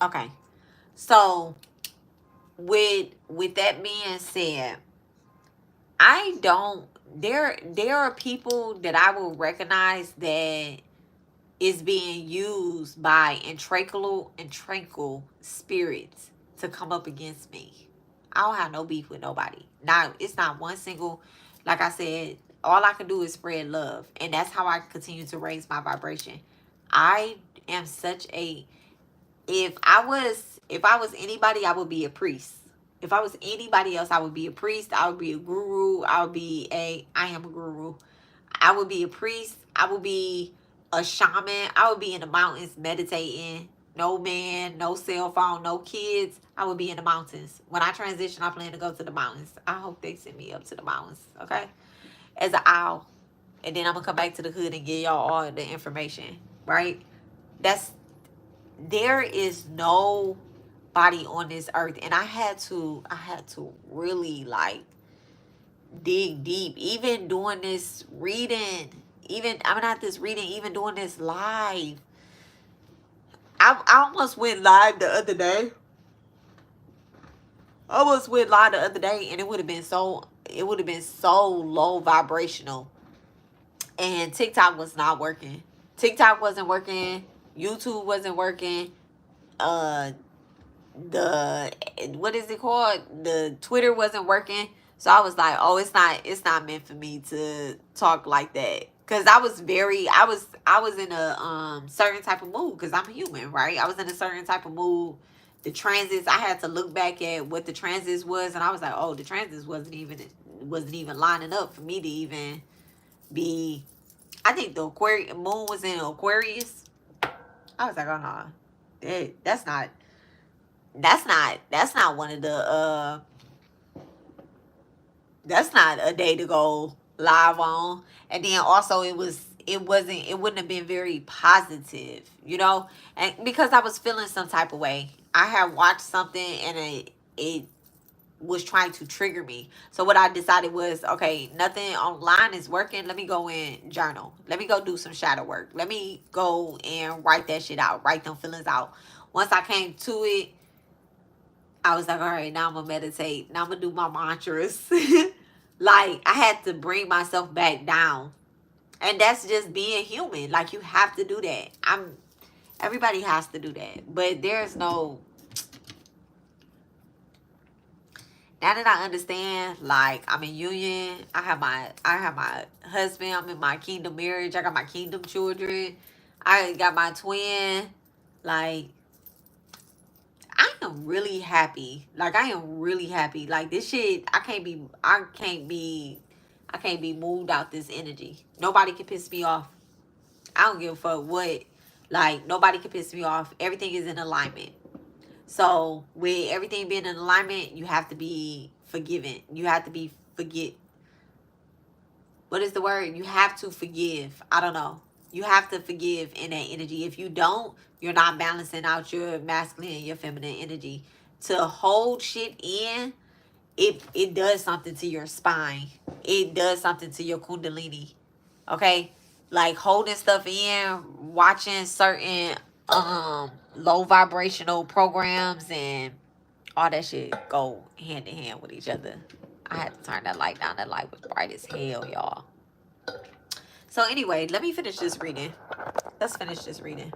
Okay. So with that being said, I don't there are people that I will recognize that is being used by and tranquil spirits to come up against me. I don't have no beef with nobody. Now, it's not one single, like I said, all I can do is spread love. And that's how I continue to raise my vibration. I am such a, if I was anybody, I would be a priest. If I was anybody else, I would be a priest. I would be a guru. I am a guru. I would be a priest. I would be a shaman. I would be in the mountains meditating. No man, no cell phone, no kids. I would be in the mountains. When I transition, I plan to go to the mountains. I hope they send me up to the mountains, okay? As an owl. And then I'm going to come back to the hood and give y'all all the information, right? There is nobody on this earth. And I had to really like dig deep, even doing this reading, even I'm not this reading, even doing this live. I almost went live the other day. And it would have been so low vibrational. And TikTok was not working. TikTok wasn't working. YouTube wasn't working. The what is it called? The Twitter wasn't working. So I was like, oh, it's not meant for me to talk like that. Cause I was in a certain type of mood, because I'm human, right? I was in a certain type of mood. The transits, I had to look back at what the transits was, and I was like, oh, the transits wasn't even lining up for me to even be. I think the Aquarius moon was in Aquarius. I was like, oh no, that's not one of the that's not a day to go live on. And then also it wouldn't have been very positive, and because I was feeling some type of way. I had watched something and it was trying to trigger me. So what I decided was, okay, nothing online is working. Let me go and journal. Let me go do some shadow work. Let me go and write that shit out. Write them feelings out. Once I came to it, I was like, all right, now I'm going to meditate. Now I'm going to do my mantras. Like, I had to bring myself back down. And that's just being human. Like, you have to do that. Everybody has to do that. But there's no... Now that I understand, like, I'm in union, I have my husband, I'm in my kingdom marriage, I got my kingdom children, I got my twin, like, I am really happy. Like, I am really happy. Like, this shit, I can't be moved out this energy. Nobody can piss me off. I don't give a fuck what. Like, nobody can piss me off. Everything is in alignment. So, with everything being in alignment, you have to be forgiven. You have to be what is the word? You have to forgive. I don't know. You have to forgive in that energy. If you don't, you're not balancing out your masculine and your feminine energy. To hold shit in, it does something to your spine. It does something to your kundalini. Okay? Like, holding stuff in, watching certain low vibrational programs and all that shit go hand in hand with each other. I had to turn that light down. That light was bright as hell, y'all. So anyway, let me finish this reading. Let's finish this reading.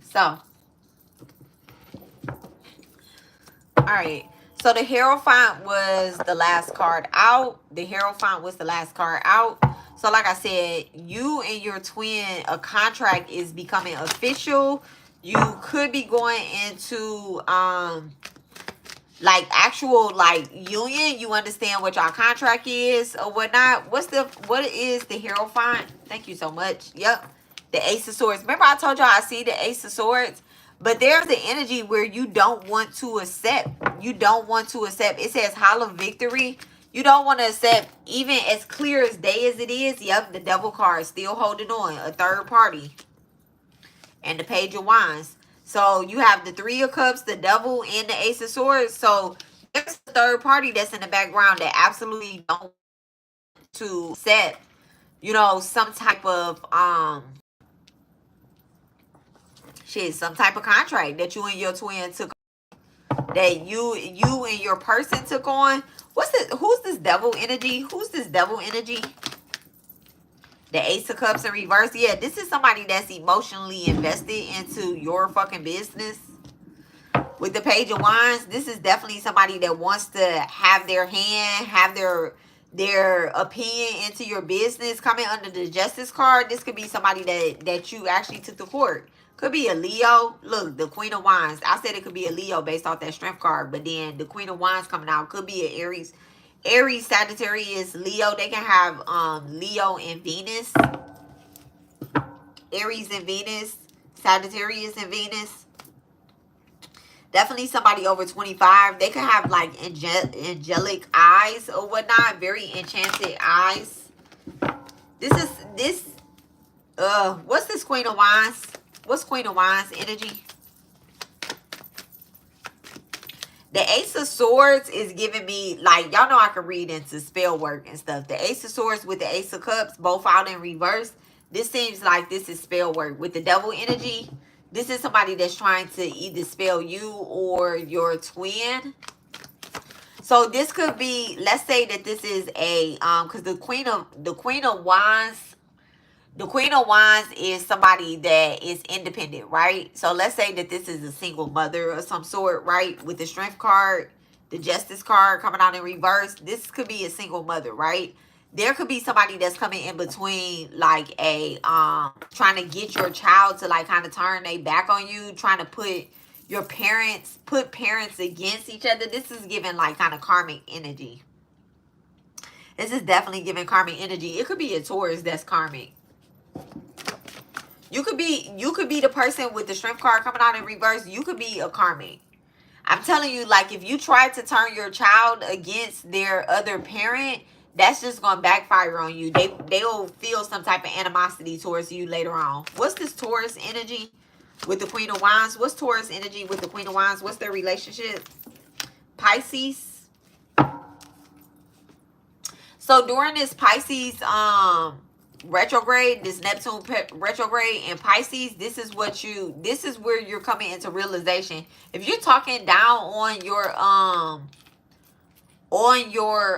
So, all right. So the Hierophant was the last card out. The Hierophant was the last card out. So like I said, you and your twin, a contract is becoming official. You could be going into like actual like union. You understand what y'all contract is or whatnot. What is the Hierophant? Thank you so much. Yep. The Ace of Swords. Remember I told y'all I see the Ace of Swords? But there's the energy where you don't want to accept. You don't want to accept. It says hollow victory. You don't want to accept, even as clear as day as it is. Yep, the Devil card still holding on. A third party. And the Page of Wands. So you have the Three of Cups, the Devil, and the Ace of Swords. So there's a third party that's in the background that absolutely don't want to accept, you know, some type of some type of contract that you and your twin took, that you and your person took on. Who's this devil energy? Who's this devil energy? The Ace of Cups in reverse. Yeah, this is somebody that's emotionally invested into your fucking business. With the Page of Wands, this is definitely somebody that wants to have their hand, have their opinion into your business. Coming under the Justice card, this could be somebody that you actually took to court. Could be a Leo. Look, the Queen of Wands. I said it could be a Leo based off that Strength card, but then the Queen of Wands coming out could be an Aries. Aries, Sagittarius, Leo. They can have Leo and Venus. Aries and Venus. Sagittarius and Venus. Definitely somebody over 25. They could have like angelic eyes or whatnot. Very enchanted eyes. What's this Queen of Wands? What's Queen of Wands energy? The Ace of Swords is giving me, like, y'all know I can read into spell work and stuff. The Ace of Swords with the Ace of Cups, both out in reverse. This seems like this is spell work. With the Devil energy, this is somebody that's trying to either spell you or your twin. So this could be, let's say that this is a, because the Queen of Wands, the Queen of Wands is somebody that is independent, right? So let's say that this is a single mother of some sort, right? With the Strength card, the Justice card coming out in reverse. This could be a single mother, right? There could be somebody that's coming in between, like a, trying to get your child to like kind of turn their back on you, trying to put parents against each other. This is giving like kind of karmic energy. This is definitely giving karmic energy. It could be a Taurus that's karmic. You could be the person with the Strength card coming out in reverse. You could be a karmic. I'm telling you, like, if you try to turn your child against their other parent, that's just going to backfire on you. They'll feel some type of animosity towards you later on. What's this Taurus energy with the Queen of Wands? What's Taurus energy with the Queen of Wands? What's their relationship? Pisces. So during this Pisces retrograde, this Neptune retrograde in Pisces, this is where you're coming into realization. If you're talking down on your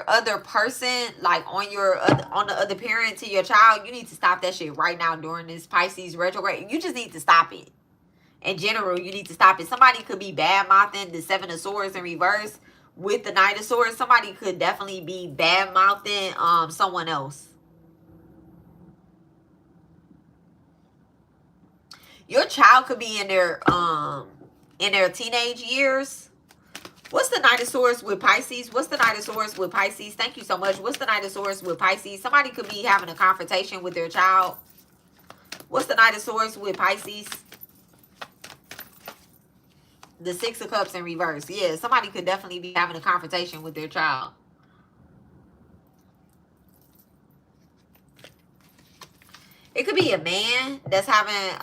other person, like on the other parent to your child, you need to stop that shit right now during this Pisces retrograde. You just need to stop it. In general, you need to stop it. Somebody could be bad mouthing the Seven of Swords in reverse with the Knight of Swords. Somebody could definitely be bad mouthing someone else. Your child could be in their teenage years. What's the Knight of Swords with Pisces? What's the Knight of Swords with Pisces? Thank you so much. What's the Knight of Swords with Pisces? Somebody could be having a confrontation with their child. What's the Knight of Swords with Pisces? The Six of Cups in reverse. Yeah, somebody could definitely be having a confrontation with their child. It could be a man that's having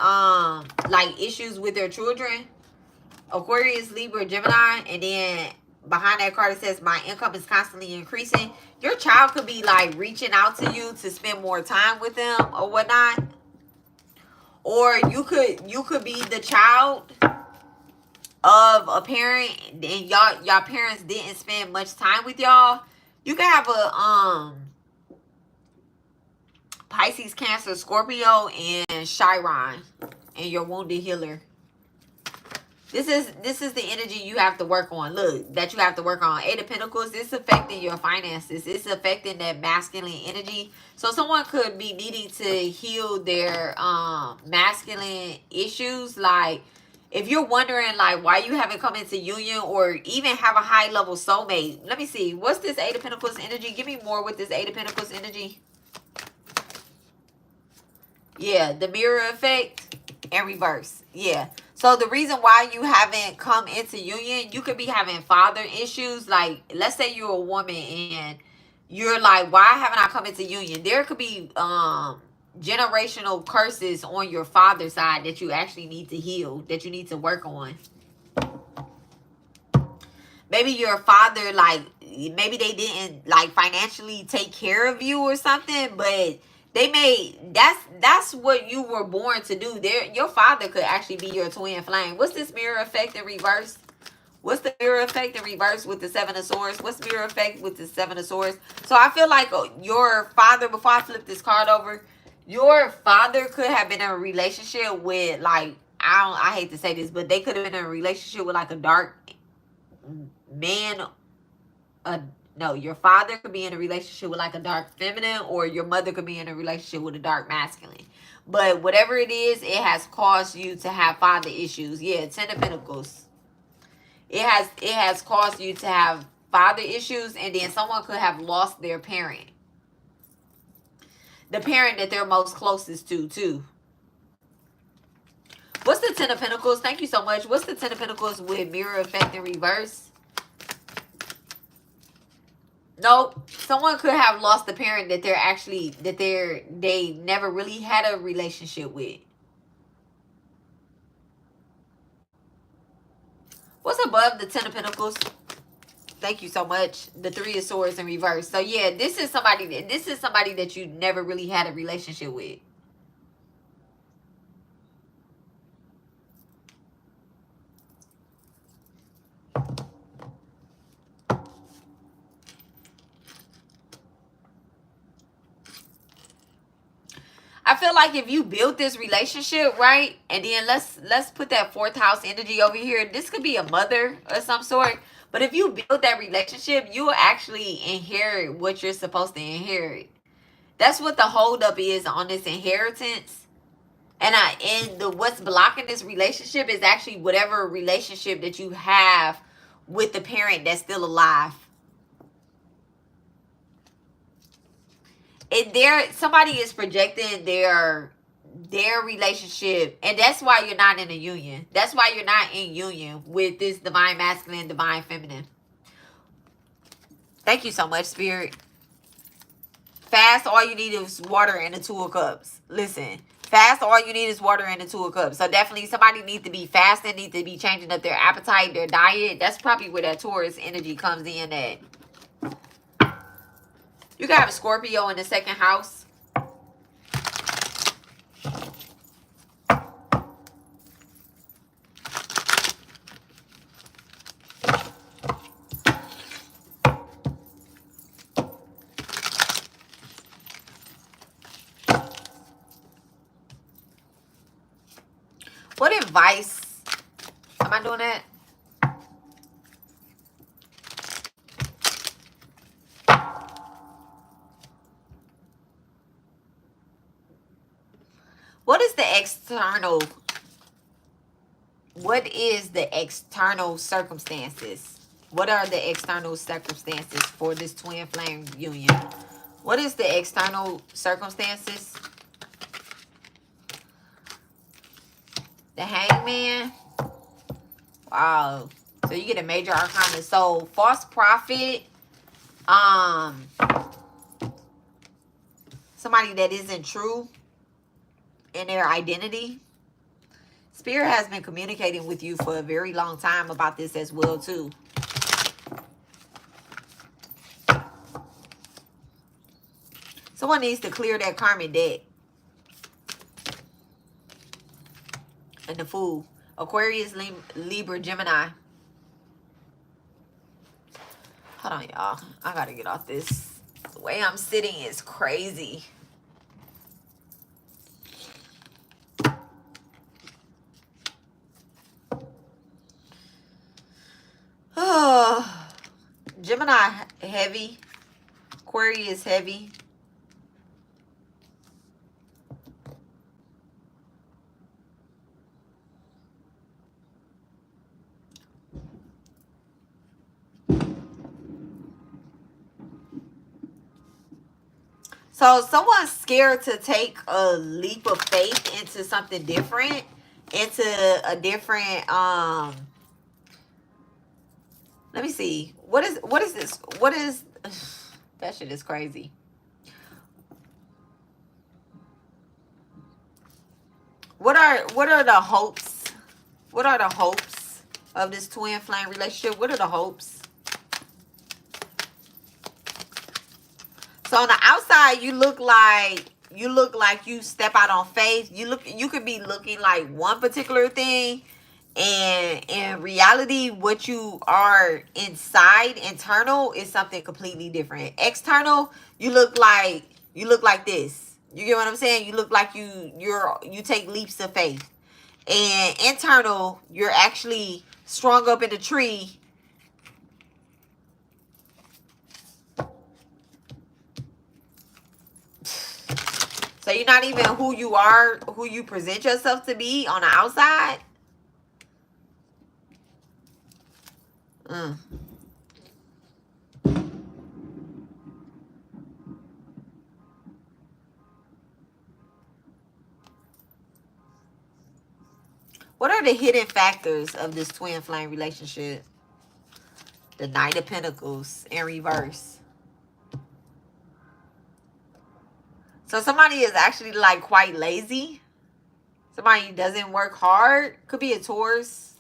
like issues with their children. Aquarius, Libra, Gemini, and then behind that card it says my income is constantly increasing. Your child could be like reaching out to you to spend more time with them or whatnot. Or you could be the child of a parent and y'all parents didn't spend much time with y'all. You could have a Pisces, Cancer, Scorpio, and Chiron, and your wounded healer. This is the energy you have to work on. Look, that you have to work on. Eight of Pentacles, it's affecting your finances. It's affecting that masculine energy. So someone could be needing to heal their masculine issues. Like, if you're wondering like why you haven't come into union or even have a high level soulmate. Let me see. What's this Eight of Pentacles energy? Give me more with this Eight of Pentacles energy. Yeah, the mirror effect and reverse. Yeah. So the reason why you haven't come into union, you could be having father issues. Like, let's say you're a woman and you're like, why haven't I come into union? There could be generational curses on your father's side that you actually need to heal, that you need to work on. Maybe your father, like, maybe they didn't like financially take care of you or something, but they may, that's what you were born to do. There, your father could actually be your twin flame. What's this mirror effect in reverse? What's the mirror effect in reverse with the Seven of Swords? What's mirror effect with the Seven of Swords? So I feel like your father, before I flip this card over, your father could have been in a relationship with, like, I hate to say this, but they could have been in a relationship with like a dark man. No, your father could be in a relationship with like a dark feminine, or your mother could be in a relationship with a dark masculine. But whatever it is, it has caused you to have father issues. Yeah, Ten of Pentacles. It has caused you to have father issues, and then someone could have lost their parent. The parent that they're most closest to, too. What's the Ten of Pentacles? Thank you so much. What's the Ten of Pentacles with mirror effect in reverse? Nope. Someone could have lost the parent that they're actually, they never really had a relationship with. What's above the Ten of Pentacles? Thank you so much. The Three of Swords in reverse. So yeah, this is somebody that you never really had a relationship with. I feel like if you build this relationship, right, and then let's put that fourth house energy over here. This could be a mother of some sort. But if you build that relationship, you will actually inherit what you're supposed to inherit. That's what the holdup is on this inheritance. And what's blocking this relationship is actually whatever relationship that you have with the parent that's still alive. Somebody is projecting their relationship, and that's why you're not in a union. That's why you're not in union with this divine masculine, divine feminine. Thank you so much, Spirit. Fast, all you need is water and the Two of Cups. Listen, fast, all you need is water and the Two of Cups. So definitely somebody needs to be fasting, needs to be changing up their appetite, their diet. That's probably where that Taurus energy comes in at. You can have a Scorpio in the second house. What advice? Am I doing that? What is the external? What is the external circumstances? What are the external circumstances for this twin flame union? What is the external circumstances? The Hangman. Wow. So you get a major arcana. So false prophet. Somebody that isn't true in their identity. Spirit has been communicating with you for a very long time about this as well, too. Someone needs to clear that karmic debt. And the Fool. Aquarius, Libra, Gemini. Hold on, y'all. I gotta get off this. The way I'm sitting is crazy. Gemini heavy. Aquarius heavy. So someone's scared to take a leap of faith into something different, into a different let me see. What is this? What is that shit is crazy. What are the hopes? What are the hopes of this twin flame relationship? What are the hopes? So on the outside, you look like you step out on faith. You could be looking like one particular thing, and in reality, what you are inside, internal, is something completely different. External, you look like this. You get what I'm saying? You look like you take leaps of faith. And internal, you're actually strung up in the tree. So you're not even who you are, who you present yourself to be on the outside. What are the hidden factors of this twin flame relationship? The Knight of Pentacles in reverse. So somebody is actually like quite lazy. Somebody doesn't work hard. Could be a Taurus.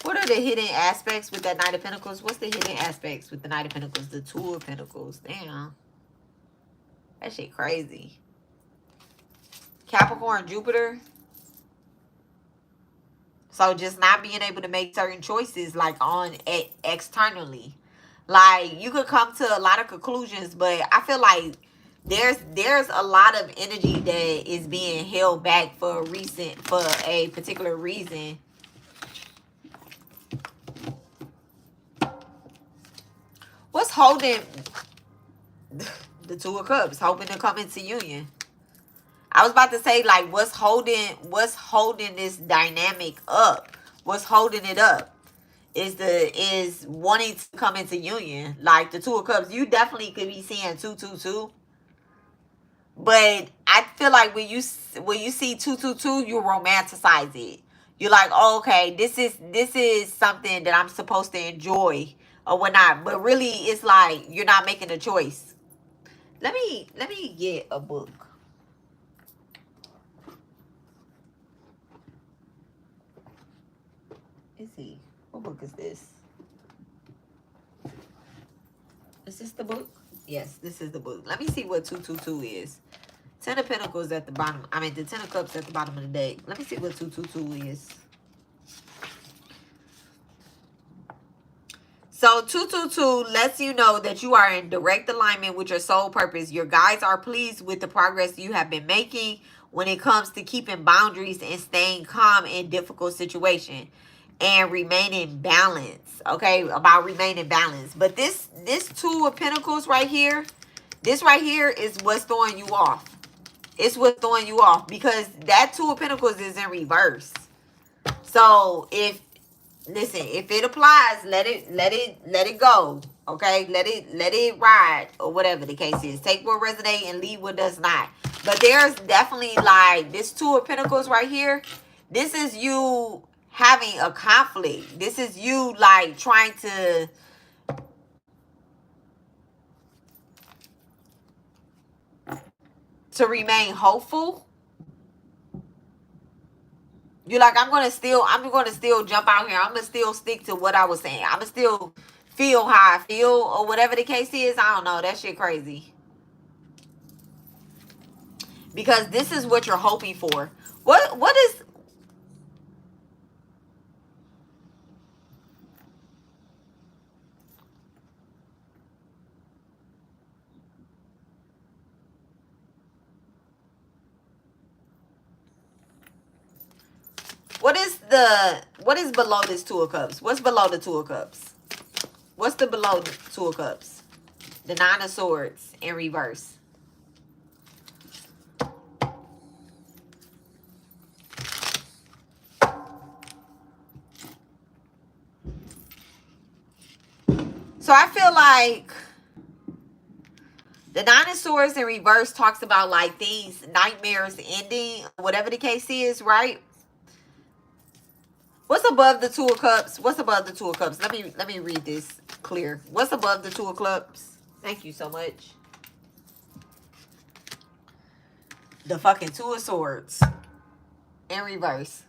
What are the hidden aspects with that Knight of Pentacles? What's the hidden aspects with the Knight of Pentacles? The Two of Pentacles. Damn. That shit crazy. Capricorn, Jupiter. So just not being able to make certain choices like externally. Like you could come to a lot of conclusions, but I feel like there's a lot of energy that is being held back for a particular reason. What's holding the Two of Cups, hoping to come into union? I was about to say, like, what's holding this dynamic up? What's holding it up is wanting to come into union. Like the Two of Cups, you definitely could be seeing 222. But I feel like when you see 222, you romanticize it. You're like, oh, okay, this is something that I'm supposed to enjoy or whatnot. But really, it's like you're not making a choice. Let me get a book. Let's see. What book is this? Is this the book? Yes, this is the book. Let me see what 222 is. 10 of Pentacles at the bottom. I mean, the 10 of Cups at the bottom of the deck. Let me see what 222 is. So 222 lets you know that you are in direct alignment with your soul purpose. Your guides are pleased with the progress you have been making when it comes to keeping boundaries and staying calm in difficult situations and remaining balanced. Okay, about remaining balanced. But this Two of Pentacles right here, this right here is what's throwing you off. It's what's throwing you off because that Two of Pentacles is in reverse. So if it applies, let it go. Okay, let it ride or whatever the case is. Take what resonates and leave what does not. But there's definitely like this Two of Pentacles right here. This is you having a conflict. This is you like trying to remain hopeful. You're like, I'm gonna still jump out here. I'm gonna still stick to what I was saying. I'm gonna still feel how I feel or whatever the case is. I don't know. That shit crazy. Because this is what you're hoping for. What is what is below this Two of Cups? What's below the Two of Cups? What's the below the Two of Cups? The Nine of Swords in reverse. So I feel like the Nine of Swords in reverse talks about like these nightmares ending, whatever the case is, right? What's above the Two of Cups? What's above the Two of Cups? Let me read this clear. What's above the Two of Cups? Thank you so much. The fucking Two of Swords in reverse.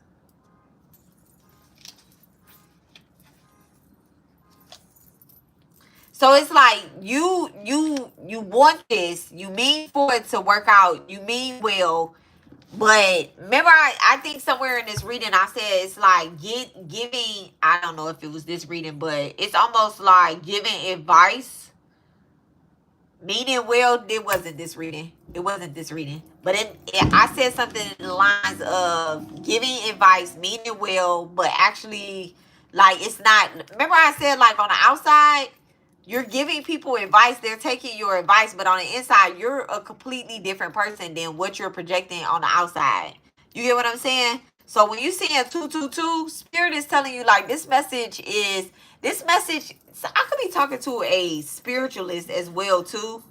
So it's like you want this, you mean for it to work out, you mean well, but remember I think somewhere in this reading I said it's like giving, I don't know if it was this reading, but it's almost like giving advice, meaning well. It wasn't this reading. It wasn't this reading. But I said something in the lines of giving advice, meaning well, but actually like it's not. Remember I said like on the outside, you're giving people advice, they're taking your advice, but on the inside, you're a completely different person than what you're projecting on the outside. You get what I'm saying? So when you see a 222, Spirit is telling you like this message. So I could be talking to a spiritualist as well too.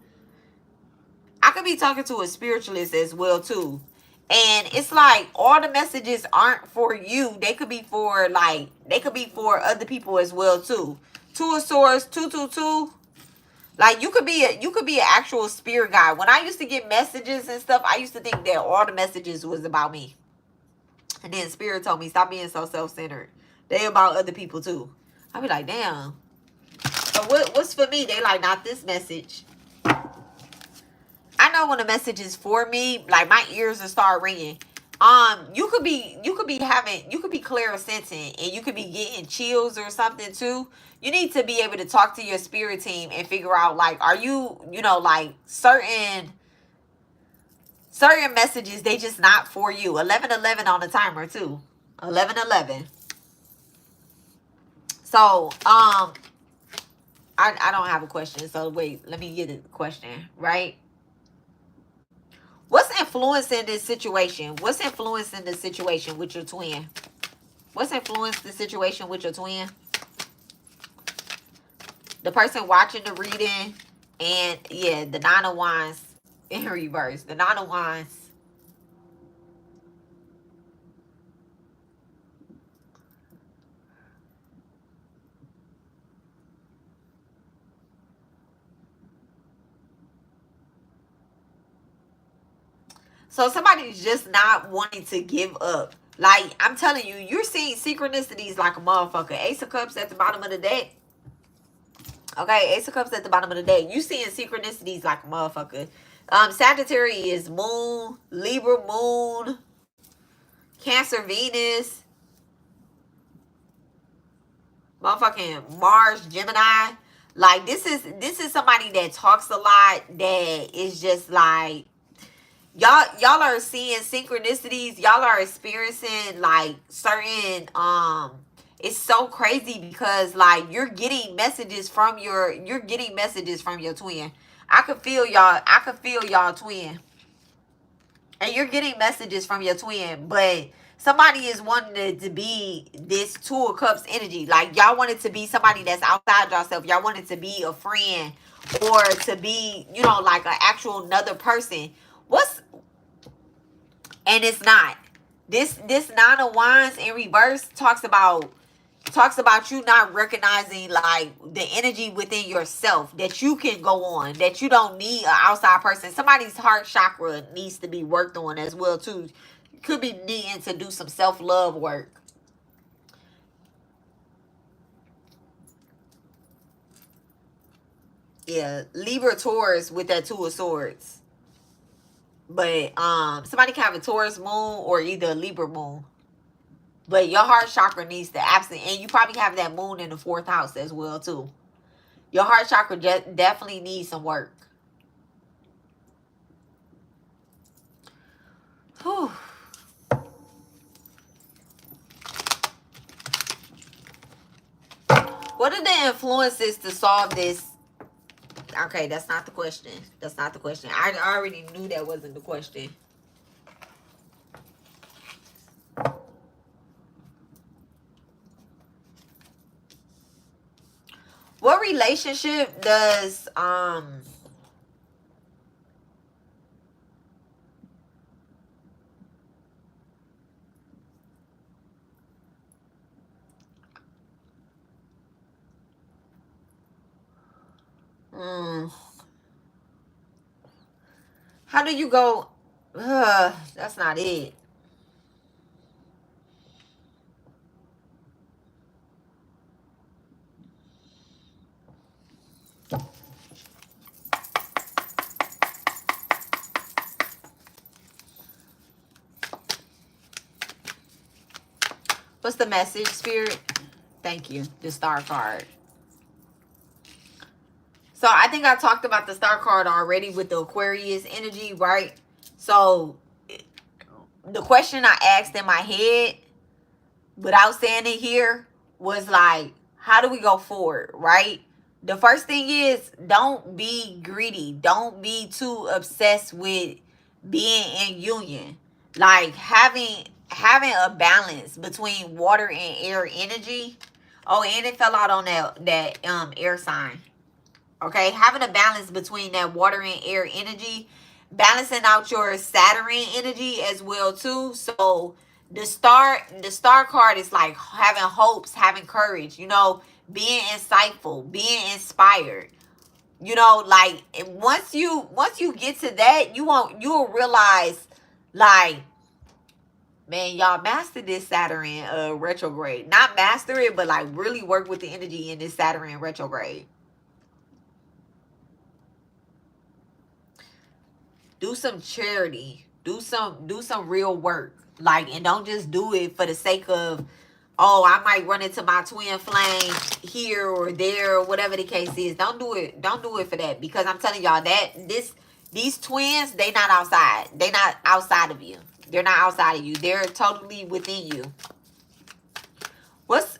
I could be talking to a spiritualist as well too. And it's like all the messages aren't for you. They could be for other people as well too. Two of Swords, 222. Like you could be an actual spirit guide. When I used to get messages and stuff, I used to think that all the messages was about me. And then Spirit told me, stop being so self-centered. They about other people too. I be like, damn. So what's for me? They like, not this message. I know when a message is for me, like my ears will start ringing. You could be clairsensing and you could be getting chills or something too. You need to be able to talk to your spirit team and figure out like, are you, like certain messages, they just not for you. 1111 on the timer too. 1111. So, I don't have a question. So wait, let me get a question, right? What's influencing this situation? What's influencing the situation with your twin? What's influenced the situation with your twin? The person watching the reading, and yeah, the Nine of Wands in reverse. The Nine of Wands. So somebody's just not wanting to give up. Like, I'm telling you, you're seeing synchronicities like a motherfucker. Ace of Cups at the bottom of the deck. Okay, Ace of Cups at the bottom of the deck. You seeing synchronicities like a motherfucker. Sagittarius is Moon, Libra Moon, Cancer Venus, motherfucking Mars Gemini. Like this is somebody that talks a lot, that is just like, y'all are seeing synchronicities, y'all are experiencing like certain it's so crazy because like you're getting messages from your twin. I could feel y'all twin. And you're getting messages from your twin, but somebody is wanting to be this Two of Cups energy. Like y'all want it to be somebody that's outside yourself. Y'all want it to be a friend or to be, like an actual another person. And it's not. This Nine of Wands in reverse talks about you not recognizing like the energy within yourself, that you can go on, that you don't need an outside person. Somebody's heart chakra needs to be worked on as well too. You could be needing to do some self-love work. Yeah, Libra Taurus with that Two of Swords. But somebody can have a Taurus moon or either a Libra moon. But your heart chakra needs to and you probably have that moon in the 4th house as well too. Your heart chakra definitely needs some work. Whew. What are the influences to solve this? Okay, that's not the question. That's not the question. I already knew that wasn't the question. What relationship does how do you go? That's not it. What's the message, Spirit? Thank you. The star card. So I think I talked about the star card already with the Aquarius energy, right? So the question I asked in my head without saying it here was like, how do we go forward, right? The first thing is, don't be greedy. Don't be too obsessed with being in union. Like having a balance between water and air energy. Oh, and it fell out on that air sign. Okay, having a balance between that water and air energy, balancing out your Saturn energy as well too. So the star card is like having hopes, having courage, you know, being insightful, being inspired. You know, like once you get to that, you'll realize, like, man, y'all master this Saturn retrograde. Not master it, but like really work with the energy in this Saturn retrograde. Do some charity. Do some real work. Like, and don't just do it for the sake of, oh, I might run into my twin flame here or there or whatever the case is. Don't do it. Don't do it for that, because I'm telling y'all that these twins, they not outside. They not outside of you. They're not outside of you. They're totally within you. What's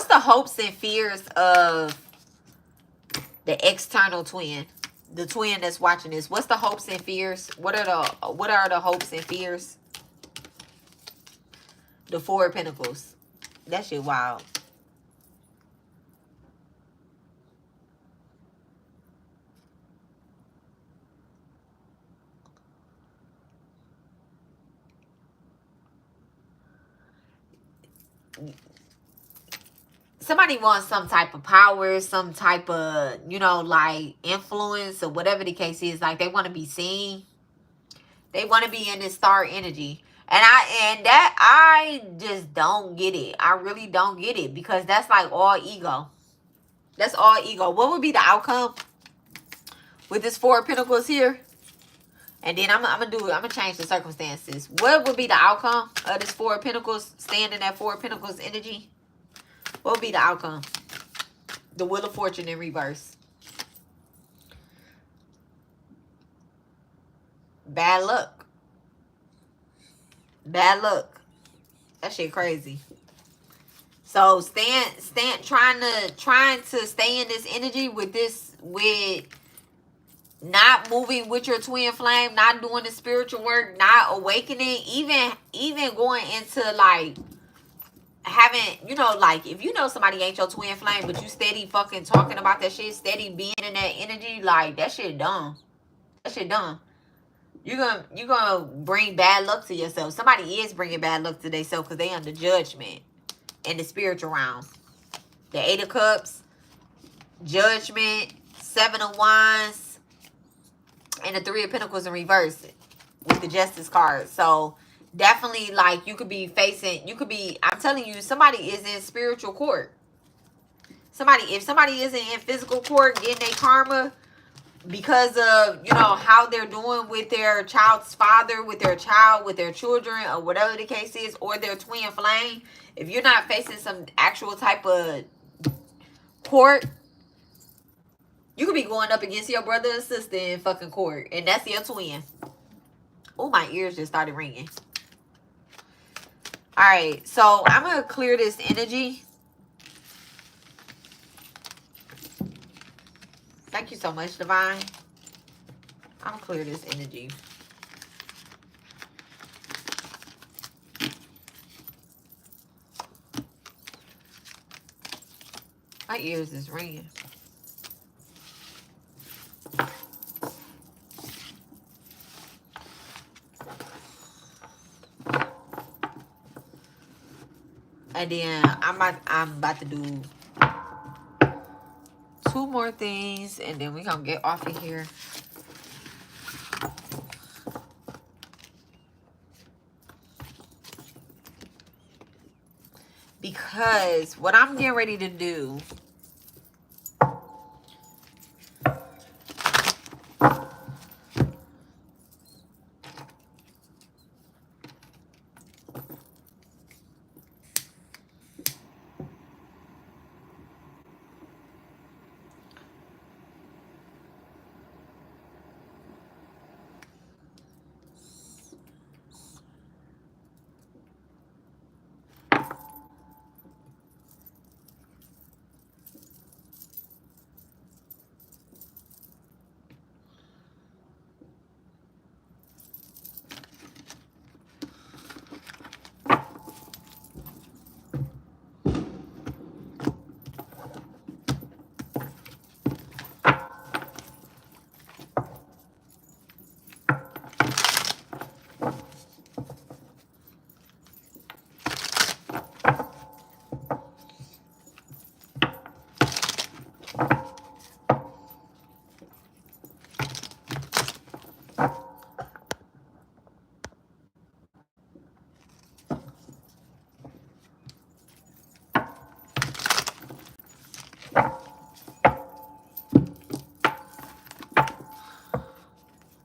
the hopes and fears of the external twin? The twin that's watching this. What's the hopes and fears? What are the hopes and fears? The Four of Pentacles. That shit wild. Somebody wants some type of power, some type of, you know, like influence or whatever the case is. Like, they want to be seen. They want to be in this star energy. And I just don't get it. I really don't get it, because that's like all ego. That's all ego. What would be the outcome with this Four of Pentacles here? And then I'm gonna change the circumstances. What would be the outcome of this Four of Pentacles, staying in that Four of Pentacles energy? What would be the outcome? The Wheel of Fortune in reverse. Bad luck. Bad luck. That shit crazy. So trying to stay in this energy with not moving with your twin flame, not doing the spiritual work, not awakening, even going into like having, you know, like if you know somebody ain't your twin flame, but you steady fucking talking about that shit, steady being in that energy, like that shit dumb. That shit dumb. You're gonna bring bad luck to yourself. Somebody is bringing bad luck to themselves because they under judgment in the spiritual realm. The Eight of Cups, judgment, Seven of Wands, and the Three of Pentacles in reverse with the Justice card. So definitely, like, I'm telling you, somebody is in spiritual court. If somebody isn't in physical court getting their karma because of, you know, how they're doing with their child's father, with their child, with their children, or whatever the case is, or their twin flame, if you're not facing some actual type of court, you could be going up against your brother and sister in fucking court, and that's your twin. Oh, my ears just started ringing. All right, so I'm going to clear this energy. Thank you so much, Divine. I'm going to clear this energy. My ears is ringing. And then I'm about to do 2 more things, and then we're going to get off of here. Because what I'm getting ready to do,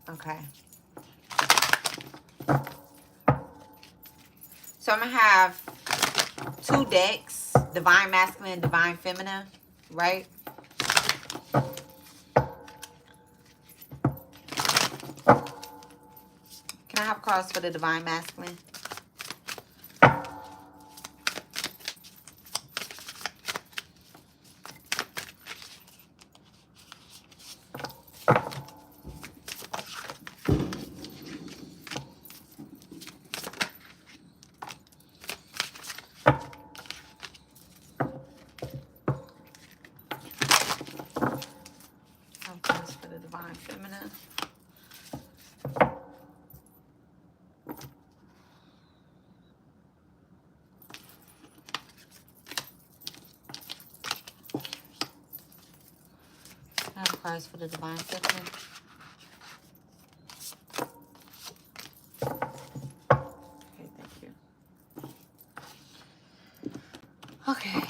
okay. So I'm going to have 2 decks, Divine Masculine, Divine Feminine, right? Can I have cards for the Divine Masculine? Have cards for the Divine Feminine. I have cards for the Divine Feminine. Okay, thank you. Okay.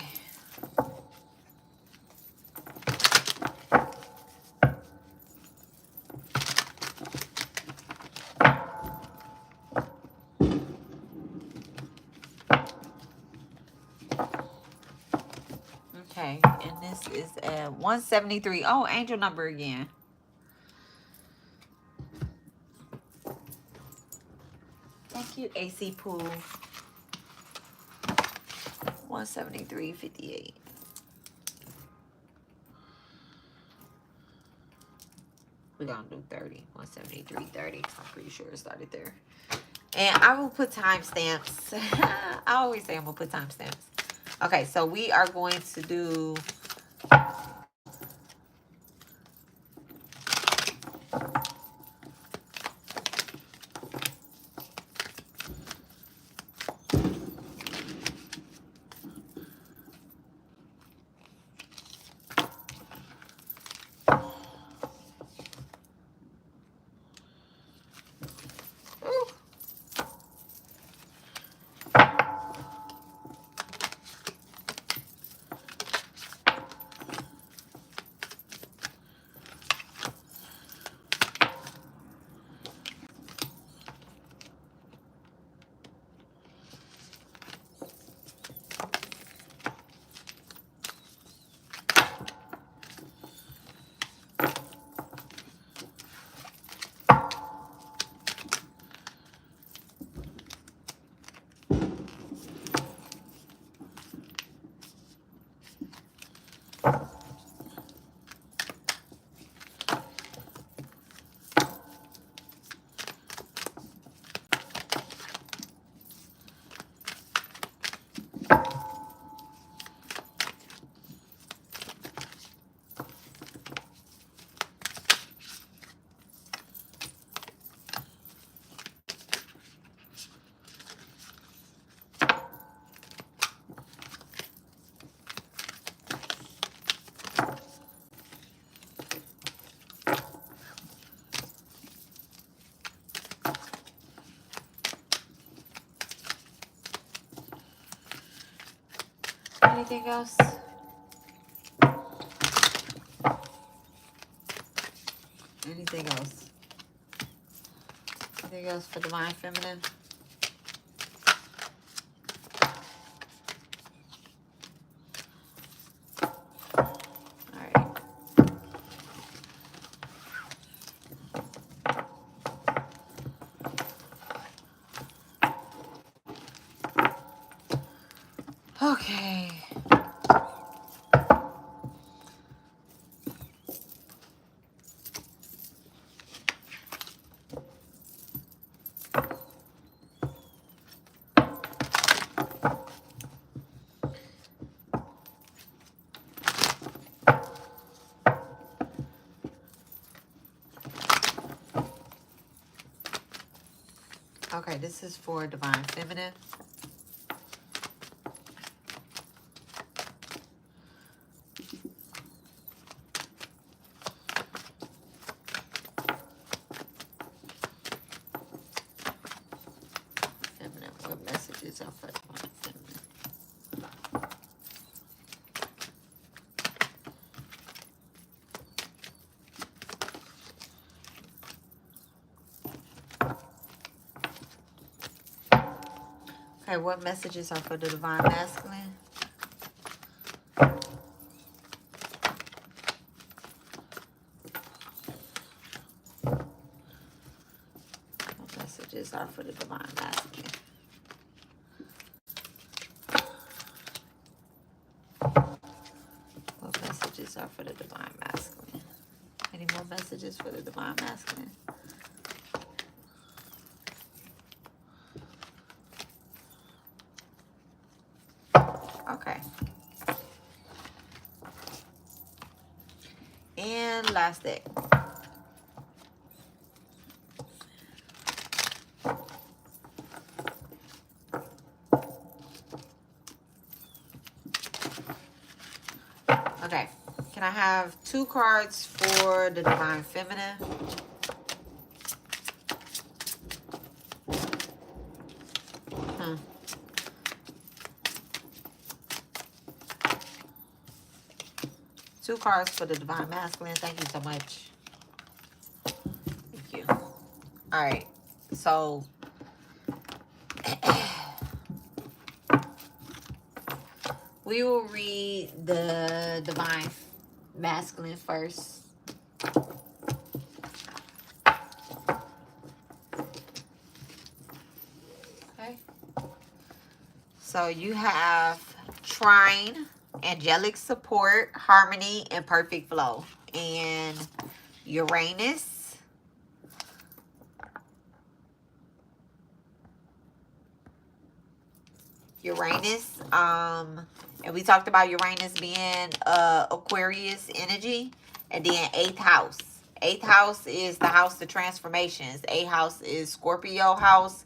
Okay, and this is at 173. Oh, angel number again. Thank you, AC Pool. 173.58. We're gonna do 30. 173.30. I'm pretty sure it started there. And I will put timestamps. I always say I'm gonna put timestamps. Okay, so we are going to do Anything else? Anything else? Anything else for Divine Feminine? Alright. Okay. Okay, this is for Divine Feminine. Feminine, what messages are for Divine Feminine? Okay, what messages are for the Divine Masculine? What messages are for the Divine Masculine? What messages are for the Divine Masculine? Any more messages for the Divine Masculine? Okay. And last deck. Okay. Can I have 2 cards for the Divine Feminine? Hmm. Two cards for the Divine Masculine. Thank you so much. Thank you. All right. So we will read the Divine Masculine first. Okay. So you have trine, angelic support, harmony, and perfect flow. And Uranus, and we talked about Uranus being Aquarius energy. And then 8th house. 8th house is the house of transformations. 8th house is Scorpio house.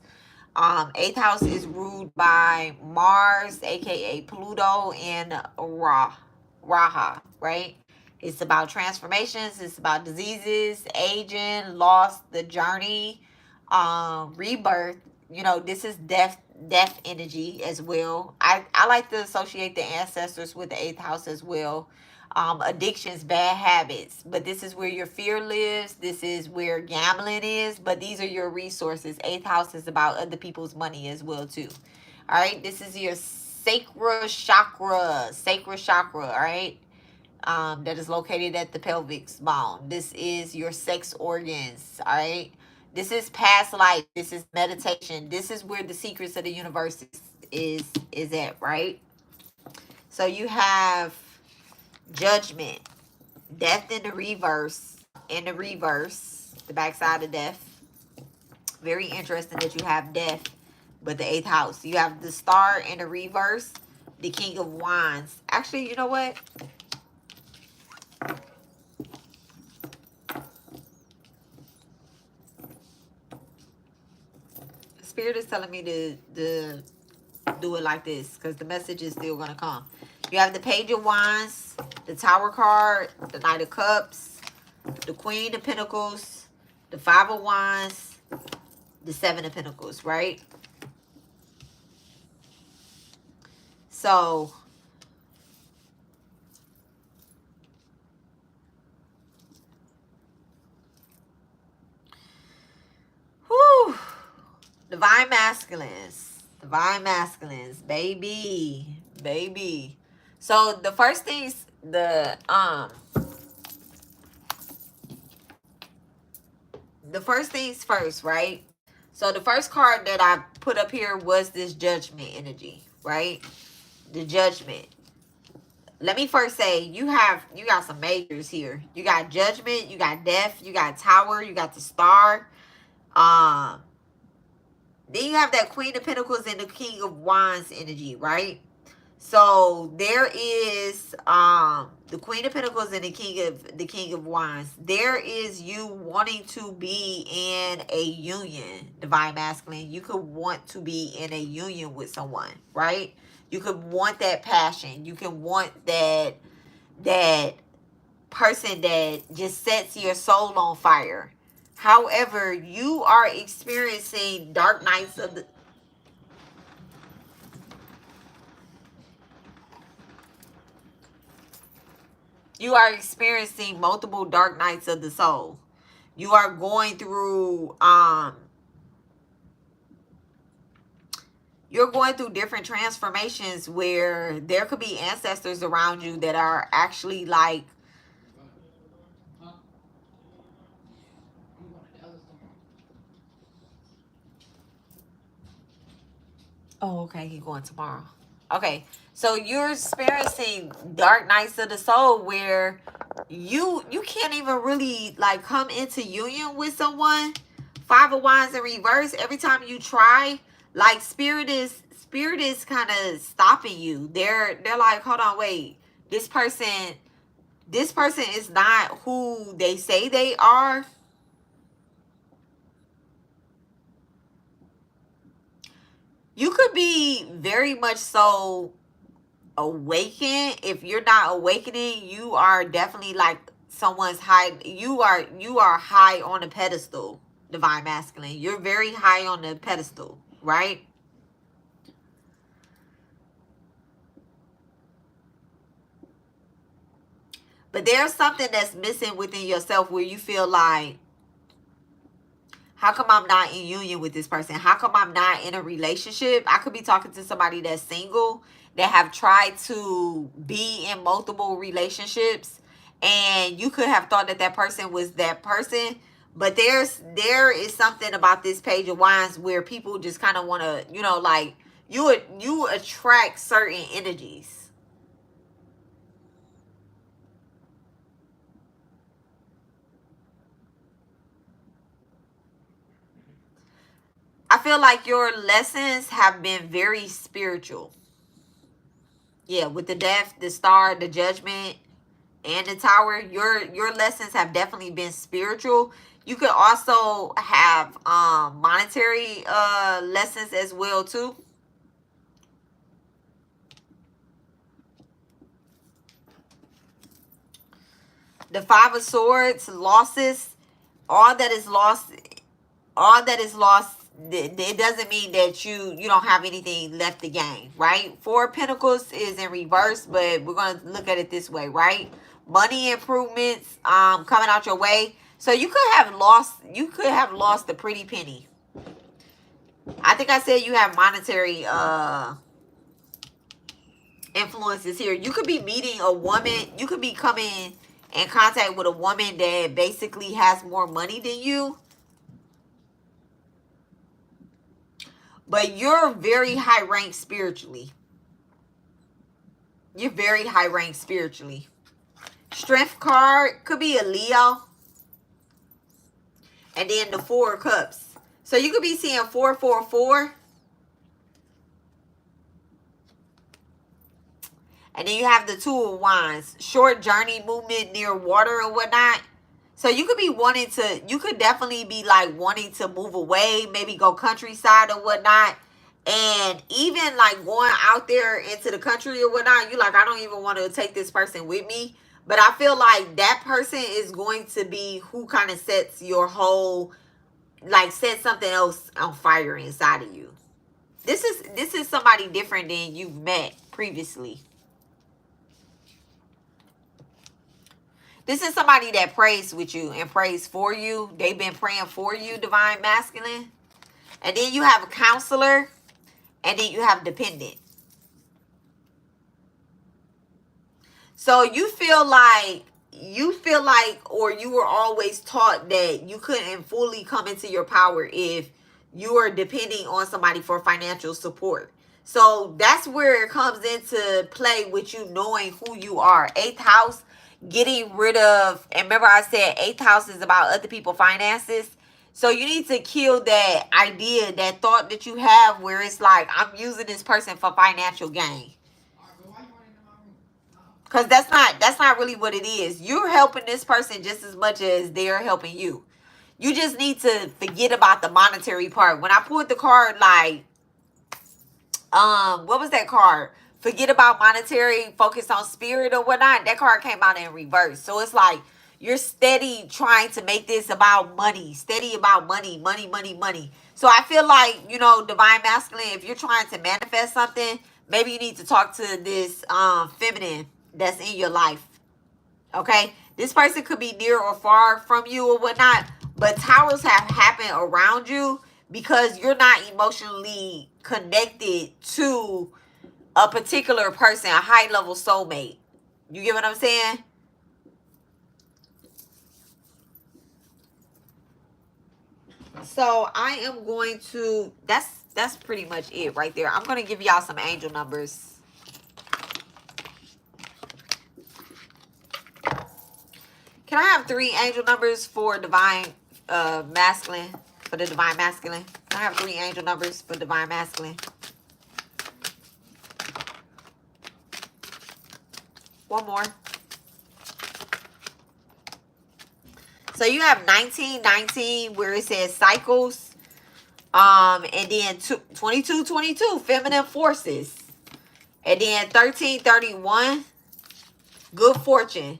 8th house is ruled by Mars, aka Pluto, and Raha, right? It's about transformations, it's about diseases, aging, loss, the journey, rebirth. You know, this is death energy as well. I like to associate the ancestors with the 8th house as well. Addictions, bad habits, but this is where your fear lives. This is where gambling is, but these are your resources. 8th house is about other people's money as well too. All right, this is your sacral chakra, all right, that is located at the pelvic bone. This is your sex organs, all right. This is past life. This is meditation. This is where the secrets of the universe is at, right? So you have Judgment, death in the reverse, the backside of death. Very interesting that you have death, but the 8th house. You have the star in the reverse, the King of Wands. Actually, you know what? Spirit is telling me to do it like this because the message is still going to come. You have the Page of Wands, the Tower card, the Knight of Cups, the Queen of Pentacles, the 5 of Wands, the 7 of Pentacles, right? So Divine masculines. Divine masculines. Baby. Baby. So the first things, the first things first, right? So the first card that I put up here was this judgment energy, right? The judgment. Let me first say you got some majors here. You got judgment, you got death, you got tower, you got the star. Um, then you have that Queen of Pentacles and the King of Wands energy, right? So there is the Queen of Pentacles and the King of Wands. There is you wanting to be in a union, divine masculine. You could want to be in a union with someone, right? You could want that passion. You can want that person that just sets your soul on fire. However, you are experiencing dark nights of the you are experiencing multiple dark nights of the soul. You are going through you're going through different transformations where there could be ancestors around you that are actually like oh, okay, he's going tomorrow. Okay, so you're experiencing dark nights of the soul where you can't even really like come into union with someone. Five of Wands in reverse. Every time you try, like spirit is kind of stopping you. They're like, hold on, wait. This person is not who they say they are. You could be very much so awaken. If you're not awakening, you are definitely like someone's high. You are high on a pedestal, divine masculine. You're very high on the pedestal, right? But there's something that's missing within yourself where you feel like, how come I'm not in union with this person? How come I'm not in a relationship? I could be talking to somebody that's single, that have tried to be in multiple relationships, and you could have thought that that person was that person. But there is something about this Page of Wands where people just kind of want to, like you attract certain energies. I feel like your lessons have been very spiritual. Yeah, with the death, the star, the judgment, and the tower, your lessons have definitely been spiritual. You could also have monetary lessons as well too. The Five of Swords, losses, all that is lost, all that is lost. It doesn't mean that you don't have anything left to gain, right? Four of Pentacles is in reverse, but we're going to look at it this way, right? Money improvements coming out your way. So you could have lost the pretty penny. I think I said you have monetary influences here. You could be meeting a woman, you could be coming in contact with a woman that basically has more money than you. But you're very high ranked spiritually. You're very high ranked spiritually. Strength card could be a Leo. And then the Four of Cups. So you could be seeing 444. And then you have the Two of Wands. Short journey, movement near water or whatnot. So you could be wanting to, you could definitely be like wanting to move away, maybe go countryside or whatnot. And even like going out there into the country or whatnot, you like, I don't even want to take this person with me. But I feel like that person is going to be who kind of sets your whole, like set something else on fire inside of you. This is somebody different than you've met previously. This is somebody that prays with you and prays for you. They've been praying for you, divine masculine. And then you have a counselor, and then you have dependent. So you feel like, or you were always taught that you couldn't fully come into your power if you are depending on somebody for financial support. So that's where it comes into play with you knowing who you are. Eighth house, getting rid of, and remember I said eighth house is about other people's finances. So you need to kill that idea, that thought that you have where it's like, I'm using this person for financial gain. Because that's not really what it is. You're helping this person just as much as they're helping you. You just need to forget about the monetary part. When I pulled the card, like, what was that card? Forget about monetary, focus on spirit or whatnot. That card came out in reverse. So it's like you're steady trying to make this about money. Steady about money, money, money, money. So I feel like, you know, divine masculine, if you're trying to manifest something, maybe you need to talk to this feminine that's in your life. Okay? This person could be near or far from you or whatnot, but towers have happened around you because you're not emotionally connected to a particular person, a high level soulmate. You get what I'm saying? So I am going to, that's pretty much it right there. I'm going to give y'all some angel numbers. Can I have 3 angel numbers for divine masculine? For the divine masculine. Can I have 3 angel numbers for divine masculine? One more. So you have 1919 where it says cycles. And then 2222, feminine forces. And then 1331, good fortune.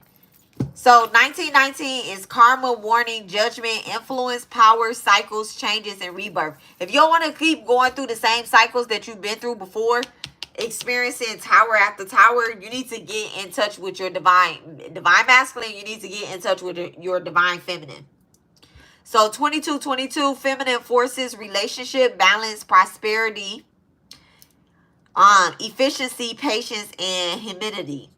So 1919 is karma, warning, judgment, influence, power, cycles, changes, and rebirth. If you don't want to keep going through the same cycles that you've been through before, experiencing tower after tower, you need to get in touch with your divine masculine. You need to get in touch with your divine feminine. So 2222, feminine forces, relationship, balance, prosperity, efficiency, patience, and humility.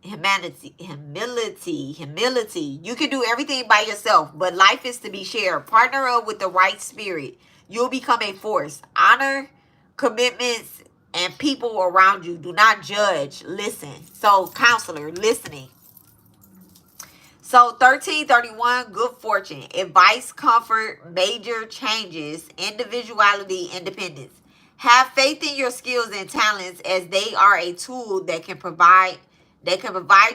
You can do everything by yourself, but life is to be shared. Partner up with the right spirit. You'll become a force. Honor commitments and people around you. Do not judge. Listen. So, counselor, listening. So 1331, good fortune, advice, comfort, major changes, individuality, independence. Have faith in your skills and talents as they are a tool that can provide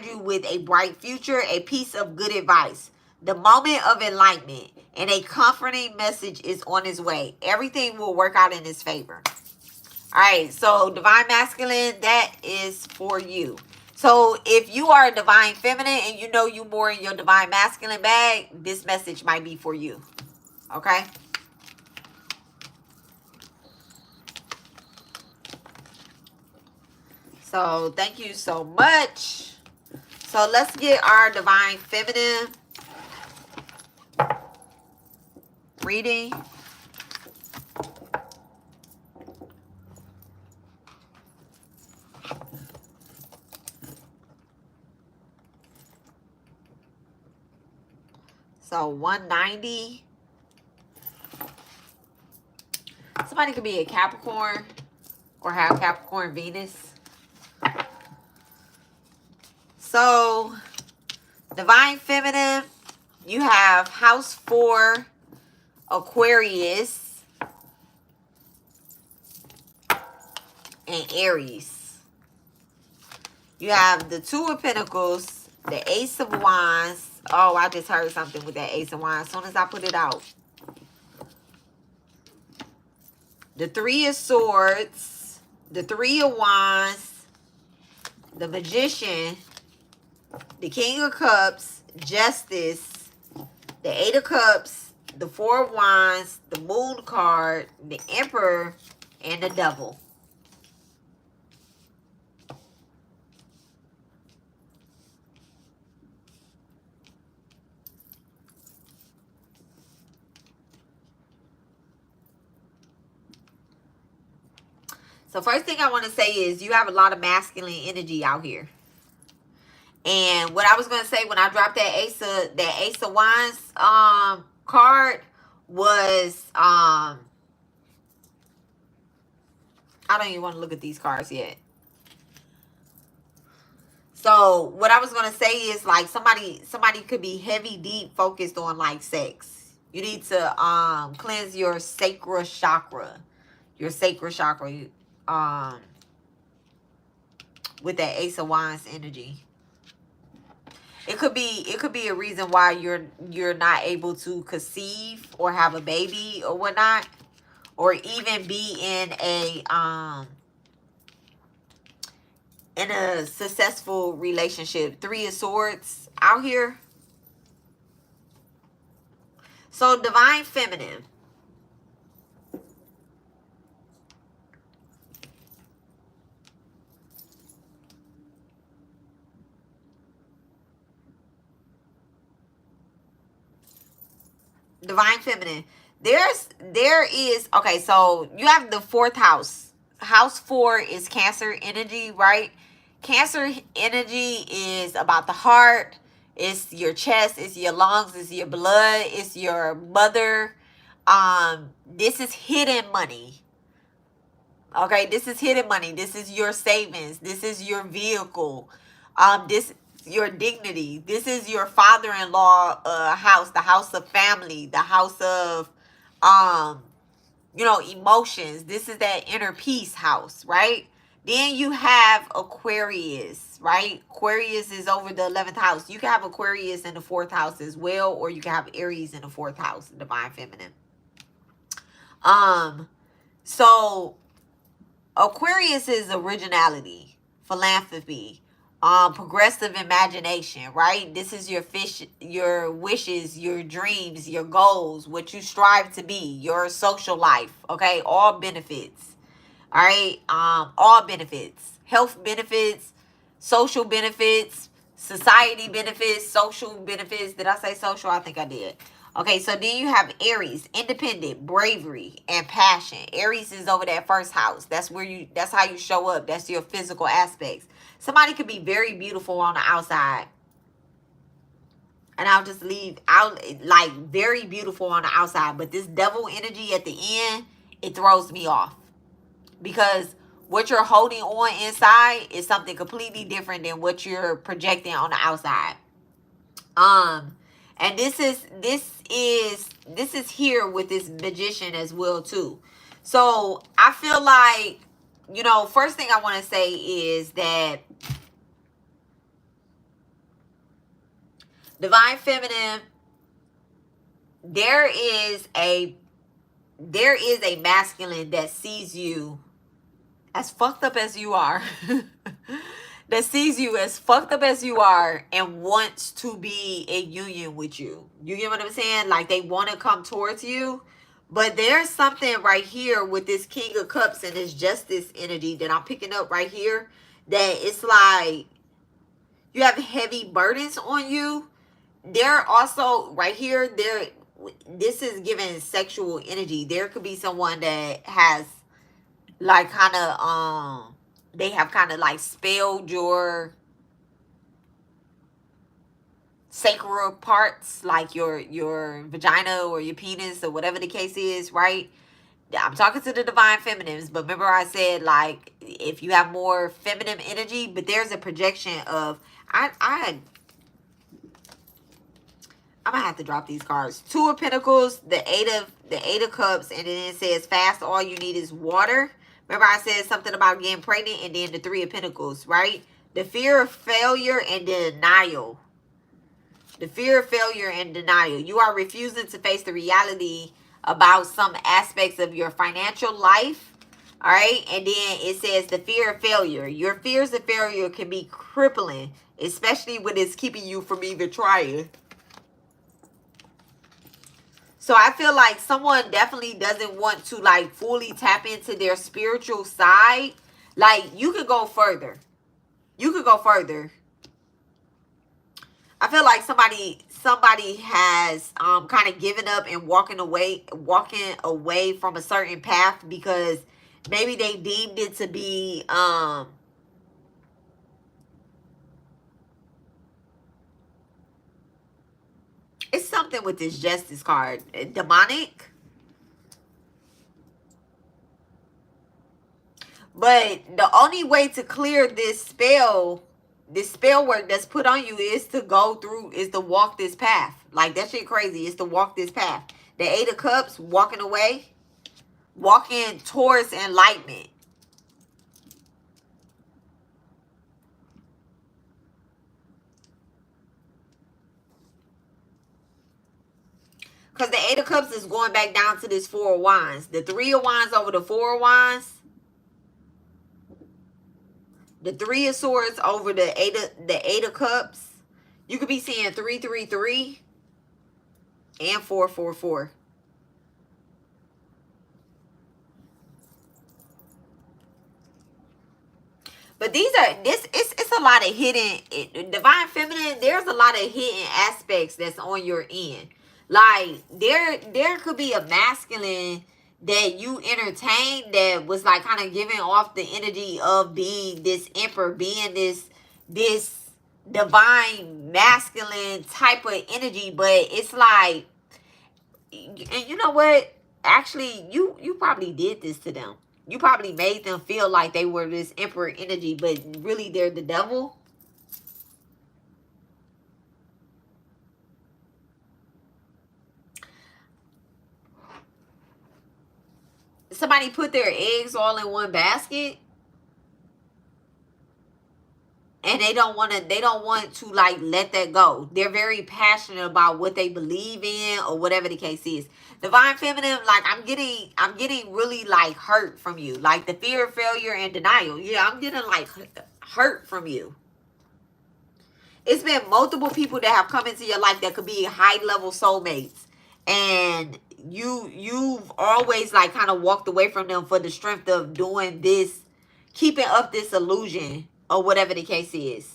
you with a bright future, a piece of good advice, the moment of enlightenment, and a comforting message is on its way. Everything will work out in his favor. All right, so divine masculine, that is for you. So if you are a divine feminine and you know you more in your divine masculine bag, this message might be for you. Okay? So thank you so much. So let's get our divine feminine reading. So 190. Somebody could be a Capricorn or have Capricorn Venus. So divine feminine, you have house 4, Aquarius, and Aries. You have the 2 of Pentacles, the Ace of Wands. Oh, I just heard something with that Ace of Wands as soon as I put it out. The 3 of Swords, the 3 of Wands, the Magician, the King of Cups, Justice, the 8 of Cups, the 4 of Wands, the Moon card, the Emperor, and the Devil. So first thing I want to say is you have a lot of masculine energy out here. And what I was going to say when I dropped that Ace of Wands card was I don't even want to look at these cards yet. So what I was going to say is like somebody could be heavy deep focused on like sex. You need to cleanse your sacral chakra. Your sacral chakra with that Ace of Wands energy. It could be a reason why you're not able to conceive or have a baby or whatnot, or even be in a successful relationship. 3 of Swords out here. So divine feminine. Divine feminine. There is, okay, so you have the 4th house. House 4 is Cancer energy, right? Cancer energy is about the heart. It's your chest, it's your lungs, it's your blood, it's your mother. This is hidden money. Okay, this is hidden money. This is your savings. This is your vehicle. This your dignity. This is your father-in-law house, the house of family, the house of emotions. This is that inner peace house, right? Then you have Aquarius, right? Aquarius is over the 11th house. You can have Aquarius in the 4th house as well, or you can have Aries in the 4th house, divine feminine. So Aquarius is originality, philanthropy, progressive imagination, right? This is your wishes, your dreams, your goals, what you strive to be, your social life, okay? All benefits, all right? All benefits, health benefits, social benefits, society benefits, social benefits. Did I say social? I think I did. Okay, so then you have Aries, independent, bravery, and passion. Aries is over that 1st house. That's how you show up. That's your physical aspects. Somebody could be very beautiful on the outside. And I'll just leave out like very beautiful on the outside. But this devil energy at the end, it throws me off. Because what you're holding on inside is something completely different than what you're projecting on the outside. And this is here with this magician as well too. So I feel like, first thing I want to say is that divine feminine, there is a masculine that sees you as fucked up as you are. That sees you as fucked up as you are and wants to be in union with you. You get what I'm saying? Like they want to come towards you. But there's something right here with this King of Cups and this Justice energy that I'm picking up right here. That it's like you have heavy burdens on you. They're also right here. This is giving sexual energy. There could be someone that has like kind of they have kind of like spelled your sacral parts, like your vagina or your penis or whatever the case is, right? I'm talking to the divine feminines, but remember I said like if you have more feminine energy, but there's a projection of I'm gonna have to drop these cards. 2 of Pentacles, the eight of Cups, and then it says fast. All you need is water. Remember I said something about getting pregnant, and then the 3 of Pentacles, right? The fear of failure and denial. The fear of failure and denial. You are refusing to face the reality about some aspects of your financial life. All right. And then it says the fear of failure. Your fears of failure can be crippling, especially when it's keeping you from even trying. So I feel like someone definitely doesn't want to like fully tap into their spiritual side. Like you could go further. You could go further. I feel like somebody has kind of given up and walking away from a certain path because Maybe they deemed it to be it's something with this justice card. Demonic. But the only way to clear this spell work that's put on you is to walk this path. Like, that shit crazy. Is to walk this path. The Eight of Cups, walking away. Walking towards enlightenment. Because the Eight of Cups is going back down to this Four of Wands. The Three of Wands over the Four of Wands. The Three of Swords over the Eight of Cups. You could be seeing 333 and 444. But it's a lot of hidden, divine feminine, there's a lot of hidden aspects that's on your end. Like, there could be a masculine that you entertained that was like kind of giving off the energy of being this emperor, being this divine masculine type of energy. But it's like, and you know what? Actually, you probably did this to them. You probably made them feel like they were this emperor energy, but really they're the devil. Somebody put their eggs all in one basket. And they don't want to like let that go. They're very passionate about what they believe in or whatever the case is. Divine feminine, like I'm getting really like hurt from you. Like the fear of failure and denial. Yeah, I'm getting like hurt from you. It's been multiple people that have come into your life that could be high level soulmates. And you've always like kind of walked away from them for the strength of doing this, keeping up this illusion or whatever the case is.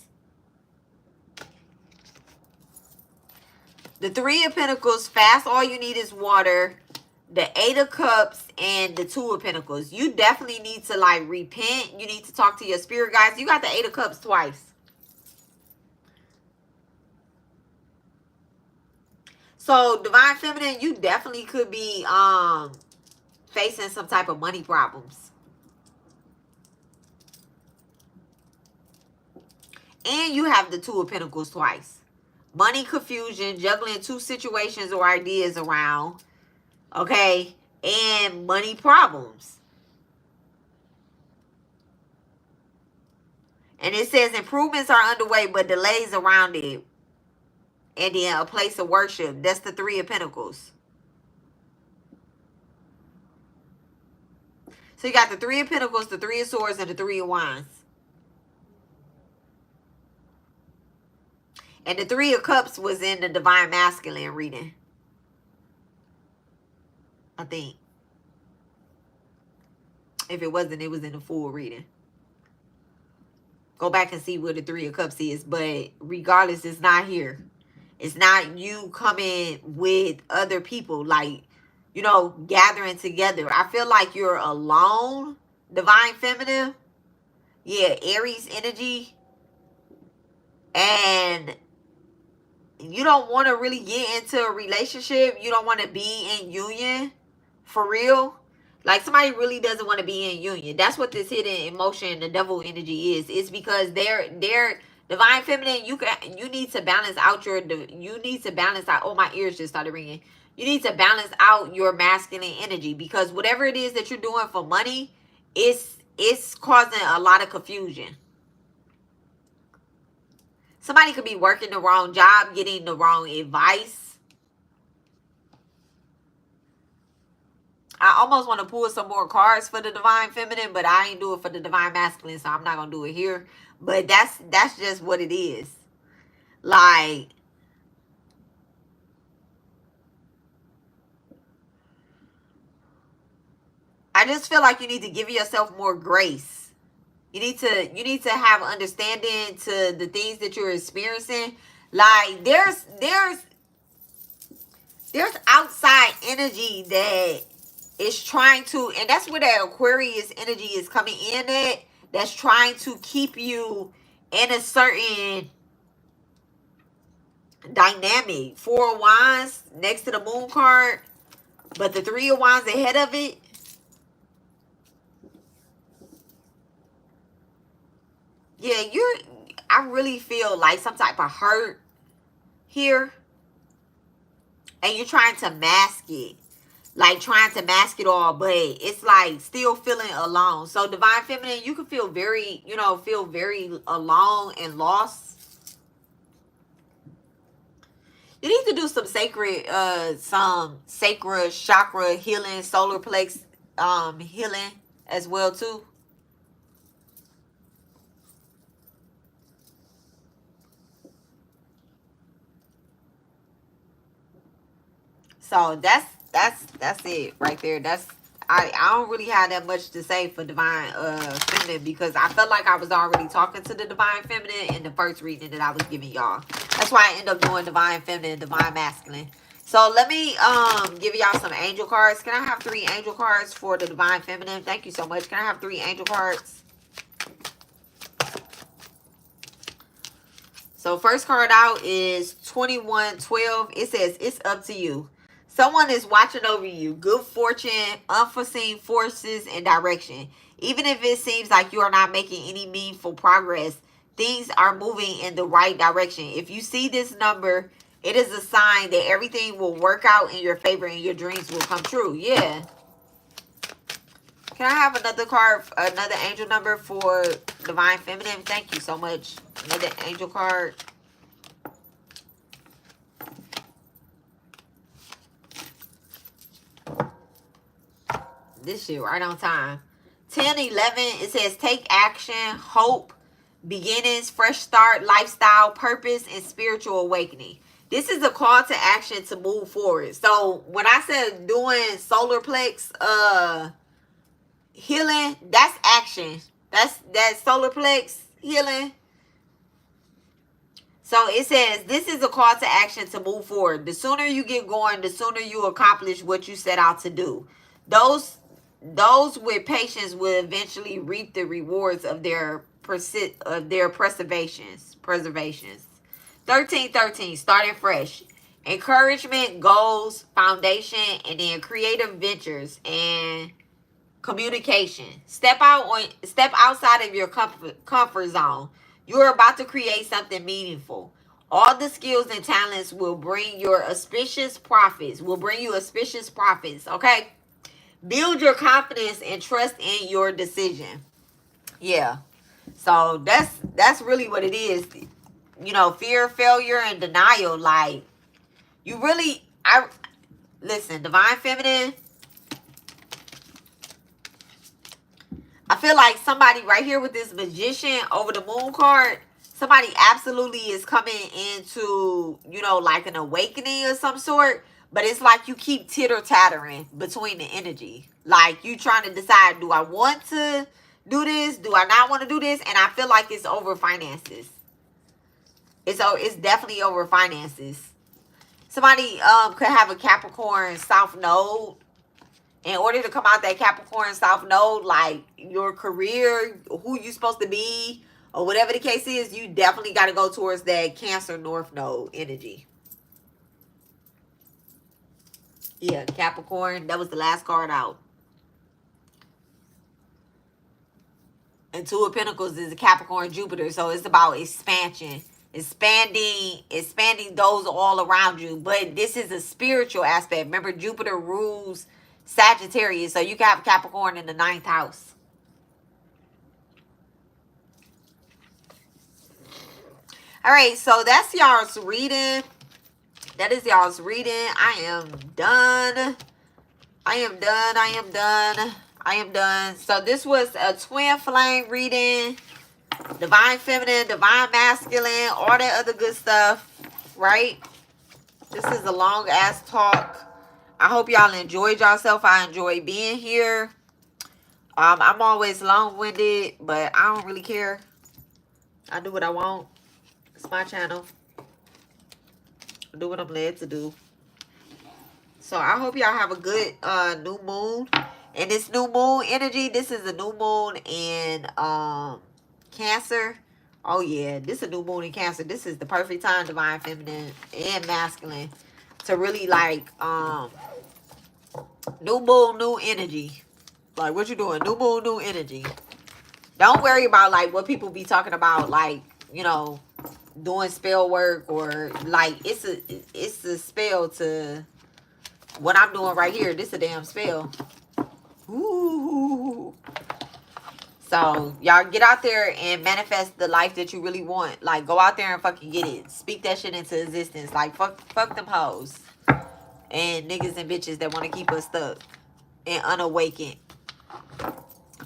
The Three of Pentacles, fast, all you need is water. The Eight of Cups and the Two of Pentacles. You definitely need to like repent. You need to talk to your spirit guides. You got the Eight of Cups twice. So, Divine Feminine, you definitely could be facing some type of money problems. And you have the Two of Pentacles twice. Money confusion, juggling two situations or ideas around. Okay? And money problems. And it says improvements are underway, but delays around it. And then a place of worship. That's the Three of Pentacles. So you got the Three of Pentacles, the Three of Swords, and the Three of Wands. And the Three of Cups was in the Divine Masculine reading. I think. If it wasn't, it was in the full reading. Go back and see where the Three of Cups is. But regardless, it's not here. It's not you coming with other people. Like, you know, gathering together. I feel like you're alone. Divine Feminine. Yeah, Aries energy. And you don't want to really get into a relationship. You don't want to be in union. For real. Like, somebody really doesn't want to be in union. That's what this hidden emotion, the devil energy is. It's because they're Divine Feminine, you need to balance out oh, my ears just started ringing. You need to balance out your masculine energy, because whatever it is that you're doing for money, it's causing a lot of confusion. Somebody could be working the wrong job, getting the wrong advice. I almost want to pull some more cards for the Divine Feminine, but I ain't do it for the Divine Masculine, so I'm not going to do it here. But that's just what it is. Like, I just feel like you need to give yourself more grace. You need to have understanding to the things that you're experiencing. Like, there's outside energy that It's trying to, and that's where that Aquarius energy is coming in at. That's trying to keep you in a certain dynamic. Four of Wands next to the Moon card, but the Three of Wands ahead of it. Yeah, I really feel like some type of hurt here, and you're trying to mask it. Like trying to mask it all, but it's like still feeling alone. So Divine Feminine, you can feel very, feel very alone and lost. You need to do some sacred chakra healing, solar plex healing as well too. So that's it right there. I don't really have that much to say for Divine Feminine, because I felt like I was already talking to the Divine Feminine in the first reading that I was giving y'all. That's why I end up doing Divine Feminine and Divine Masculine. So let me give y'all some angel cards. Can I have 3 angel cards for the Divine Feminine? Thank you so much. Can I have 3 angel cards? So first card out is 2112. It says, it's up to you. Someone is watching over you. Good fortune, unforeseen forces, and direction. Even if it seems like you are not making any meaningful progress, things are moving in the right direction. If you see this number, it is a sign that everything will work out in your favor and your dreams will come true. Yeah. Can I have another card, another angel number for Divine Feminine? Thank you so much. Another angel card. This shit right on time. 1011, it says take action, hope, beginnings, fresh start, lifestyle, purpose, and spiritual awakening. This is a call to action to move forward. So when I said doing solar plex healing, that's action. That's solar plex healing. So it says this is a call to action to move forward. The sooner you get going, the sooner you accomplish what you set out to do. Those with patience will eventually reap the rewards of their preservations. 1313, starting fresh. Encouragement, goals, foundation, and then creative ventures and communication. Step outside of your comfort zone. You're about to create something meaningful. All the skills and talents will bring you auspicious profits. Okay? Build your confidence and trust in your decision. Yeah. So that's really what it is. Fear, failure, and denial. Like, listen, Divine Feminine, I feel like somebody right here with this Magician over the Moon card, somebody absolutely is coming into, like an awakening of some sort. But it's like you keep titter-tattering between the energy. Like you trying to decide, do I want to do this? Do I not want to do this? And I feel like it's over finances. It's definitely over finances. Somebody could have a Capricorn South Node. In order to come out that Capricorn South Node, like your career, who you supposed to be, or whatever the case is, you definitely got to go towards that Cancer North Node energy. Yeah, Capricorn. That was the last card out. And 2 of Pentacles is a Capricorn Jupiter. So it's about expansion. Expanding those all around you. But this is a spiritual aspect. Remember, Jupiter rules Sagittarius. So you can have Capricorn in the 9th house. All right. So that's y'all's reading. That is y'all's reading. I am done. So this was a twin flame reading. Divine Feminine, Divine Masculine, all that other good stuff, right? This is a long ass talk. I hope y'all enjoyed yourself. I enjoy being here. I'm always long-winded, but I don't really care. I do what I want. It's my channel. I do what I'm led to do. So I hope y'all have a good new moon. And this new moon energy, this is a new moon in Cancer. Oh yeah, this is a new moon in Cancer. This is the perfect time, divine feminine and masculine, to really like new moon, new energy. Like, what you doing? New moon, new energy. Don't worry about like what people be talking about, like, you know, doing spell work, or like it's a spell to what I'm doing right here. This a damn spell. Ooh. So y'all get out there and manifest the life that you really want. Like, go out there and fucking get it. Speak that shit into existence. Like, fuck them hoes and niggas and bitches that want to keep us stuck and unawakened.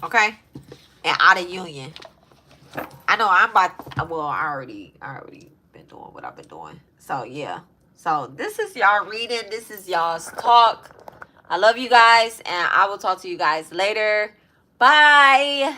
Okay? And out of union. I know I'm about, well, I already been doing what I've been doing. So yeah. So this is y'all reading. This is y'all's talk. I love you guys, and I will talk to you guys later. Bye.